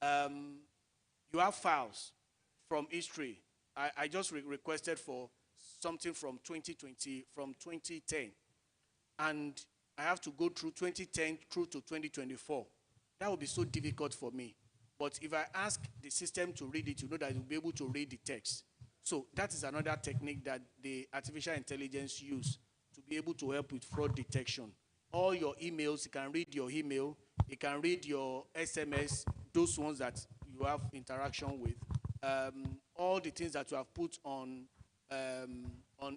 you have files from history. I just requested for something from 2020, from 2010. And I have to go through 2010 through to 2024. That would be so difficult for me. But if I ask the system to read it, you know that it will be able to read the text. So that is another technique that the artificial intelligence use to be able to help with fraud detection. All your emails, it can read your email, it can read your SMS, those ones that you have interaction with. All the things that you have put on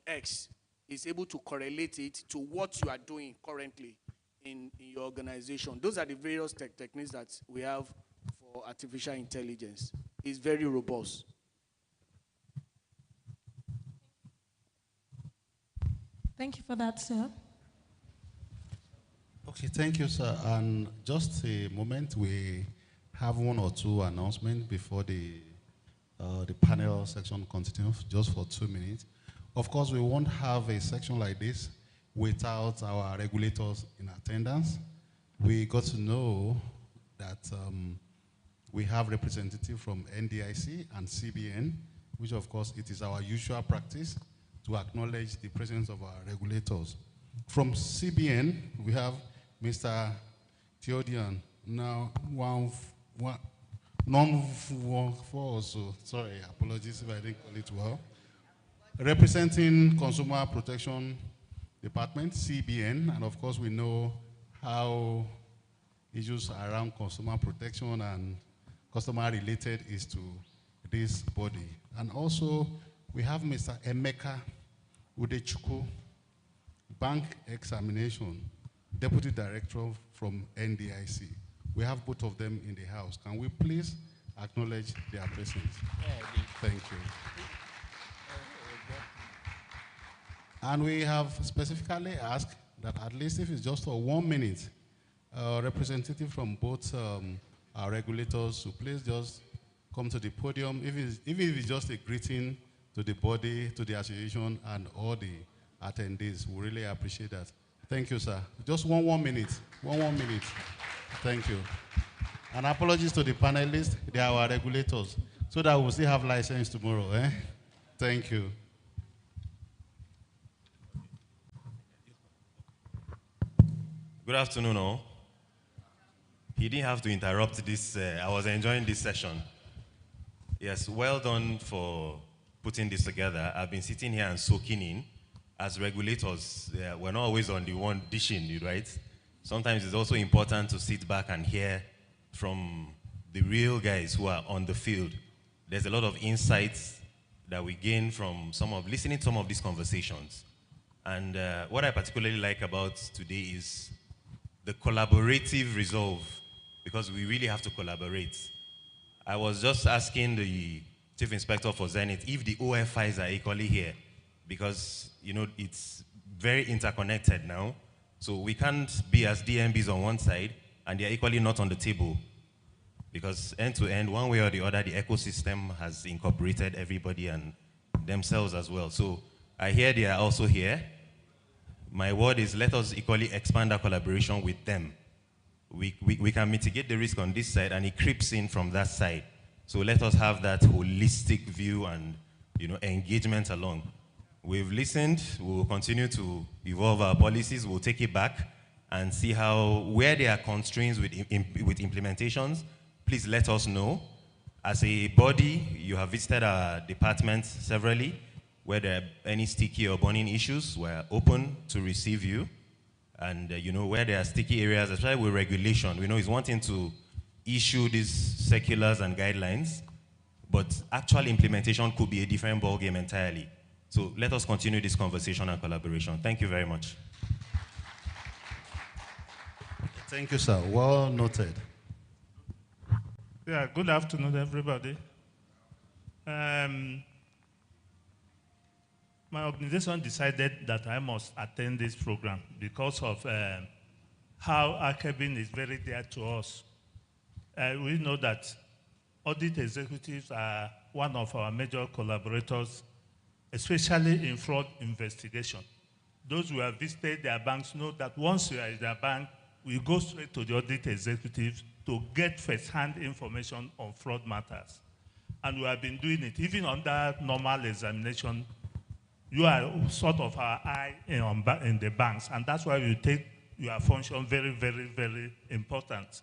X is able to correlate it to what you are doing currently in your organization. Those are the various techniques that we have for artificial intelligence. It's very robust. Thank you for that, sir. Okay, thank you, sir. And just a moment, we have one or two announcements before the panel section continues, just for 2 minutes. Of course, we won't have a section like this without our regulators in attendance. We got to know that we have representatives from NDIC and CBN, which of course it is our usual practice to acknowledge the presence of our regulators. From CBN, we have Mr. Theodian, now also, sorry, apologies if I didn't call it well. Representing Consumer Protection Department, CBN, and of course we know how issues around consumer protection and customer related is to this body. And also we have Mr. Emeka Udechukwu, Bank Examination, Deputy Director from NDIC. We have both of them in the house. Can we please acknowledge their presence? Thank you. And we have specifically asked that at least if it's just for 1 minute, a representative from both our regulators to please just come to the podium, even if it's just a greeting to the body, to the association, and all the attendees. We really appreciate that. Thank you, sir. Just one minute. One minute. Thank you. And apologies to the panelists. They are our regulators, so that we'll still have license tomorrow. Eh? Thank you. Good afternoon, all. He didn't have to interrupt this. I was enjoying this session. Yes, well done for putting this together. I've been sitting here and soaking in. As regulators, we're not always on the one dishing, right? Sometimes it's also important to sit back and hear from the real guys who are on the field. There's a lot of insights that we gain from listening to some of these conversations. And what I particularly like about today is the collaborative resolve, because we really have to collaborate. I was just asking the Chief Inspector for Zenith if the OFIs are equally here, because it's very interconnected now. So we can't be as DMBs on one side and they're equally not on the table, because end to end, one way or the other, the ecosystem has incorporated everybody and themselves as well. So I hear they are also here. My word is, let us equally expand our collaboration with them. We can mitigate the risk on this side and it creeps in from that side. So let us have that holistic view and engagement along. We've listened, we'll continue to evolve our policies, we'll take it back and see where there are constraints with implementations, please let us know. As a body, you have visited our department severally. Where there are any sticky or burning issues, we're open to receive you. And where there are sticky areas, especially with regulation, we know it's one thing to issue these circulars and guidelines, but actual implementation could be a different ballgame entirely. So let us continue this conversation and collaboration. Thank you very much. Thank you, sir. Well noted. Yeah, good afternoon, everybody. My organization decided that I must attend this program because of how ACAEBIN is very dear to us. We know that audit executives are one of our major collaborators, especially in fraud investigation. Those who have visited their banks know that once you are in their bank, we go straight to the audit executives to get first-hand information on fraud matters. And we have been doing it even under normal examination. You are sort of our eye in the banks, and that's why we take your function very, very, very important.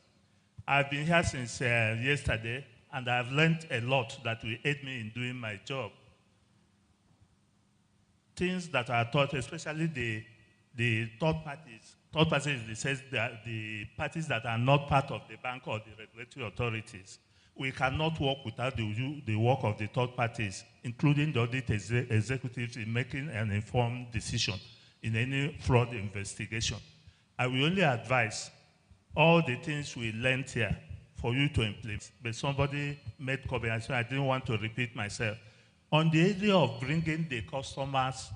I've been here since yesterday, and I've learned a lot that will aid me in doing my job. Things that are taught, especially the third parties. Third parties, it says that the parties that are not part of the bank or the regulatory authorities. We cannot work without the work of the third parties, including the audit executives, in making an informed decision in any fraud investigation. I will only advise all the things we learned here for you to implement. But somebody made comment, so I didn't want to repeat myself. On the area of bringing the customers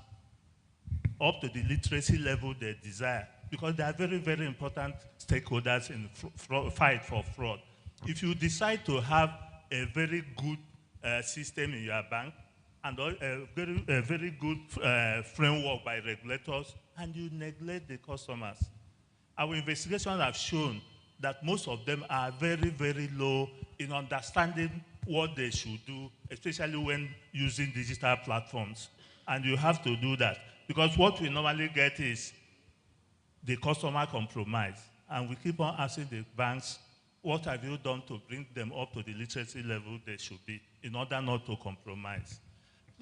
up to the literacy level they desire, because they are very, very important stakeholders in fight for fraud. If you decide to have a very good system in your bank and a very good framework by regulators, and you neglect the customers, our investigations have shown that most of them are very, very low in understanding what they should do, especially when using digital platforms. And you have to do that, because what we normally get is the customer compromise. And we keep on asking the banks, what have you done to bring them up to the literacy level they should be in order not to compromise?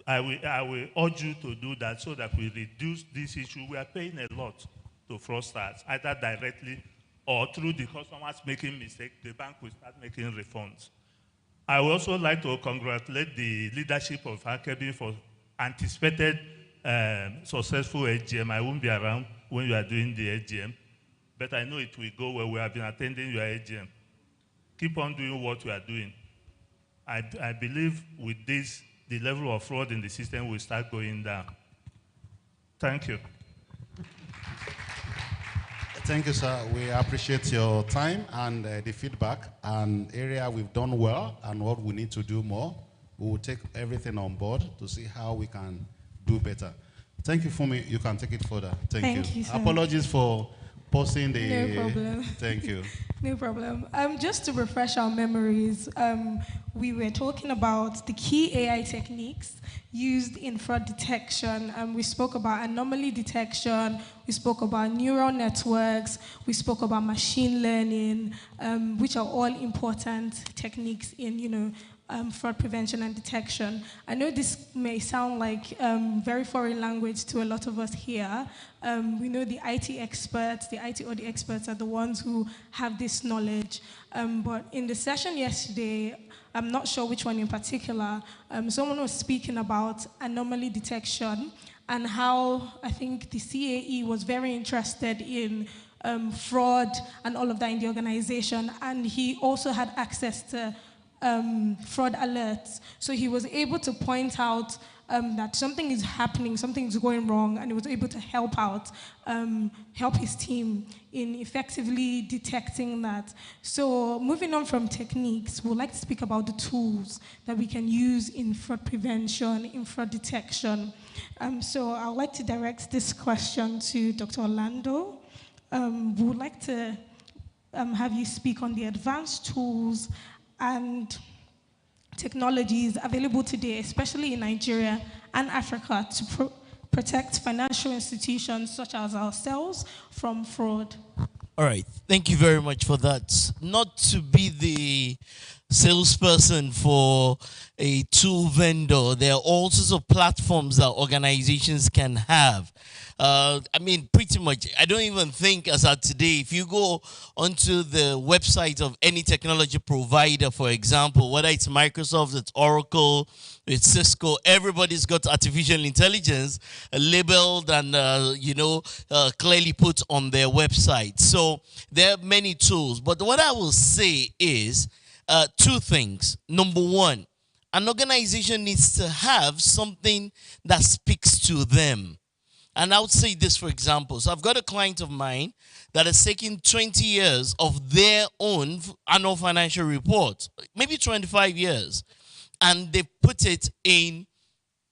I will urge you to do that so that we reduce this issue. We are paying a lot to fraudsters, either directly or through the customers making mistakes. The bank will start making refunds. I would also like to congratulate the leadership of ACAEBIN for anticipated successful AGM. I won't be around when you are doing the AGM, but I know it will go well. We have been attending your AGM. Keep on doing what you are doing. I believe with this, the level of fraud in the system will start going down. Thank you. Thank you, sir. We appreciate your time and the feedback. An area we've done well and what we need to do more. We will take everything on board to see how we can do better. Thank you, Fumi. You can take it further. Thank you. Sir. Apologies for posting the... No problem. Thank you. No problem. Just to refresh our memories, we were talking about the key AI techniques used in fraud detection. We spoke about anomaly detection, we spoke about neural networks, we spoke about machine learning, which are all important techniques in, fraud prevention and detection. I know this may sound like very foreign language to a lot of us here. We know the IT experts, the IT audit experts are the ones who have this knowledge. But in the session yesterday, I'm not sure which one in particular, someone was speaking about anomaly detection and how I think the CAE was very interested in fraud and all of that in the organization. And he also had access to fraud alerts. So he was able to point out that something is happening, something is going wrong, and he was able to help out, help his team in effectively detecting that. So moving on from techniques, we'd like to speak about the tools that we can use in fraud prevention, in fraud detection. So I'd like to direct this question to Dr. Orlando. We would like to have you speak on the advanced tools and technologies available today, especially in Nigeria and Africa, to protect financial institutions such as ourselves from fraud. All right, thank you very much for that. Not to be the salesperson for a tool vendor, there are all sorts of platforms that organizations can have. I mean, pretty much, I don't even think as of today, if you go onto the website of any technology provider, for example, whether it's Microsoft, it's Oracle, it's Cisco, everybody's got artificial intelligence labeled and, clearly put on their website. So there are many tools. But what I will say is two things. Number one, an organization needs to have something that speaks to them. And I would say this, for example. So I've got a client of mine that has taken 20 years of their own annual financial report, maybe 25 years, and they put it in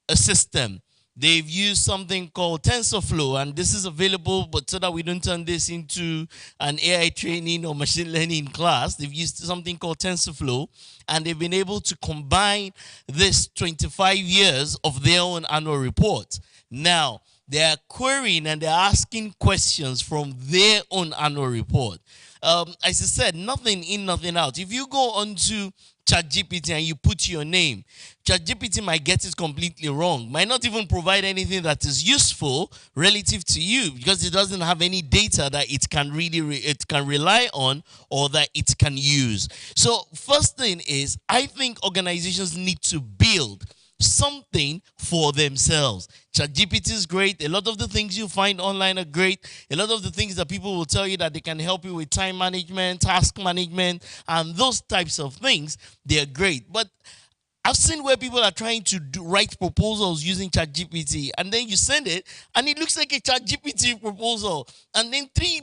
a system. They've used something called TensorFlow, and this is available, but so that we don't turn this into an AI training or machine learning class, they've used something called TensorFlow, and they've been able to combine this 25 years of their own annual report. Now, they are querying and they're asking questions from their own annual report. as I said, nothing in, nothing out. If you go onto ChatGPT and you put your name, ChatGPT might get it completely wrong, might not even provide anything that is useful relative to you because it doesn't have any data that it can really it can rely on or that it can use. So first thing is, I think organizations need to build something for themselves. ChatGPT is great. A lot of the things you find online are great. A lot of the things that people will tell you that they can help you with time management, task management, and those types of things, they're great. But I've seen where people are trying to write proposals using ChatGPT, and then you send it, and it looks like a ChatGPT proposal. And then three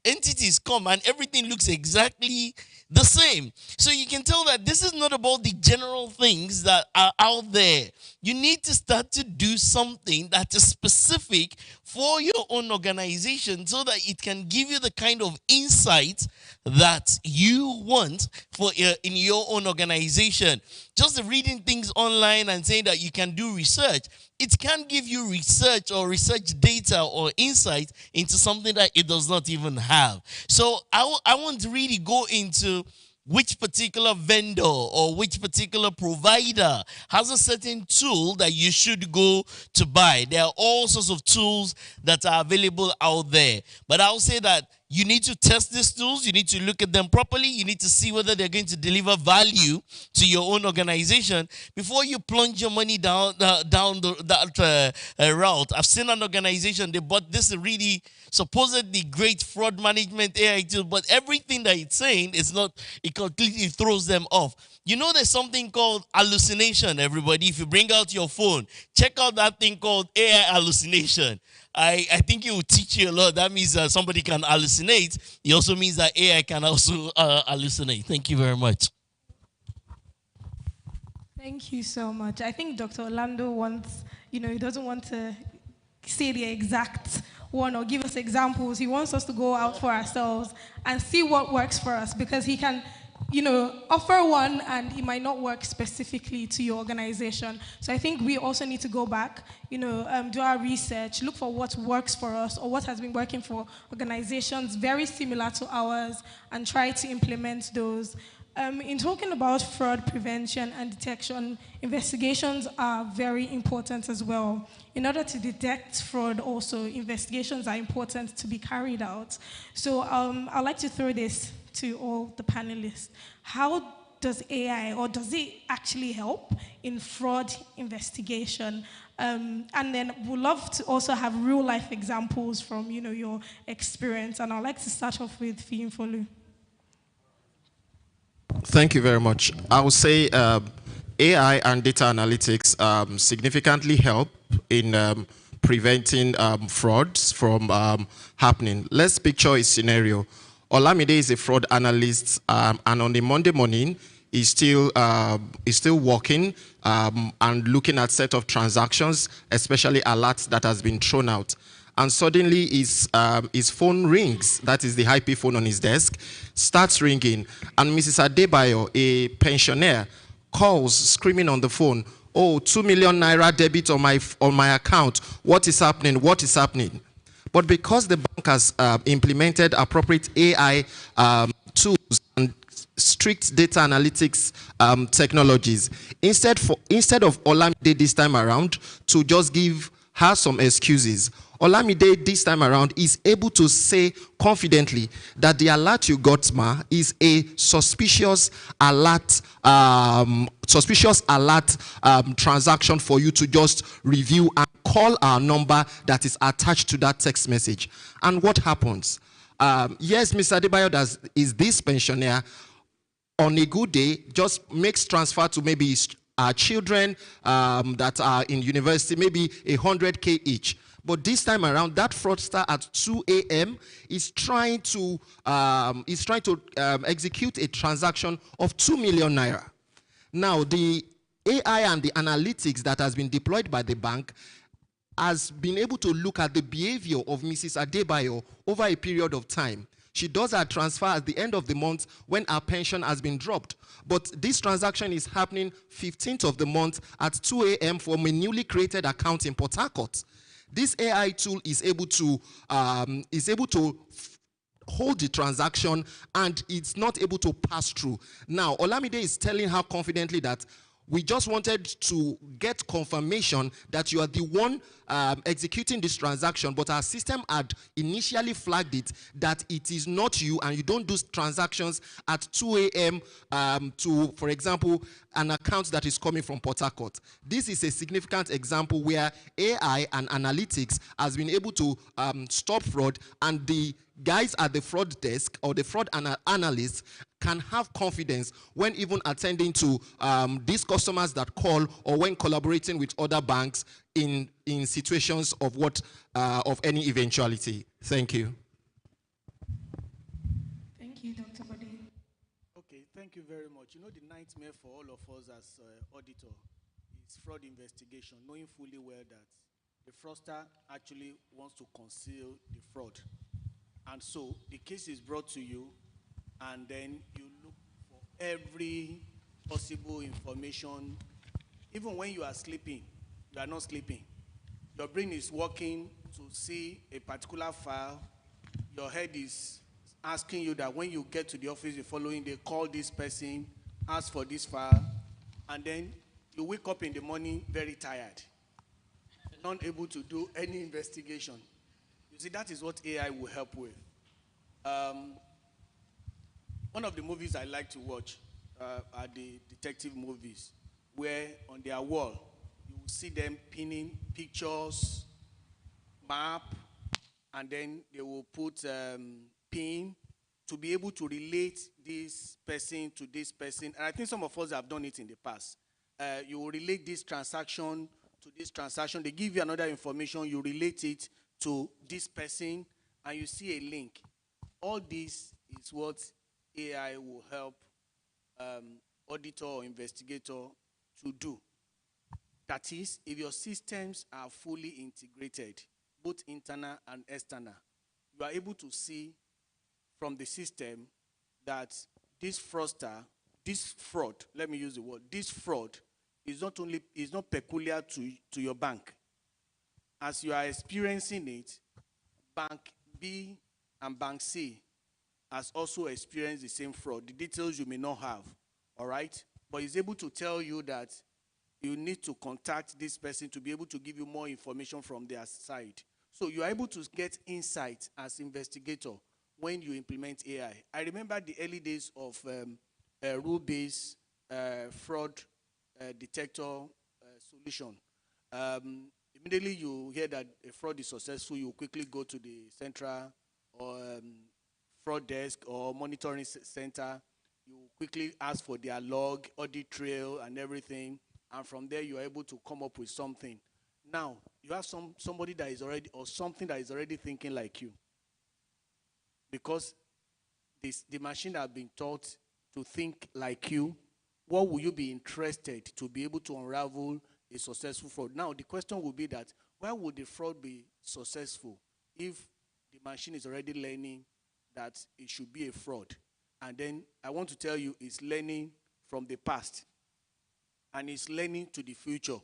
entities come, and everything looks exactly the same. So you can tell that this is not about the general things that are out there. You need to start to do something that is specific for your own organization so that it can give you the kind of insight that you want for in your own organization. Just reading things online and saying that you can do research, it can't give you research or research data or insight into something that it does not even have. So I want to really go into which particular vendor or which particular provider has a certain tool that you should go to buy. There are all sorts of tools that are available out there. But I'll say that you need to test these tools. You need to look at them properly. You need to see whether they're going to deliver value to your own organization before you plunge your money down that route. I've seen an organization, they bought this really supposedly great fraud management AI tool, but everything that it's saying is not, it completely throws them off. You know there's something called hallucination, everybody. If you bring out your phone, check out that thing called AI hallucination. I think it will teach you a lot. That means that somebody can hallucinate. It also means that AI can also hallucinate. Thank you very much. Thank you so much. I think Dr. Orlando wants, he doesn't want to say the exact one or give us examples. He wants us to go out for ourselves and see what works for us, because he can offer one and it might not work specifically to your organization. So I think we also need to go back, do our research, look for what works for us or what has been working for organizations very similar to ours and try to implement those. In talking about fraud prevention and detection, investigations are very important as well. In order to detect fraud also, investigations are important to be carried out. So I'd like to throw this to all the panelists. How does AI, or does it actually help in fraud investigation? And then we'd love to also have real life examples from your experience. And I'd like to start off with Fiyinfolu. Thank you very much. I would say AI and data analytics significantly help in preventing frauds from happening. Let's picture a scenario. Olamide is a fraud analyst, and on a Monday morning, he's still working and looking at set of transactions, especially alerts that has been thrown out. And suddenly his phone rings, that is the IP phone on his desk, starts ringing. And Mrs. Adebayo, a pensioner, calls screaming on the phone, "Oh, 2 million naira debit on my account. What is happening? What is happening?" But because the bank has implemented appropriate AI tools and strict data analytics technologies, instead of Olamide this time around to just give her some excuses, Olamide this time around is able to say confidently that the alert you got, ma, is a suspicious alert transaction for you to just review and call our number that is attached to that text message. And what happens? Yes, Mr. Adebayo is this pensioner on a good day just makes transfer to maybe his children that are in university, maybe 100K each. But this time around, that fraudster at 2 a.m. is trying to execute a transaction of 2 million naira. Now, the AI and the analytics that has been deployed by the bank has been able to look at the behavior of Mrs. Adebayo over a period of time. She does her transfer at the end of the month when her pension has been dropped. But this transaction is happening 15th of the month at 2 a.m. from a newly created account in Port Harcourt. This AI tool is able to hold the transaction and it's not able to pass through. Now, Olamide is telling her confidently that we just wanted to get confirmation that you are the one executing this transaction, but our system had initially flagged it that it is not you and you don't do transactions at 2 a.m. To, for example, an account that is coming from Port Harcourt. This is a significant example where AI and analytics has been able to stop fraud, and the guys at the fraud desk or the fraud analysts can have confidence when even attending to these customers that call or when collaborating with other banks in situations of of any eventuality. Thank you. Thank you, Dr. Bode. Okay, thank you very much. You know, the nightmare for all of us as auditor is fraud investigation, knowing fully well that the fraudster actually wants to conceal the fraud. And so the case is brought to you, and then you look for every possible information. Even when you are sleeping, you are not sleeping. Your brain is working to see a particular file. Your head is asking you that when you get to the office the following day, call this person, ask for this file, and then you wake up in the morning very tired, not able to do any investigation. You see, that is what AI will help with. One of the movies I like to watch are the detective movies, where on their wall, you will see them pinning pictures, map, and then they will put pin to be able to relate this person to this person. And I think some of us have done it in the past. You will relate this transaction to this transaction. They give you another information, you relate it to this person, and you see a link. All this is what AI will help auditor or investigator to do. That is, if your systems are fully integrated, both internal and external, you are able to see from the system that this fraudster, this fraud, let me use the word, this fraud is not peculiar to your bank. As you are experiencing it, Bank B and Bank C has also experienced the same fraud. The details you may not have, all right? But he's able to tell you that you need to contact this person to be able to give you more information from their side. So you are able to get insight as investigator when you implement AI. I remember the early days of rule-based fraud detector solution. Immediately you hear that a fraud is successful, you quickly go to the central or fraud desk or monitoring center. You quickly ask for their log, audit trail, and everything. And from there, you are able to come up with something. Now, you have somebody that is already, or something that is already thinking like you. Because the machine has been taught to think like you. What will you be interested to be able to unravel a successful fraud? Now, the question will be that, why would the fraud be successful if the machine is already learning that it should be a fraud? And then I want to tell you, it's learning from the past. And it's learning to the future.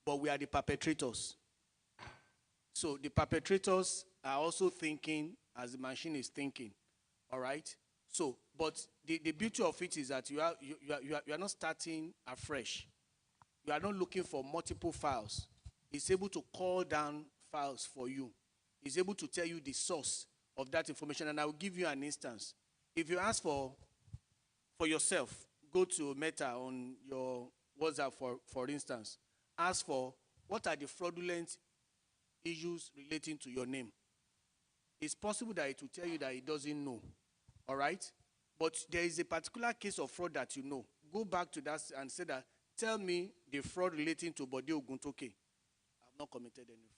But we are the perpetrators. So the perpetrators are also thinking as the machine is thinking. All right? So, but the beauty of it is that you are not starting afresh. You are not looking for multiple files. It's able to call down files for you. It's able to tell you the source of that information. And I will give you an instance. If you ask for yourself, go to Meta on your WhatsApp, for instance. Ask for what are the fraudulent issues relating to your name. It's possible that it will tell you that it doesn't know. All right? But there is a particular case of fraud that you know. Go back to that and say that, tell me the fraud relating to Bode Oguntoke. I've not committed any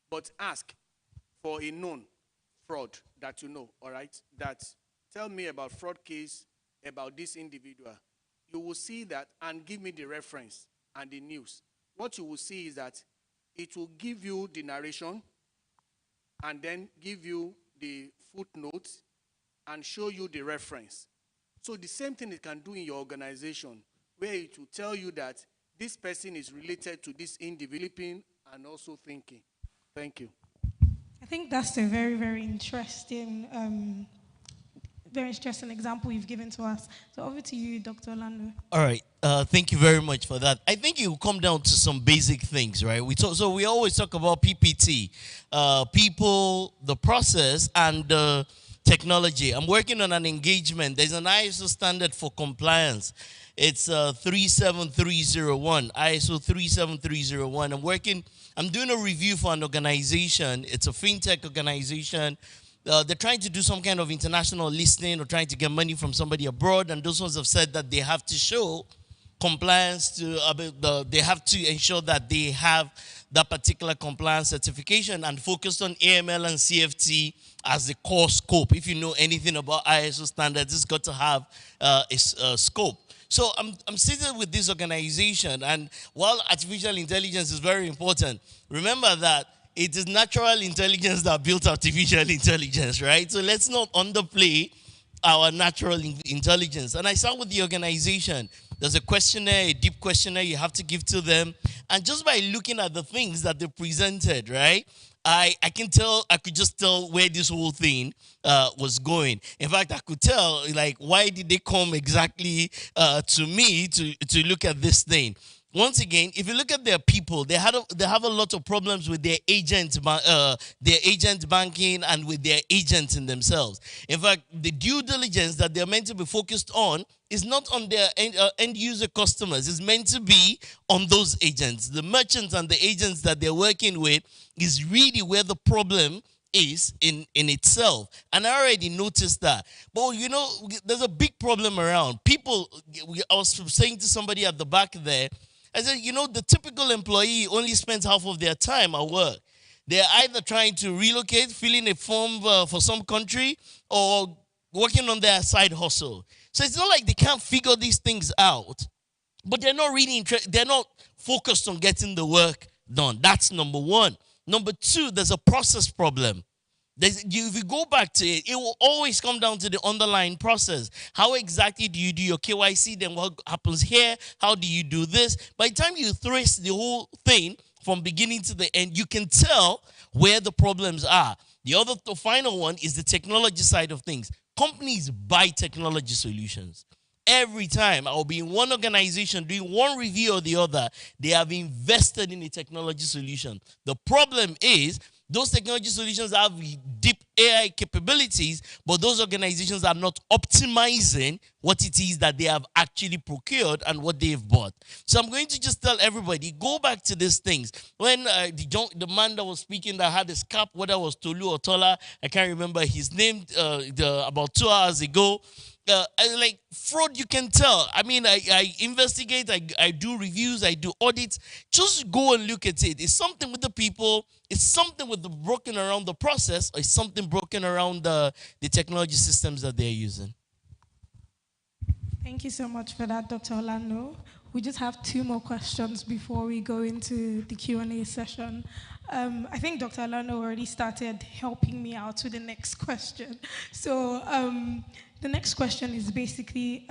fraud. But ask for a known fraud that you know, all right? That tell me about fraud case about this individual. You will see that and give me the reference and the news. What you will see is that it will give you the narration and then give you the footnotes and show you the reference. So the same thing it can do in your organization, where it will tell you that this person is related to this individual and also thinking. Thank you. I think that's a very, very interesting example you've given to us. So over to you, Dr. Orlando. All right. Thank you very much for that. I think it will come down to some basic things, right? So we always talk about PPT, people, the process, and technology. I'm working on an engagement. There's an ISO standard for compliance. It's 37301, ISO 37301. I'm doing a review for an organization. It's a fintech organization. They're trying to do some kind of international listing or trying to get money from somebody abroad, and those ones have said that they have to show compliance to, they have to ensure that they have that particular compliance certification and focused on AML and CFT as the core scope. If you know anything about ISO standards, it's got to have a scope. So I'm sitting with this organization, and while artificial intelligence is very important, remember that it is natural intelligence that built artificial intelligence, right? So let's not underplay our natural intelligence. And I sat with the organization. There's a questionnaire, a deep questionnaire you have to give to them. And just by looking at the things that they presented, right, I could just tell where this whole thing was going. In fact, I could tell, like, why did they come exactly to me to look at this thing? Once again, if you look at their people, they have a lot of problems with their agent banking and with their agents in themselves. In fact, the due diligence that they're meant to be focused on is not on their end user customers. It's meant to be on those agents. The merchants and the agents that they're working with is really where the problem is in itself. And I already noticed that. But, you know, there's a big problem around. People, I was saying to somebody at the back there, I said, you know, the typical employee only spends half of their time at work. They're either trying to relocate, filling a form for some country, or working on their side hustle. So it's not like they can't figure these things out, but they're not really they're not focused on getting the work done. That's number one. Number two, there's a process problem. If you go back to it, it will always come down to the underlying process. How exactly do you do your KYC? Then what happens here? How do you do this? By the time you trace the whole thing from beginning to the end, you can tell where the problems are. The final one is the technology side of things. Companies buy technology solutions. Every time I'll be in one organization doing one review or the other, they have invested in a technology solution. The problem is those technology solutions have deep AI capabilities, but those organizations are not optimizing what it is that they have actually procured and what they've bought. So I'm going to just tell everybody, go back to these things. When the man that was speaking that had a scalp, whether it was Tolu or Tola, I can't remember his name, about 2 hours ago, like fraud, you can tell. I mean, I investigate, I do reviews, I do audits. Just go and look at it. It's something with the people, it's something with the broken around the process, or it's something broken around the technology systems that they're using. Thank you so much for that, Dr. Orlando. We just have 2 more questions before we go into the Q&A session. I think Dr. Orlando already started helping me out with the next question. So the next question is basically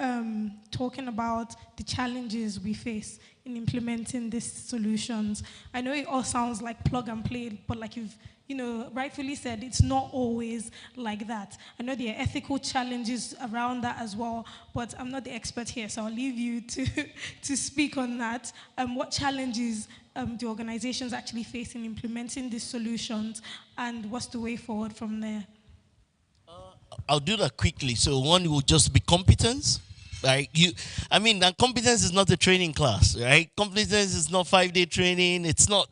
talking about the challenges we face in implementing these solutions. I know it all sounds like plug and play, but like you've rightfully said, it's not always like that. I know there are ethical challenges around that as well, but I'm not the expert here, so I'll leave you to speak on that. What challenges do organizations actually face in implementing these solutions, and what's the way forward from there? I'll do that quickly. So one will just be competence. Right? Competence is not a training class, right? Competence is not 5-day training. It's not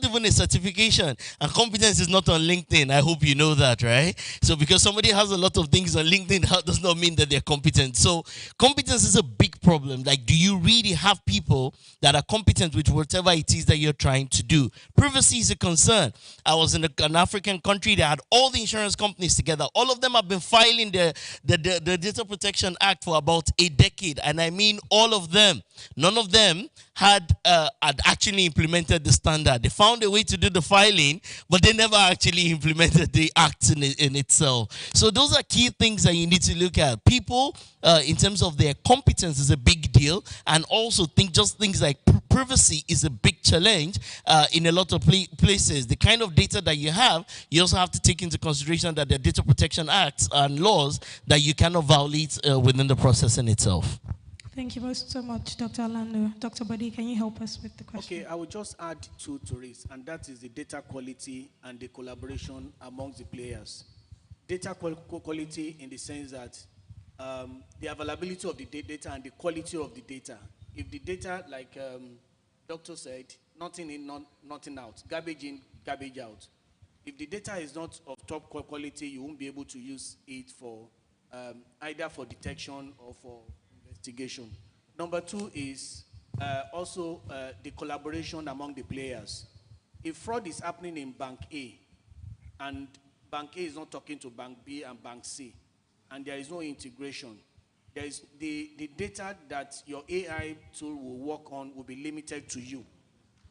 even a certification. And competence is not on LinkedIn. I hope you know that, right? So because somebody has a lot of things on LinkedIn, that does not mean that they're competent. So competence is a big problem. Like, do you really have people that are competent with whatever it is that you're trying to do? Privacy is a concern. I was in an African country that had all the insurance companies together. All of them have been filing the Data Protection Act for about a decade, and I mean all of them. None of them had actually implemented the standard. They found a way to do the filing, but they never actually implemented the act in itself. So those are key things that you need to look at. People, in terms of their competence, is a big deal, and also things like privacy is a big challenge in a lot of places. The kind of data that you have, you also have to take into consideration that there are data protection acts and laws that you cannot violate within the processing itself. Thank you so much, Dr. Orlando. Dr. Body, can you help us with the question? Okay, I will just add two to it, and that is the data quality and the collaboration amongst the players. Data quality in the sense that the availability of the data and the quality of the data. If the data, like Doctor said, nothing in, nothing out, garbage in, garbage out. If the data is not of top quality, you won't be able to use it for either for detection or for investigation. Number two is also the collaboration among the players. If fraud is happening in Bank A, and Bank A is not talking to Bank B and Bank C, and there is no integration, there is the data that your AI tool will work on will be limited to you.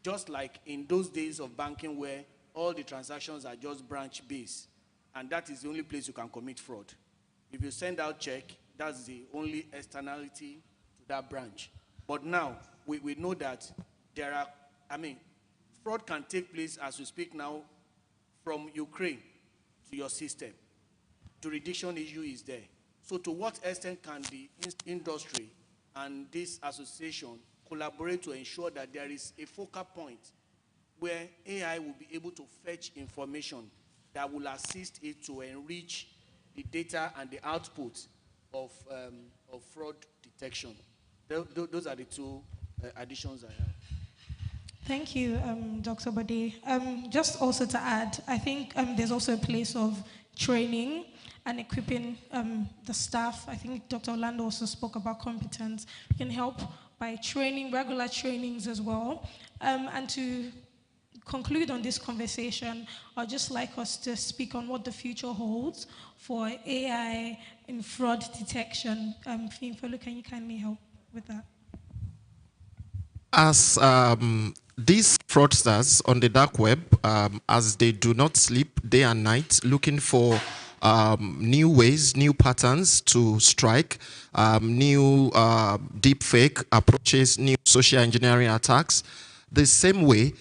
Just like in those days of banking where all the transactions are just branch-based, and that is the only place you can commit fraud. If you send out check, that's the only externality to that branch. But now, we know that there are, fraud can take place as we speak now from Ukraine to your system. Jurisdiction issue is there. So to what extent can the industry and this association collaborate to ensure that there is a focal point where AI will be able to fetch information that will assist it to enrich the data and the output of fraud detection? Those are the two additions I have. Thank you, Dr. Bode. Just also to add, I think there's also a place of training and equipping the staff. I think Dr. Orlando also spoke about competence. We can help by training, regular trainings as well. And to conclude on this conversation, I'd just like us to speak on what the future holds for AI in fraud detection. Fimfolu, can you kindly help with that? As these fraudsters on the dark web, as they do not sleep day and night looking for new ways, new patterns to strike, new deepfake approaches, new social engineering attacks, the same way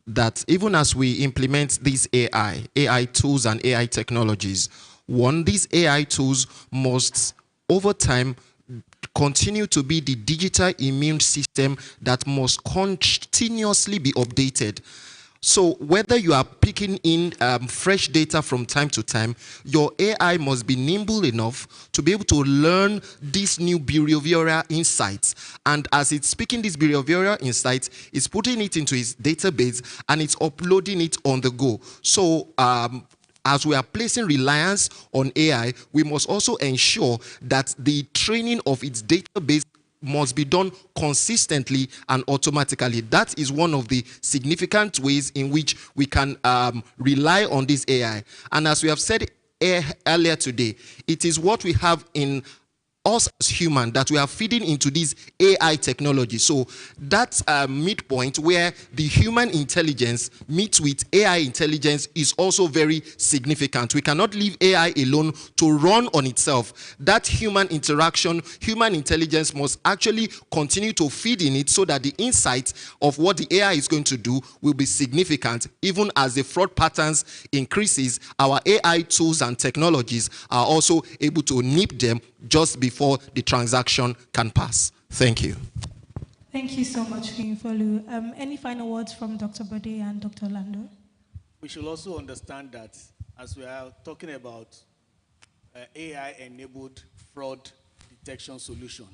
that even as we implement these AI tools and AI technologies, one, these AI tools must, over time, continue to be the digital immune system that must continuously be updated. So whether you are picking in fresh data from time to time, your AI must be nimble enough to be able to learn these new behavioral insights. And as it's picking these behavioral insights, it's putting it into its database and it's uploading it on the go. So as we are placing reliance on AI, we must also ensure that the training of its database must be done consistently and automatically. That is one of the significant ways in which we can rely on this AI. And as we have said earlier today, it is what we have in us as human that we are feeding into this AI technology. So that midpoint where the human intelligence meets with AI intelligence is also very significant. We cannot leave AI alone to run on itself. That human interaction, human intelligence must actually continue to feed in it so that the insights of what the AI is going to do will be significant. Even as the fraud patterns increases, our AI tools and technologies are also able to nip them just before the transaction can pass. Thank you. Thank you so much, Fimfolu. Any final words from Dr. Bode and Dr. Orlando? We should also understand that as we are talking about AI-enabled fraud detection solution,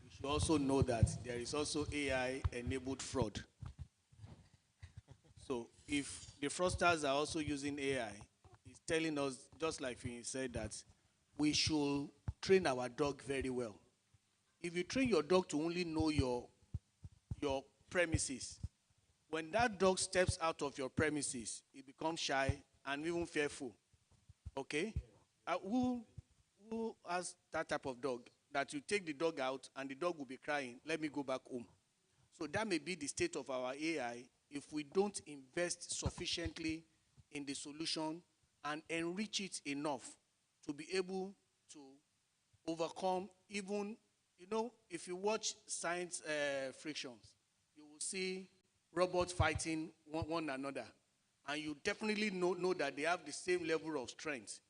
we should also know that there is also AI-enabled fraud. So if the fraudsters are also using AI, it's telling us, just like Finn said, that we should train our dog very well. If you train your dog to only know your premises, when that dog steps out of your premises, it becomes shy and even fearful. Okay? Who has that type of dog? That you take the dog out and the dog will be crying, let me go back home. So that may be the state of our AI if we don't invest sufficiently in the solution and enrich it enough to be able to overcome even, if you watch science frictions, you will will see robots fighting one another. And you definitely know that they have the same level of strength.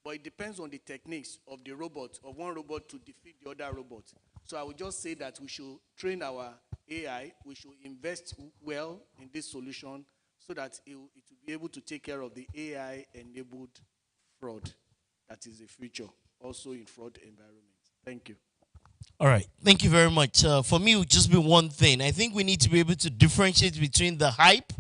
But it depends on the techniques of the robot, of one robot to defeat the other robot. So I would just say that we should train our AI, we should invest well in this solution so that it will be able to take care of the AI-enabled fraud that is the future, also in fraud environments. Thank you. All right. Thank you very much. For me, it would just be one thing. I think we need to be able to differentiate between the hype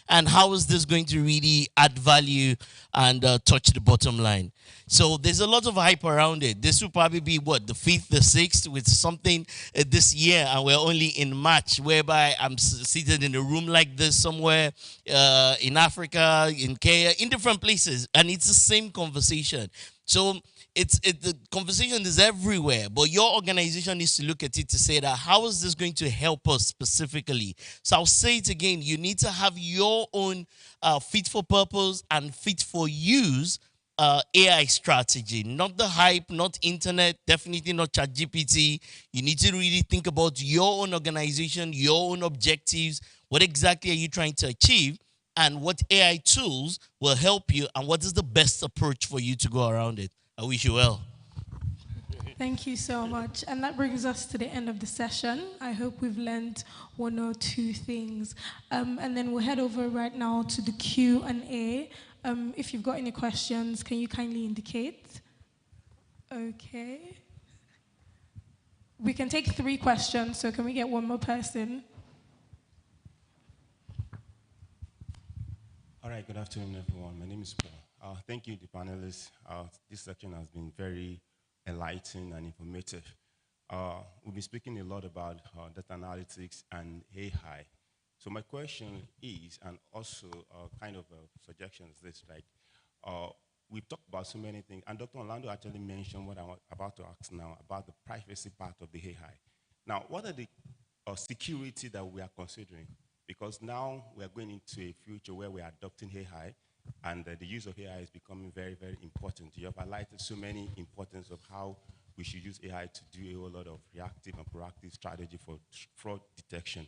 and how is this going to really add value and touch the bottom line. So there's a lot of hype around it. This will probably be, what, the 5th, the 6th with something this year, and we're only in March, whereby I'm seated in a room like this somewhere in Africa, in Kenya, in different places, and it's the same conversation. So the conversation is everywhere, but your organization needs to look at it to say that how is this going to help us specifically? So I'll say it again, you need to have your own fit for purpose and fit for use AI strategy, not the hype, not internet, definitely not ChatGPT. You need to really think about your own organization, your own objectives. What exactly are you trying to achieve? And what AI tools will help you, and what is the best approach for you to go around it? I wish you well. Thank you so much. And that brings us to the end of the session. I hope we've learned one or two things. And then we'll head over right now to the Q&A. If you've got any questions, can you kindly indicate? Okay. We can take 3 questions, so can we get one more person? All right, good afternoon, everyone. My name is Paul. Thank you, the panelists. This section has been very enlightening and informative. We've been speaking a lot about data analytics and AI. So my question is, and also kind of a suggestion is this, right? We've talked about so many things, and Dr. Orlando actually mentioned what I'm about to ask now about the privacy part of the AI. Now, what are the security that we are considering? Because now we are going into a future where we are adopting AI, and the use of AI is becoming very, very important. You have highlighted so many importance of how we should use AI to do a whole lot of reactive and proactive strategy for fraud detection.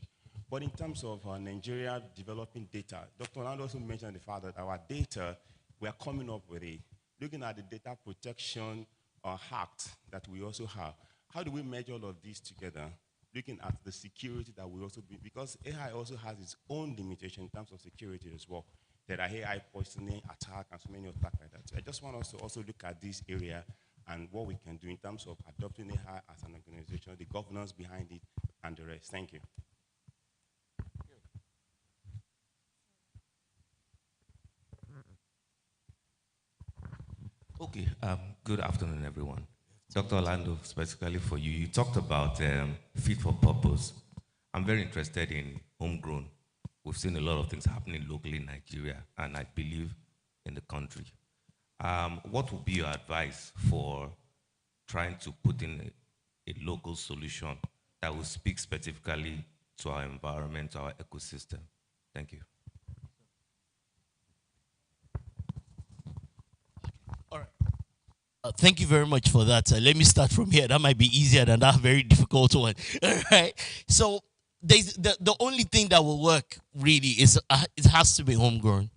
But in terms of Nigeria developing data, Dr. Orlando also mentioned the fact that our data, we are coming up with it. Looking at the data protection act that we also have, how do we measure all of these together? Looking at the security that we also be, because AI also has its own limitation in terms of security as well. There are AI poisoning, attack, and so many attacks like that. So I just want us to also look at this area and what we can do in terms of adopting AI as an organization, the governance behind it, and the rest. Thank you. Okay, good afternoon, everyone. Dr. Orlando, specifically for you, you talked about fit for purpose. I'm very interested in homegrown. We've seen a lot of things happening locally in Nigeria, and I believe in the country. What would be your advice for trying to put in a local solution that will speak specifically to our environment, to our ecosystem? Thank you. All right. Thank you very much for that. Let me start from here. That might be easier than that very difficult one. All right. So the only thing that will work really is it has to be homegrown.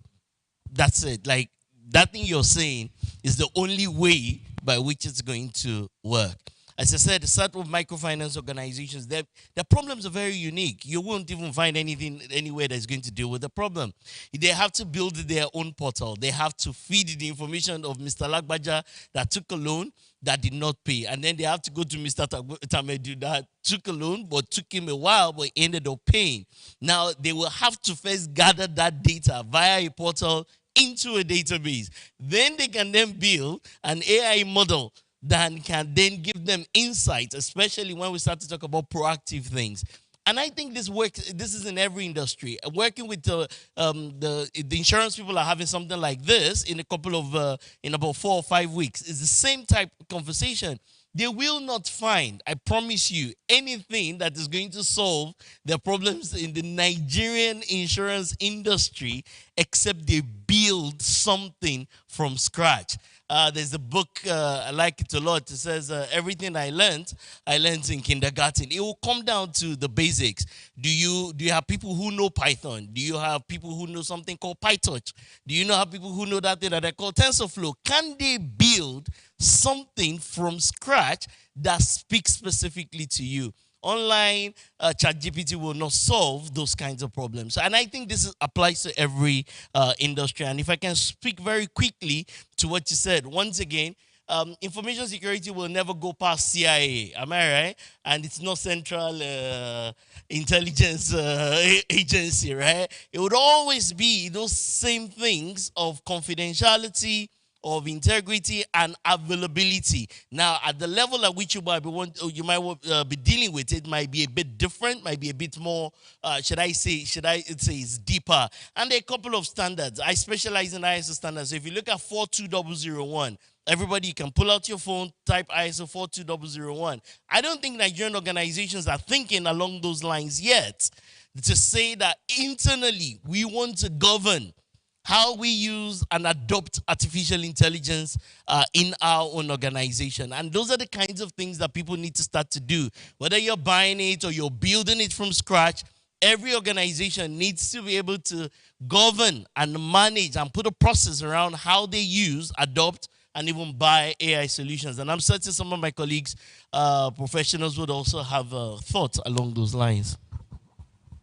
That's it. Like that thing you're saying is the only way by which it's going to work. As I said, the set of microfinance organizations, their problems are very unique. You won't even find anything anywhere that's going to deal with the problem. They have to build their own portal. They have to feed the information of Mr. Lagbaja that took a loan that did not pay. And then they have to go to Mr. Tamedu that took a loan but took him a while but ended up paying. Now, they will have to first gather that data via a portal into a database. Then they can then build an AI model that can then give them insights, especially when we start to talk about proactive things. And I think this is in every industry. Working with the insurance people are having something like this in in about 4 or 5 weeks. It's the same type of conversation. They will not find, I promise you, anything that is going to solve their problems in the Nigerian insurance industry except they build something from scratch. There's a book, I like it a lot. It says, everything I learned in kindergarten. It will come down to the basics. Do you have people who know Python? Do you have people who know something called PyTorch? Do you have people who know that thing that they call TensorFlow? Can they build something from scratch that speaks specifically to you? Online ChatGPT will not solve those kinds of problems. And I think this applies to every industry. And if I can speak very quickly to what you said, once again, information security will never go past CIA. Am I right? And it's not Central Intelligence Agency, right? It would always be those same things of confidentiality, of integrity and availability. Now, at the level at which you might be dealing with it, might be a bit different, might be a bit more. Should I say it's deeper? And there are a couple of standards. I specialize in ISO standards. So if you look at 42001, everybody, you can pull out your phone, type ISO 42001. I don't think Nigerian organizations are thinking along those lines yet to say that internally we want to govern how we use and adopt artificial intelligence in our own organization. And those are the kinds of things that people need to start to do. Whether you're buying it or you're building it from scratch, every organization needs to be able to govern and manage and put a process around how they use, adopt, and even buy AI solutions. And I'm certain some of my colleagues, professionals, would also have thoughts along those lines.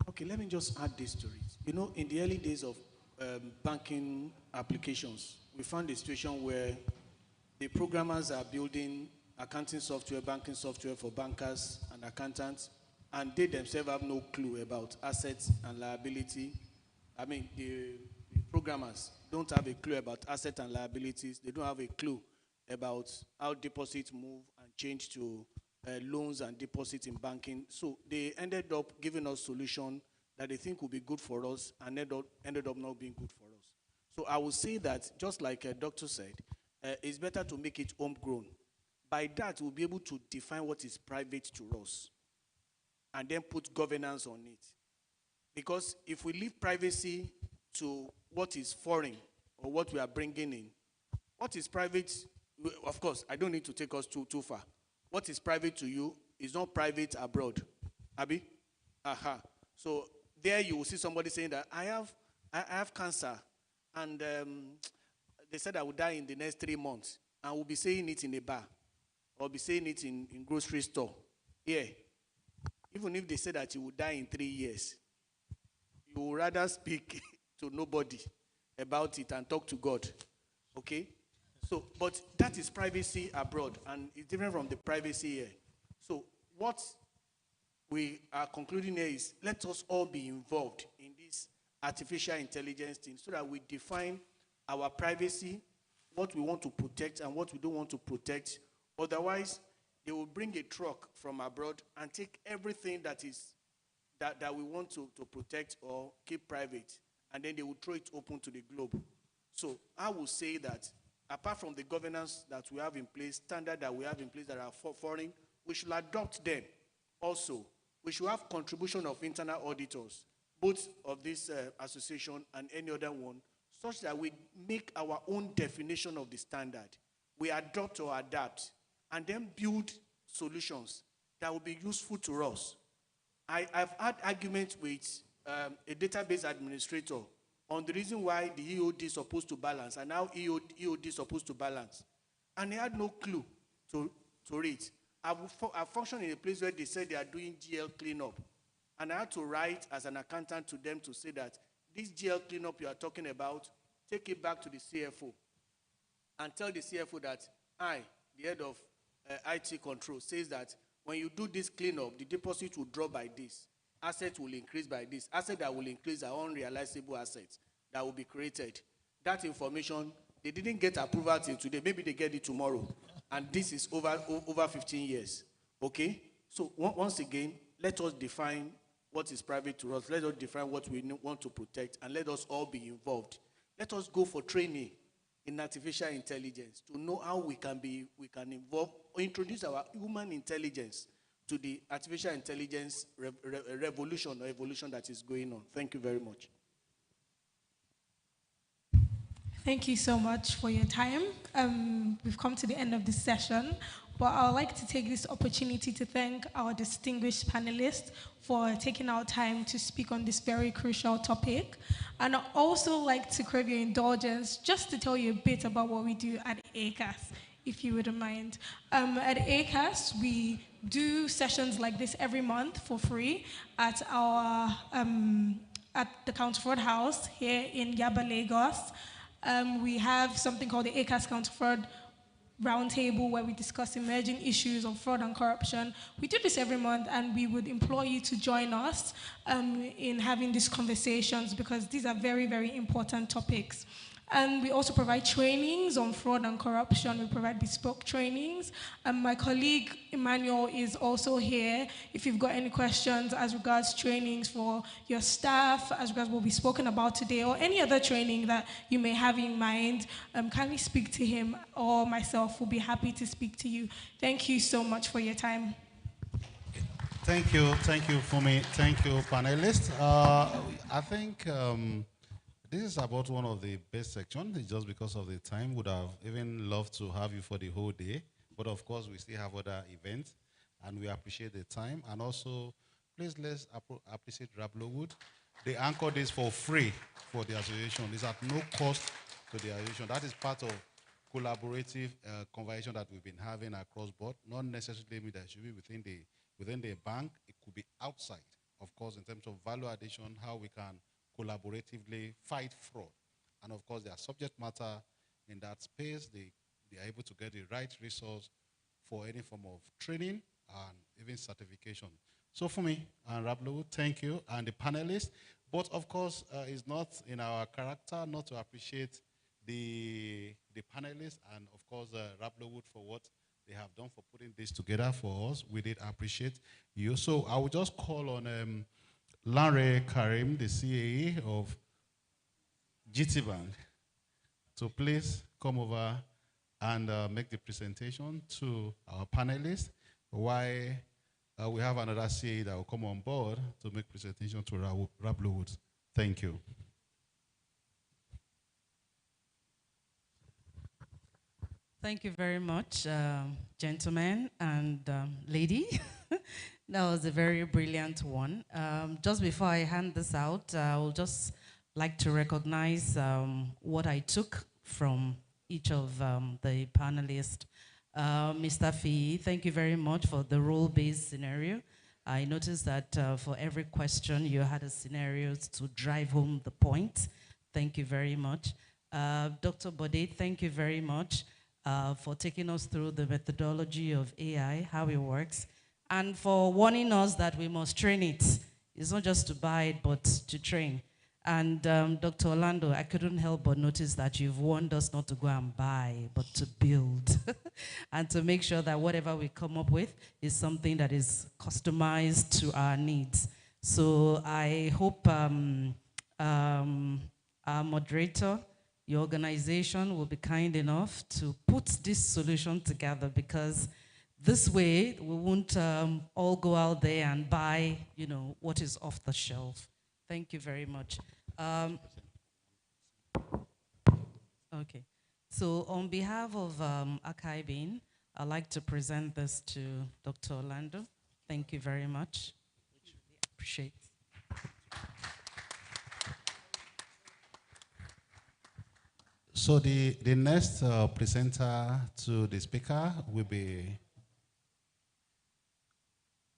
Okay, let me just add this to it. You know, in the early days of banking applications, we found a situation where the programmers are building accounting software, banking software for bankers and accountants, and they themselves have no clue about assets and liability. I mean, the programmers don't have a clue about assets and liabilities. They don't have a clue about how deposits move and change to loans and deposits in banking. So they ended up giving us solutions that they think will be good for us and ended up not being good for us. So I would say that, just like a doctor said, it's better to make it homegrown. By that, we'll be able to define what is private to us and then put governance on it. Because if we leave privacy to what is foreign or what we are bringing in, what is private, of course, I don't need to take us too far. What is private to you is not private abroad. Abi? Aha. So there you will see somebody saying that I have cancer and they said I will die in the next 3 months, and we'll be saying it in a bar or be saying it in grocery store. Yeah. Even if they say that you will die in 3 years, you would rather speak to nobody about it and talk to God. Okay? So, but that is privacy abroad, and it's different from the privacy here. So what we are concluding here is, let us all be involved in this artificial intelligence thing so that we define our privacy, what we want to protect and what we don't want to protect. Otherwise, they will bring a truck from abroad and take everything that we want to protect or keep private, and then they will throw it open to the globe. So I will say that apart from the governance that we have in place, standard that we have in place that are foreign, we should adopt them also. We should have contribution of internal auditors, both of this association and any other one, such that we make our own definition of the standard. We adopt or adapt, and then build solutions that will be useful to us. I've had arguments with a database administrator on the reason why the EOD is supposed to balance, and now EOD is supposed to balance. And he had no clue to it. I functioned in a place where they said they are doing GL cleanup. And I had to write as an accountant to them to say that this GL cleanup you are talking about, take it back to the CFO. And tell the CFO that I, the head of IT control, says that when you do this cleanup, the deposit will drop by this. Assets will increase by this. Assets that will increase are unrealizable assets that will be created. That information, they didn't get approval till today. Maybe they get it tomorrow. And this is over 15 years. Okay? So once again, let us define what is private to us. Let us define what we want to protect, and let us all be involved. Let us go for training in artificial intelligence to know how we can involve or introduce our human intelligence to the artificial intelligence revolution or evolution that is going on. Thank you very much. Thank you so much for your time. We've come to the end of this session, but I would like to take this opportunity to thank our distinguished panelists for taking our time to speak on this very crucial topic. And I'd also like to crave your indulgence just to tell you a bit about what we do at ACAS, if you wouldn't mind. At ACAS, we do sessions like this every month for free at our at the Counterford House here in Yaba, Lagos. We have something called the ACAS Counterford Roundtable where we discuss emerging issues of fraud and corruption. We do this every month, and we would implore you to join us in having these conversations because these are very, very important topics. And we also provide trainings on fraud and corruption. We provide bespoke trainings. My colleague Emmanuel is also here. If you've got any questions as regards trainings for your staff, as regards what we've spoken about today, or any other training that you may have in mind, kindly speak to him or myself. We'll be happy to speak to you. Thank you so much for your time. Thank you, Fumi. Thank you, panelists. I think this is about one of the best sections. It's just because of the time. Would have even loved to have you for the whole day. But of course, we still have other events, and we appreciate the time. And also, please let's appreciate Rablowood. They anchor this for free for the association. It's at no cost to the association. That is part of collaborative conversation that we've been having across board. Not necessarily that should be within the bank. It could be outside, of course, in terms of value addition, how we can collaboratively fight fraud. And of course, their subject matter in that space, they are able to get the right resource for any form of training and even certification. So for me, and Rablu, thank you, and the panelists. But of course, it's not in our character not to appreciate the panelists and of course, Rablu for what they have done for putting this together for us. We did appreciate you. So I will just call on Larry Karim, the CAE of GT Bank, to please come over and make the presentation to our panelists. Why we have another CAE that will come on board to make presentation to Rablo Woods. Thank you. Thank you very much, gentlemen and lady. That was a very brilliant one. Just before I hand this out, I would just like to recognize what I took from each of the panelists. Mr. Fee, thank you very much for the role-based scenario. I noticed that for every question, you had a scenario to drive home the point. Thank you very much. Dr. Bode, thank you very much for taking us through the methodology of AI, how it works, and for warning us that we must train it. It's not just to buy it, but to train. And Dr. Orlando, I couldn't help but notice that you've warned us not to go and buy, but to build. And to make sure that whatever we come up with is something that is customized to our needs. So I hope our moderator, your organization will be kind enough to put this solution together, because this way we won't all go out there and buy, you know, what is off the shelf. Thank you very much. Okay. So on behalf of ACAEBIN, I'd like to present this to Dr. Orlando. Thank you very much. Appreciate it. So the next presenter to the speaker will be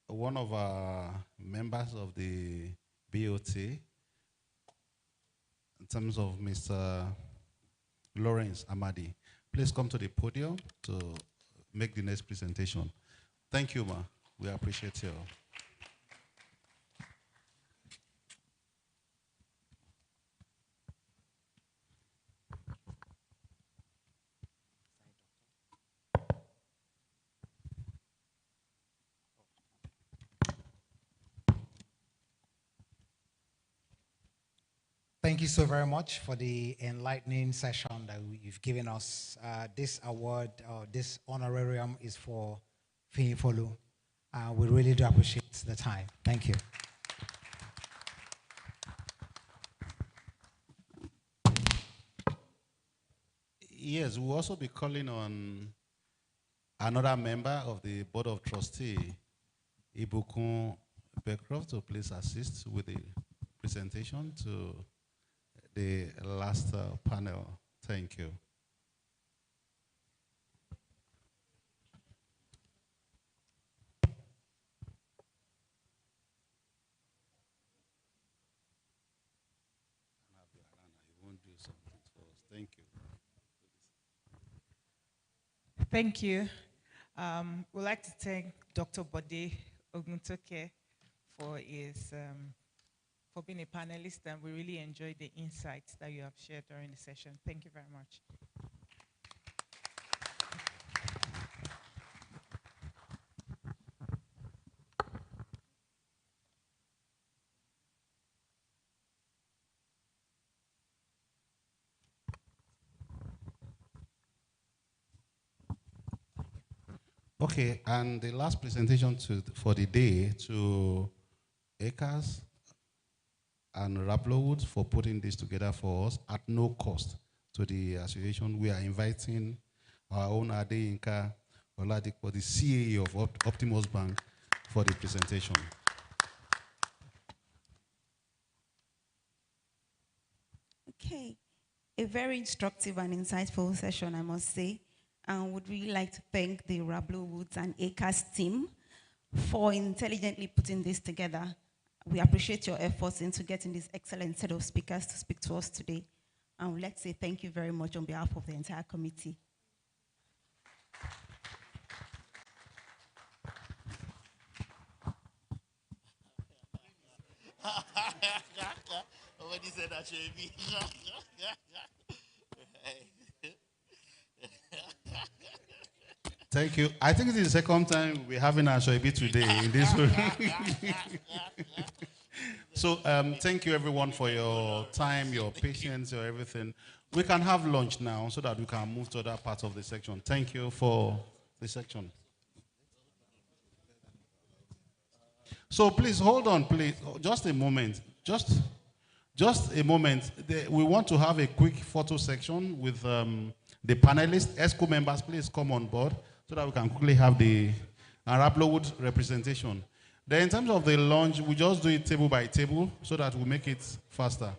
one of our members of the BOT, in terms of Mr. Lawrence Amadi. Please come to the podium to make the next presentation. Thank you, ma. We appreciate you. Thank you so very much for the enlightening session that you've given us. This award, this honorarium is for Fiyinfolu. We really do appreciate the time. Thank you. Yes, we'll also be calling on another member of the Board of Trustees, Ibukun Beckcroft, to please assist with the presentation to the last panel. Thank you. Thank you. Thank you. We'd like to thank Dr. Bode Oguntoke for for being a panelist, and we really enjoyed the insights that you have shared during the session. Thank you very much. Okay, and the last presentation for the day to ACAS and Raplowood for putting this together for us at no cost to the association. We are inviting our own Adeyinka Oladipo, the CAE of Optimus Bank, for the presentation. Okay, a very instructive and insightful session, I must say. And would really like to thank the Rablo Woods and ACAS team for intelligently putting this together. We appreciate your efforts into getting this excellent set of speakers to speak to us today. And let's say thank you very much on behalf of the entire committee. Nobody said that should be. Thank you. I think it is the second time we're having our Shoibi today in this room. So thank you everyone for your time, your patience, your everything. We can have lunch now so that we can move to other parts of the section. Thank you for the section. So please hold on, please. Just a moment. Just a moment. We want to have a quick photo section with the panelists. ESCO members, please come on board so that we can quickly have the Arablowood representation. Then in terms of the lunch, we just do it table by table so that we make it faster.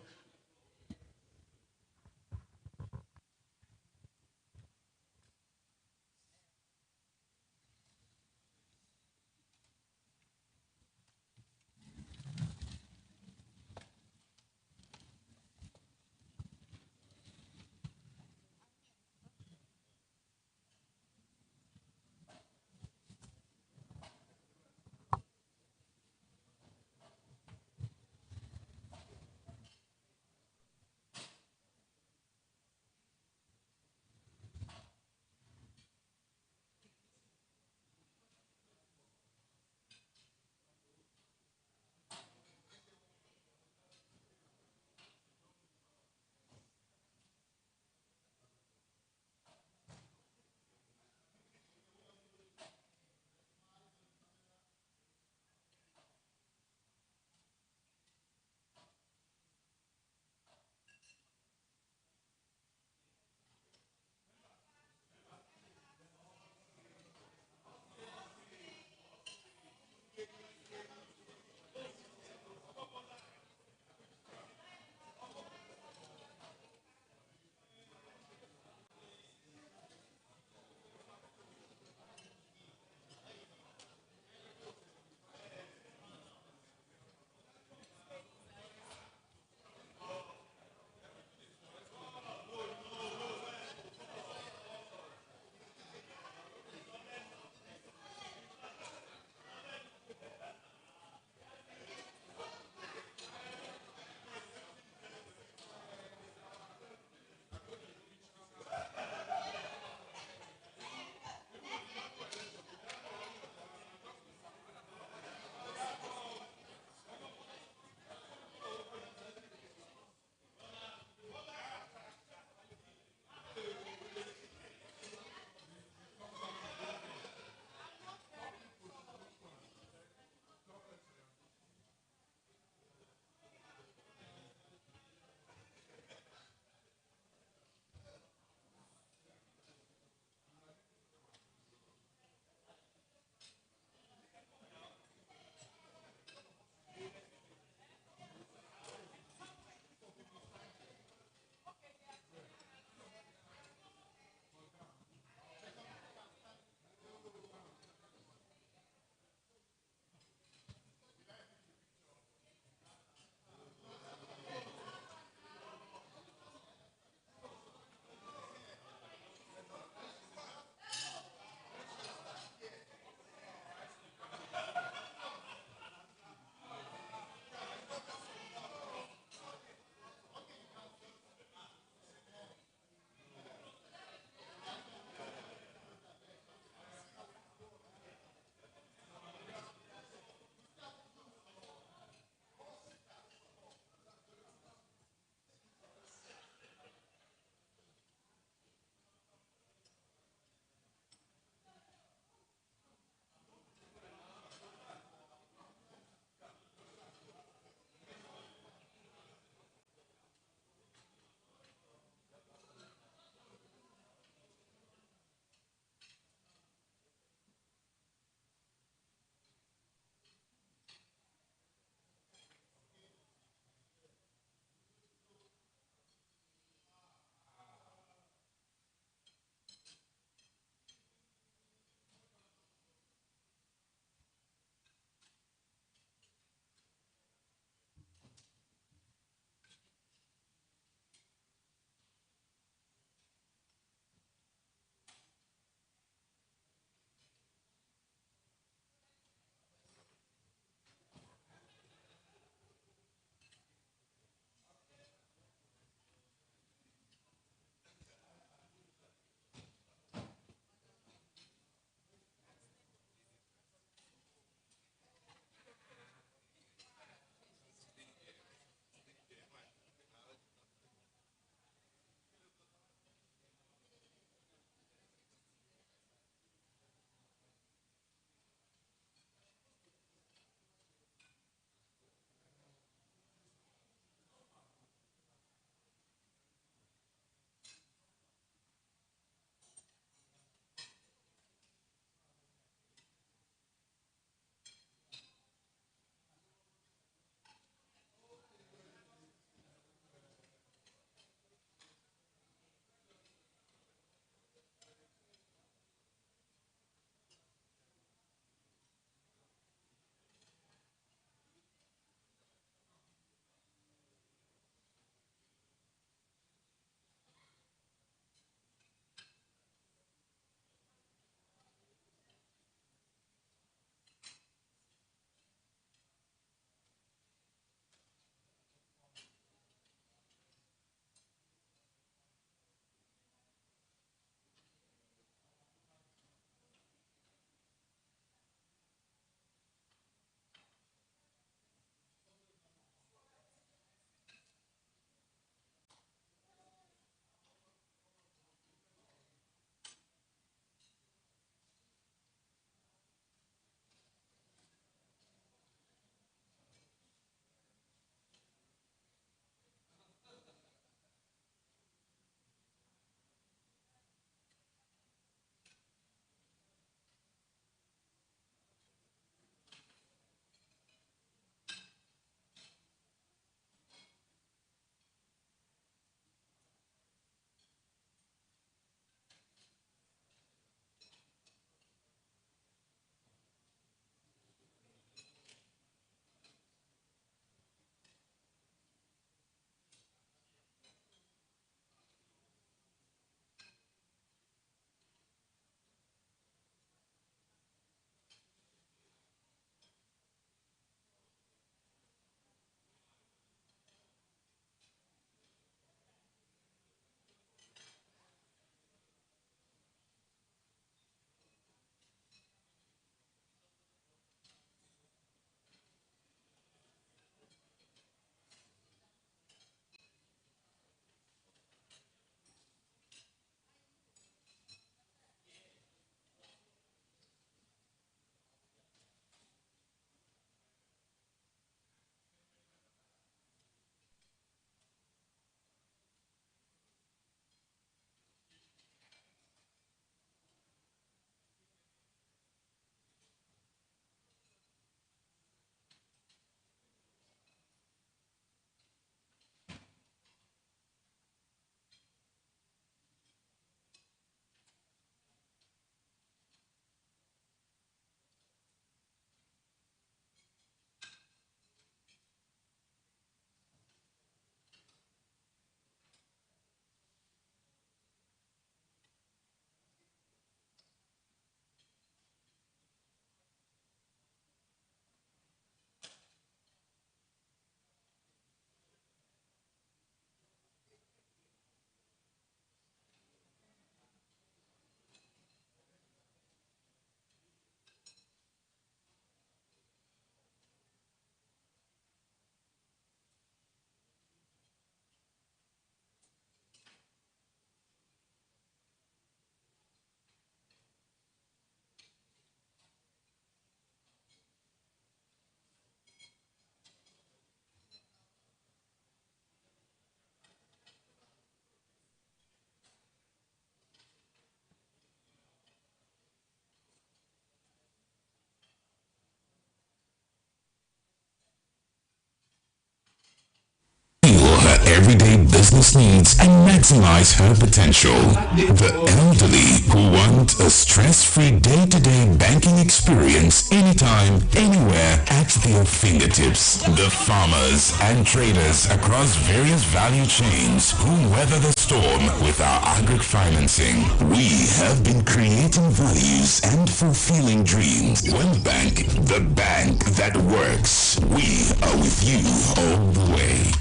business needs and maximize her potential. The elderly who want a stress-free day-to-day banking experience anytime, anywhere at their fingertips. The farmers and traders across various value chains who weather the storm with our agri financing. We have been creating values and fulfilling dreams. One bank, the bank that works. We are with you all the way.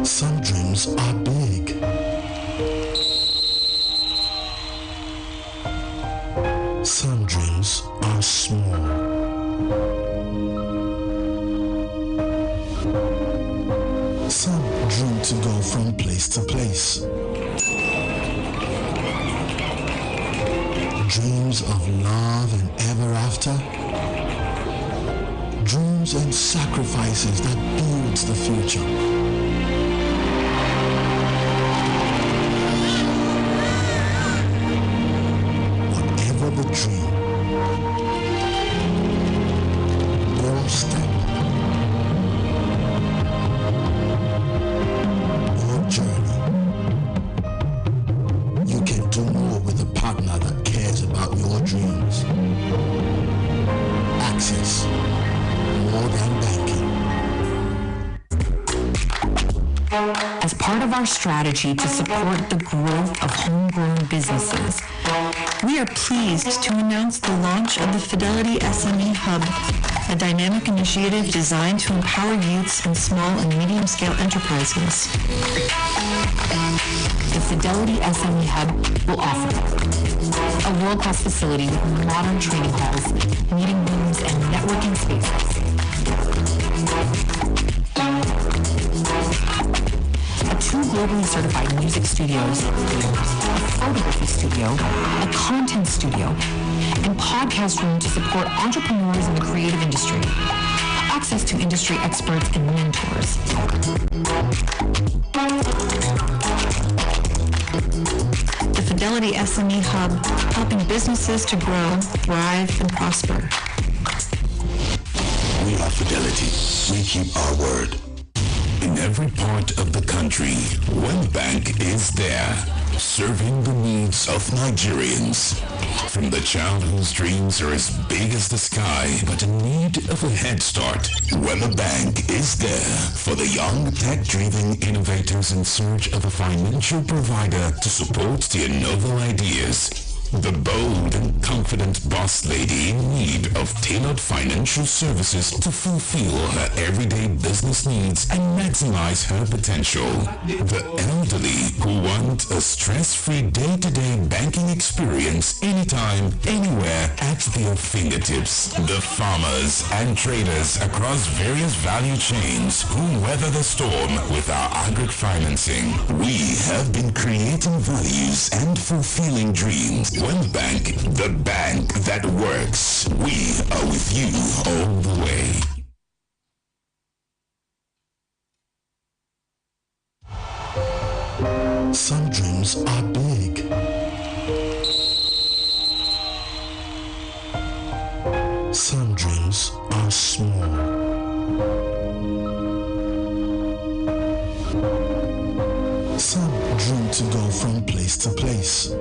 Some dreams are big. Some dreams are small. Some dream to go from place to place. Dreams of love and ever after. Dreams and sacrifices that builds the future. Whatever the dream, your step, your journey, you can do more with a partner that cares about your dreams. Access, more than banking. As part of our strategy to support the growth of homegrown businesses, we are pleased to announce the launch of the Fidelity SME Hub, a dynamic initiative designed to empower youths and small and medium-scale enterprises. The Fidelity SME Hub will offer a world-class facility with modern training halls, meeting rooms, and networking spaces. Two globally certified music studios, a photography studio, a content studio, and podcast room to support entrepreneurs in the creative industry. Access to industry experts and mentors. The Fidelity SME Hub, helping businesses to grow, thrive, and prosper. We are Fidelity. We keep our word. In every part of the country, one bank is there, serving the needs of Nigerians. From the child whose dreams are as big as the sky, but in need of a head start, Wema Bank is there for the young, tech-driven innovators in search of a financial provider to support their novel ideas. The bold and confident boss lady in need of tailored financial services to fulfill her everyday business needs and maximize her potential. The elderly who want a stress-free day-to-day banking experience anytime, anywhere at their fingertips. The farmers and traders across various value chains who weather the storm with our agri financing. We have been creating values and fulfilling dreams. One bank, the bank that works. We are with you all the way. Some dreams are big. Some dreams are small. Some dream to go from place to place.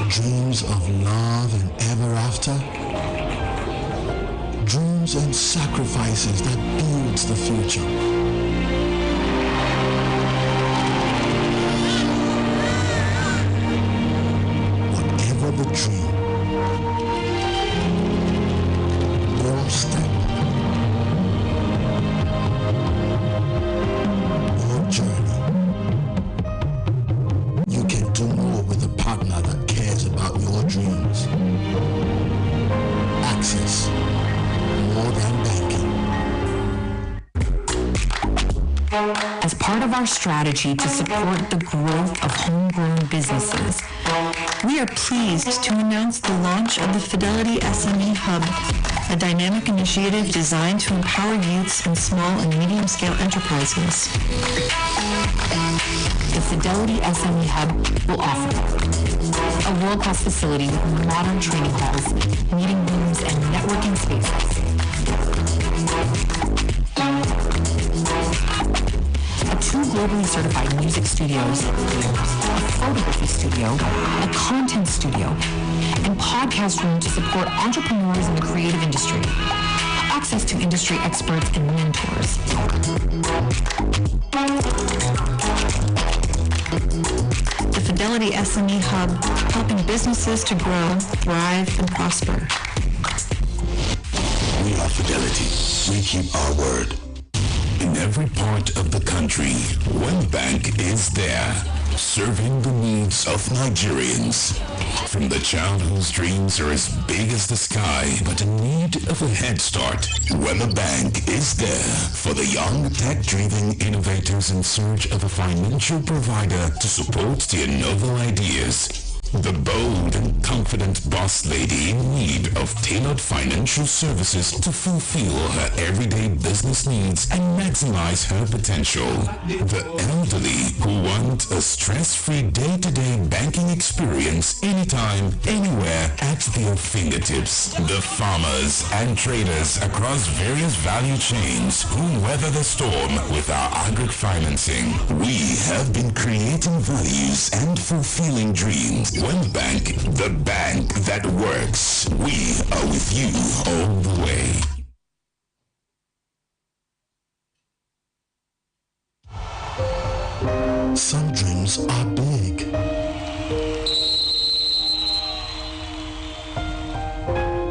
Dreams of love and ever after. Dreams and sacrifices that builds the future. Whatever the dream, your step, your journey, you can do more with a partner that cares about your dreams. Access, more than banking. As part of our strategy to support the growth of homegrown businesses, we are pleased to announce the launch of the Fidelity SME Hub, a dynamic initiative designed to empower youths and small and medium-scale enterprises. The Fidelity SME Hub will offer a world-class facility with modern training halls, meeting rooms, and networking spaces. Two globally certified music studios, a photography studio, a content studio, and podcast room to support entrepreneurs in the creative industry. Access to industry experts and mentors. The Fidelity SME Hub, helping businesses to grow, thrive, and prosper. We are Fidelity. We keep our word. In every part of the country, one bank is there, serving the needs of Nigerians. From the child whose dreams are as big as the sky, but in need of a head start, Wema Bank is there for the young, tech-driven innovators in search of a financial provider to support their novel ideas. The bold and confident boss lady in need of tailored financial services to fulfill her everyday business needs and maximize her potential. The elderly who want a stress-free day-to-day banking experience anytime, anywhere at their fingertips. The farmers and traders across various value chains who weather the storm with our agri financing. We have been creating values and fulfilling dreams. One bank, the bank that works. We are with you all the way. Some dreams are big.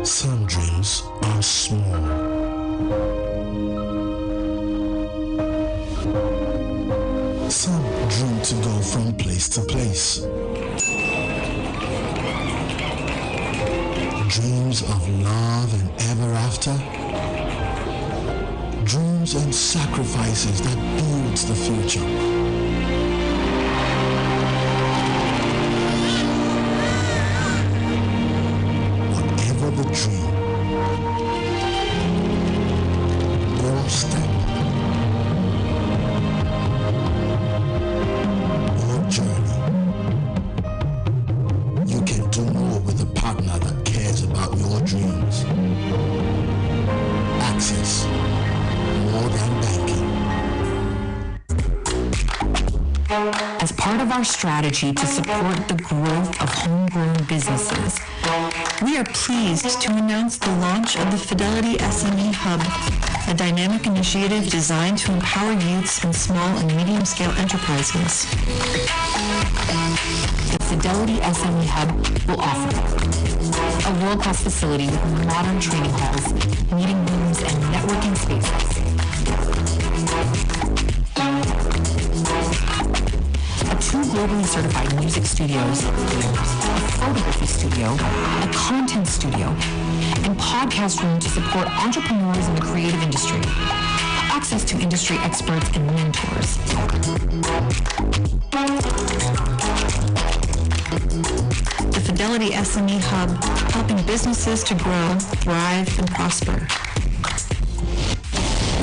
Some dreams are small. Some dream to go from place to place. Dreams of love and ever after. Dreams and sacrifices that builds the future. Whatever the dream, or step, or journey, you can do more with a partner that cares about your dreams. Access, more than banking. As part of our strategy to support the growth of homegrown businesses, we are pleased to announce the launch of the Fidelity SME Hub, a dynamic initiative designed to empower youths and small and medium-scale enterprises. The Fidelity SME Hub will offer a world-class facility with modern training halls, meeting rooms, and networking spaces. Two globally certified music studios, a photography studio, a content studio, and podcast room to support entrepreneurs in the creative industry. Access to industry experts and mentors. The Fidelity SME Hub, helping businesses to grow, thrive, and prosper.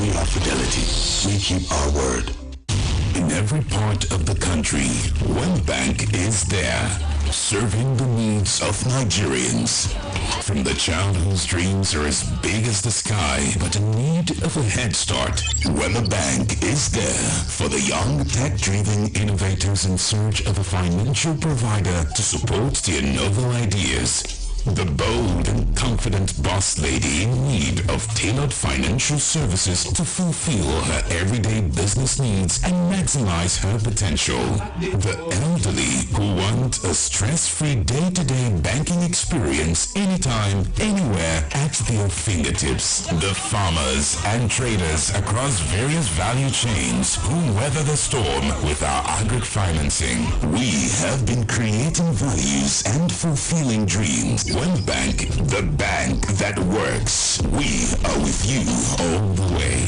We are Fidelity. We keep our word. In every part of the country, one bank is there, serving the needs of Nigerians. From the child whose dreams are as big as the sky, but in need of a head start, Wema Bank is there for the young, tech-driven innovators in search of a financial provider to support their novel ideas. The bold and confident boss lady in need of tailored financial services to fulfill her everyday business needs and maximize her potential. The elderly who want a stress-free day-to-day banking experience anytime, anywhere at their fingertips. The farmers and traders across various value chains who weather the storm with our agri financing. We have been creating values and fulfilling dreams. One bank, the bank that works. We are with you all the way.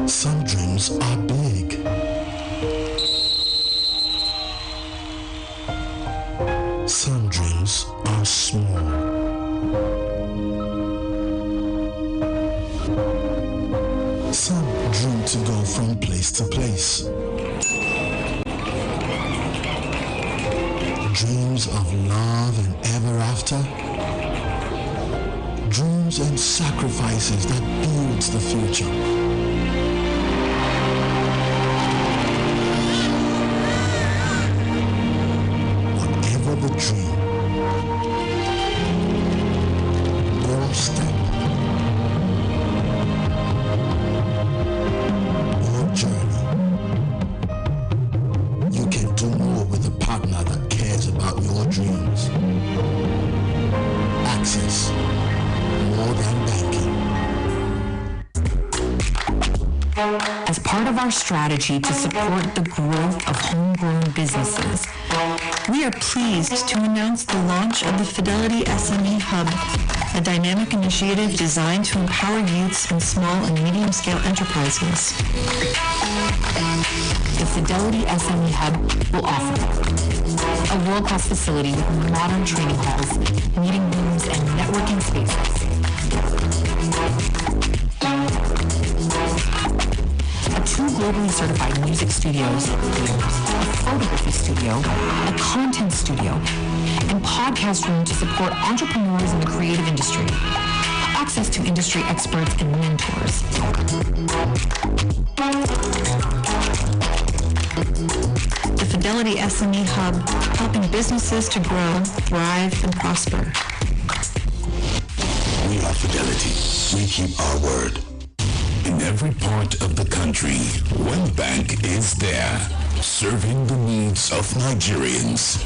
Some dreams are big. Some dreams are small. Some dream to go from place to place. Dreams of love and ever after. Dreams and sacrifices that builds the future. Whatever the dream, or step, or journey, you can do more with a partner that cares about your dreams. Access, more than banking. As part of our strategy to support the growth of homegrown businesses, we are pleased to announce the launch of the Fidelity SME Hub, a dynamic initiative designed to empower youths and small and medium-scale enterprises. The Fidelity SME Hub will offer a world-class facility with modern training halls, meeting rooms, and networking spaces. Two globally certified music studios, a photography studio, a content studio, and podcast room to support entrepreneurs in the creative industry. Access to industry experts and mentors. The Fidelity SME Hub, helping businesses to grow, thrive, and prosper. We are Fidelity. We keep our word. In every part of the country, One Bank is there, serving the needs of Nigerians.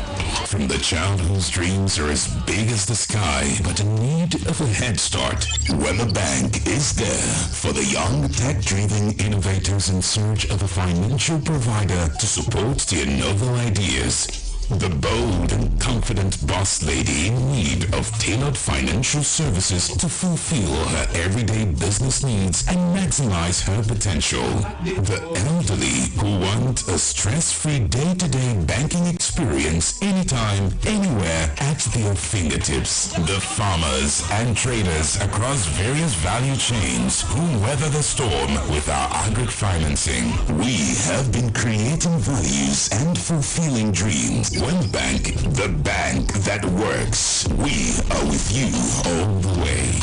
From the child whose dreams are as big as the sky, but in need of a head start, One Bank is there for the young, tech-driven innovators in search of a financial provider to support their novel ideas. The bold and confident boss lady in need of tailored financial services to fulfill her everyday business needs and maximize her potential. The elderly who want a stress-free day-to-day banking experience anytime, anywhere at their fingertips. The farmers and traders across various value chains who weather the storm with our agri financing. We have been creating values and fulfilling dreams. One Bank, the bank that works. We are with you all the way.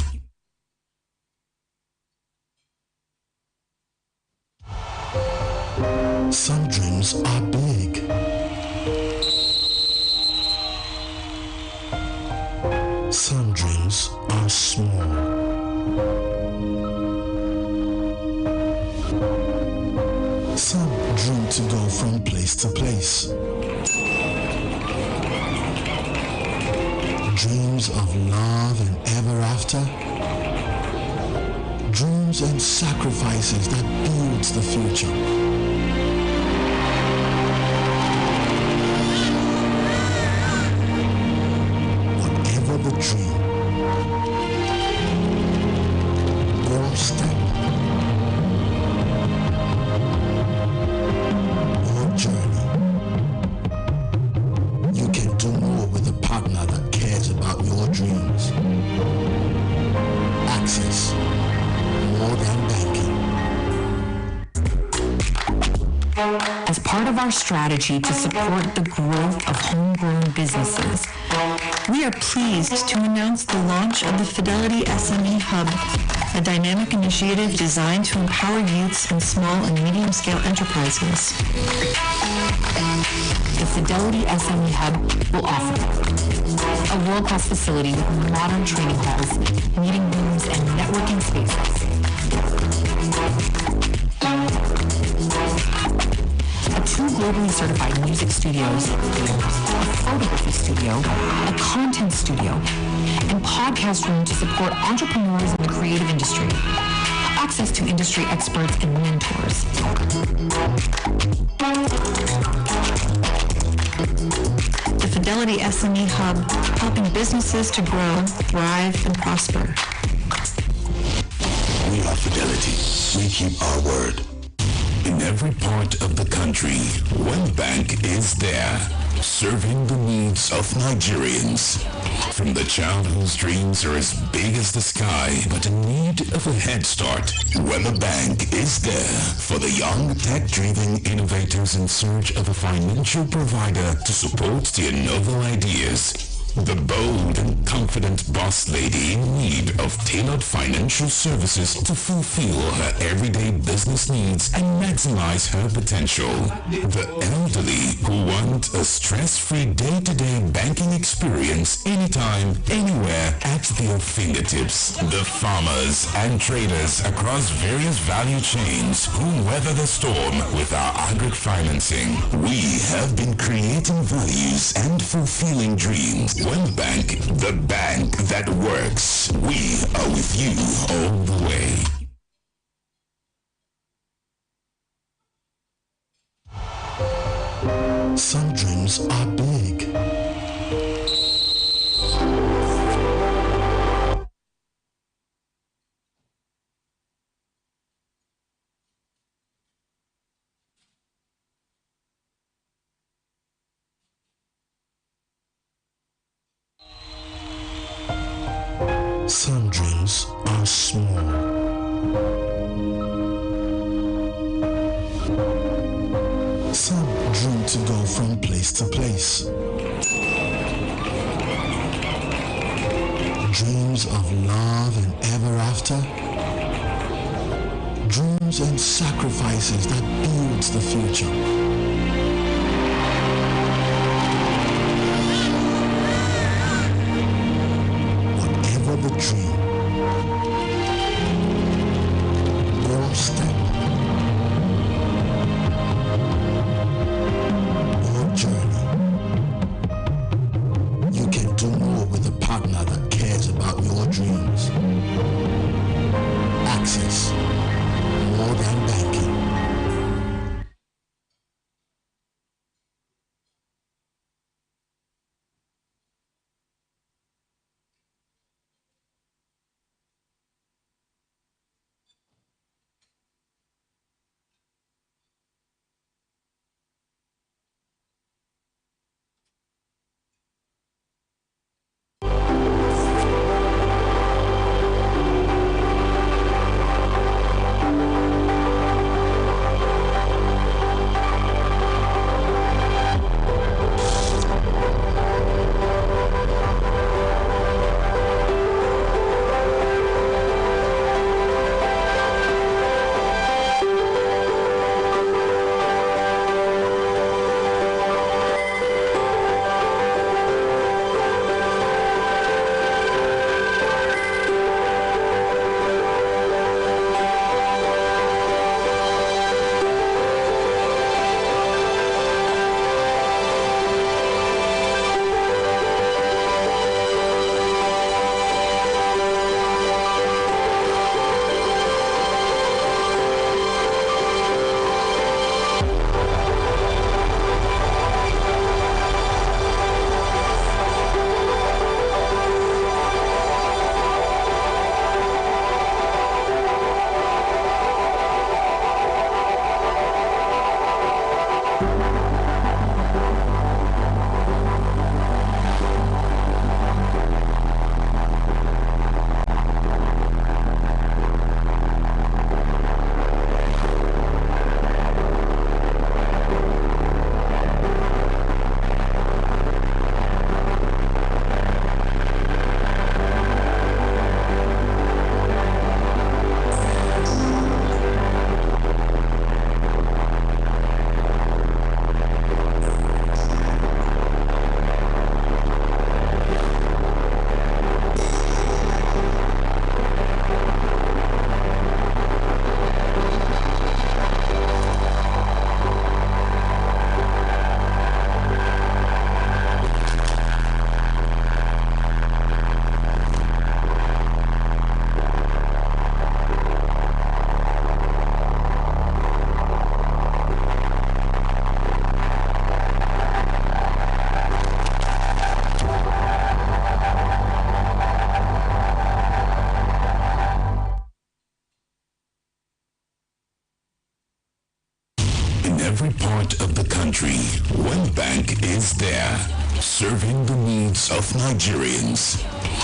Some dreams are big. Some dreams are small. Some dream to go from place to place. Dreams of love and ever after. Dreams and sacrifices that builds the future. Whatever the dream, or step, or journey, you can do more with a partner that cares about your dreams. Access, more than banking. As part of our strategy to support the growth of homegrown businesses, we are pleased to announce the launch of the Fidelity SME Hub, a dynamic initiative designed to empower youths and small and medium-scale enterprises. The Fidelity SME Hub will offer a world-class facility with modern training halls, meeting rooms, and networking spaces. Two globally certified music studios, a photography studio, a content studio, and podcast room to support entrepreneurs in the creative industry. Access to industry experts and mentors. The Fidelity SME Hub, helping businesses to grow, thrive, and prosper. We are about fidelity. We keep our word. In every part of the country, one bank is there, serving the needs of Nigerians. From the child whose dreams are as big as the sky, but in need of a head start, Weather Bank is there for the young, tech-driven innovators in search of a financial provider to support their novel ideas. The bold and confident boss lady in need of tailored financial services to fulfill her everyday business needs and maximize her potential. The elderly who want a stress-free day-to-day banking experience anytime, anywhere at their fingertips. The farmers and traders across various value chains who weather the storm with our agri financing. We have been creating values and fulfilling dreams. One bank, the bank that works. We are with you all the way. Some dreams are big. Some dreams are small. Some dream to go from place to place. Dreams of love and ever after. Dreams and sacrifices that builds the future. Whatever the dream, your step, your journey. You can do more with a partner that cares about your dreams. Access, more than banking. every part of the country, one bank is there, serving the needs of Nigerians.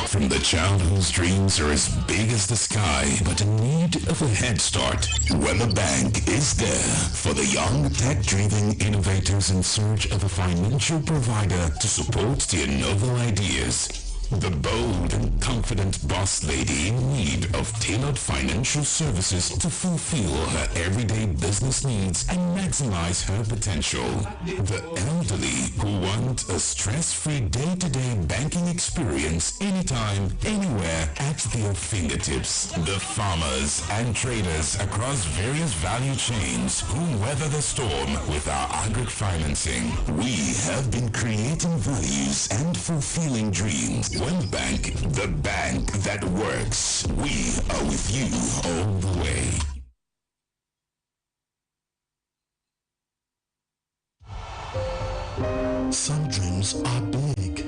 From the child whose dreams are as big as the sky, but in need of a head start, Wema Bank is there for the young tech-driven innovators in search of a financial provider to support their novel ideas. The bold and confident boss lady in need of tailored financial services to fulfill her everyday business needs and maximize her potential. The elderly who want a stress-free day-to-day banking experience anytime, anywhere at their fingertips. The farmers and traders across various value chains who weather the storm with our agri financing. We have been creating values and fulfilling dreams. One bank, the bank that works. We are with you all the way. Some dreams are big.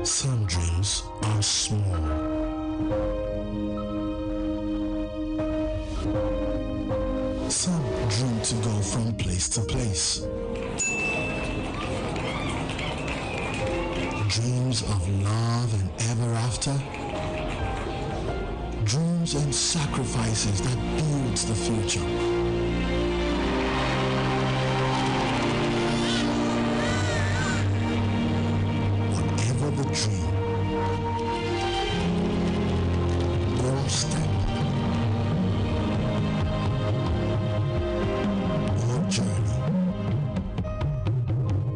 Some dreams are small. Some dream to go from place to place. Dreams of love and ever after. Dreams and sacrifices that builds the future. Whatever the dream, or step, or journey,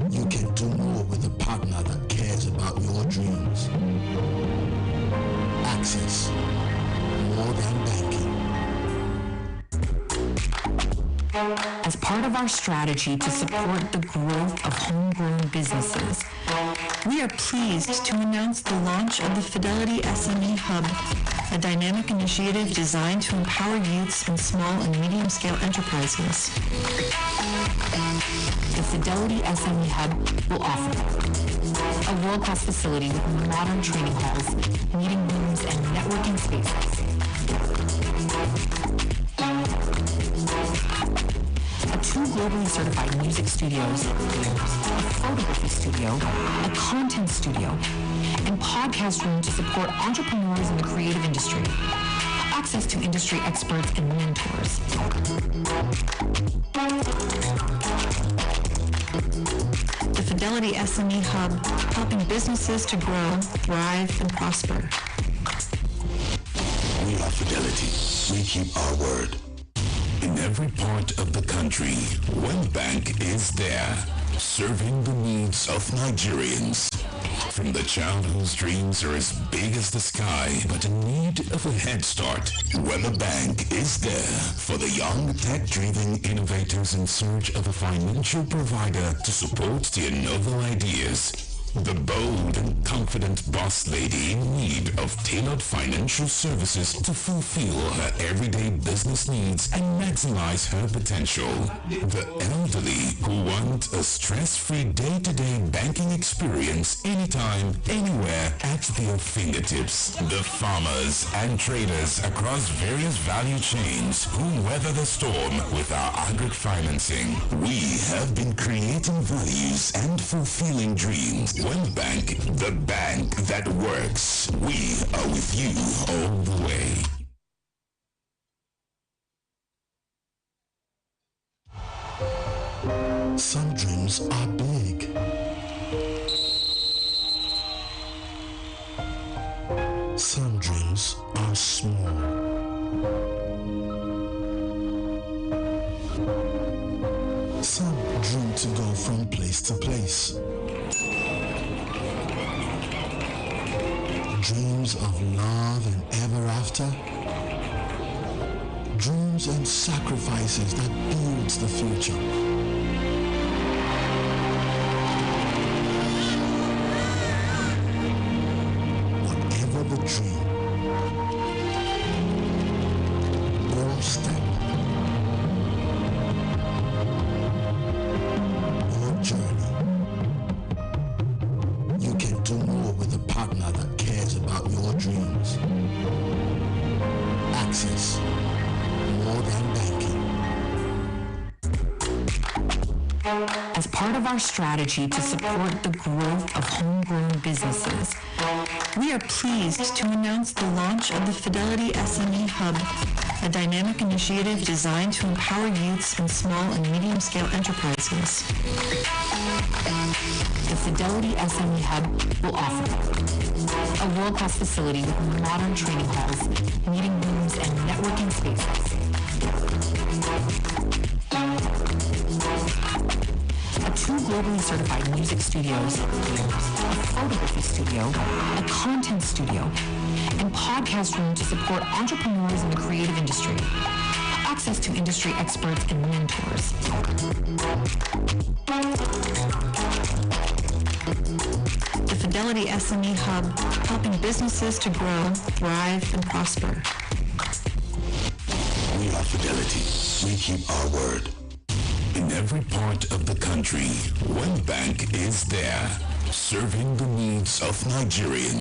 you can do more with a partner that cares about your dreams. Access, more than banking. As part of our strategy to support the growth of homegrown businesses, we are pleased to announce the launch of the Fidelity SME Hub, a dynamic initiative designed to empower youths in small and medium-scale enterprises. The Fidelity SME Hub will offer a world-class facility with modern training halls, meeting rooms, and networking spaces. Two globally certified music studios, a photography studio, a content studio, and podcast room to support entrepreneurs in the creative industry. Access to industry experts and mentors. The Fidelity SME Hub, helping businesses to grow, thrive, and prosper. We are Fidelity. We keep our word. In every part of the country, one bank is there, serving the needs of Nigerians. From the child whose dreams are as big as the sky, but in need of a head start, Wema Bank is there for the young tech-driven innovators in search of a financial provider to support their novel ideas. The bold and confident boss lady in need of tailored financial services to fulfill her everyday business needs and maximize her potential. The elderly who want a stress-free day-to-day banking experience anytime, anywhere at their fingertips. The farmers and traders across various value chains who weather the storm with our agri financing. We have been creating values and fulfilling dreams. One bank, the bank that works. We are with you all the way. Some dreams are big. Some dreams are small. Some dream to go from place to place. Dreams of love and ever after. Dreams and sacrifices that builds the future. Whatever the dream, or step, or journey, you can do more with a partner that cares about your dreams. Access, As part of our strategy to support the growth of homegrown businesses, we are pleased to announce the launch of the Fidelity SME Hub, a dynamic initiative designed to empower youths in small and medium-scale enterprises. The Fidelity SME Hub will offer a world-class facility with modern training halls, meeting rooms, and networking spaces. Two globally certified music studios, a photography studio, a content studio, and podcast room to support entrepreneurs in the creative industry, access to industry experts and mentors. The Fidelity SME Hub, helping businesses to grow, thrive, and prosper. We are Fidelity. We keep our word. In every part of the country, one bank is there, serving the needs of Nigerians.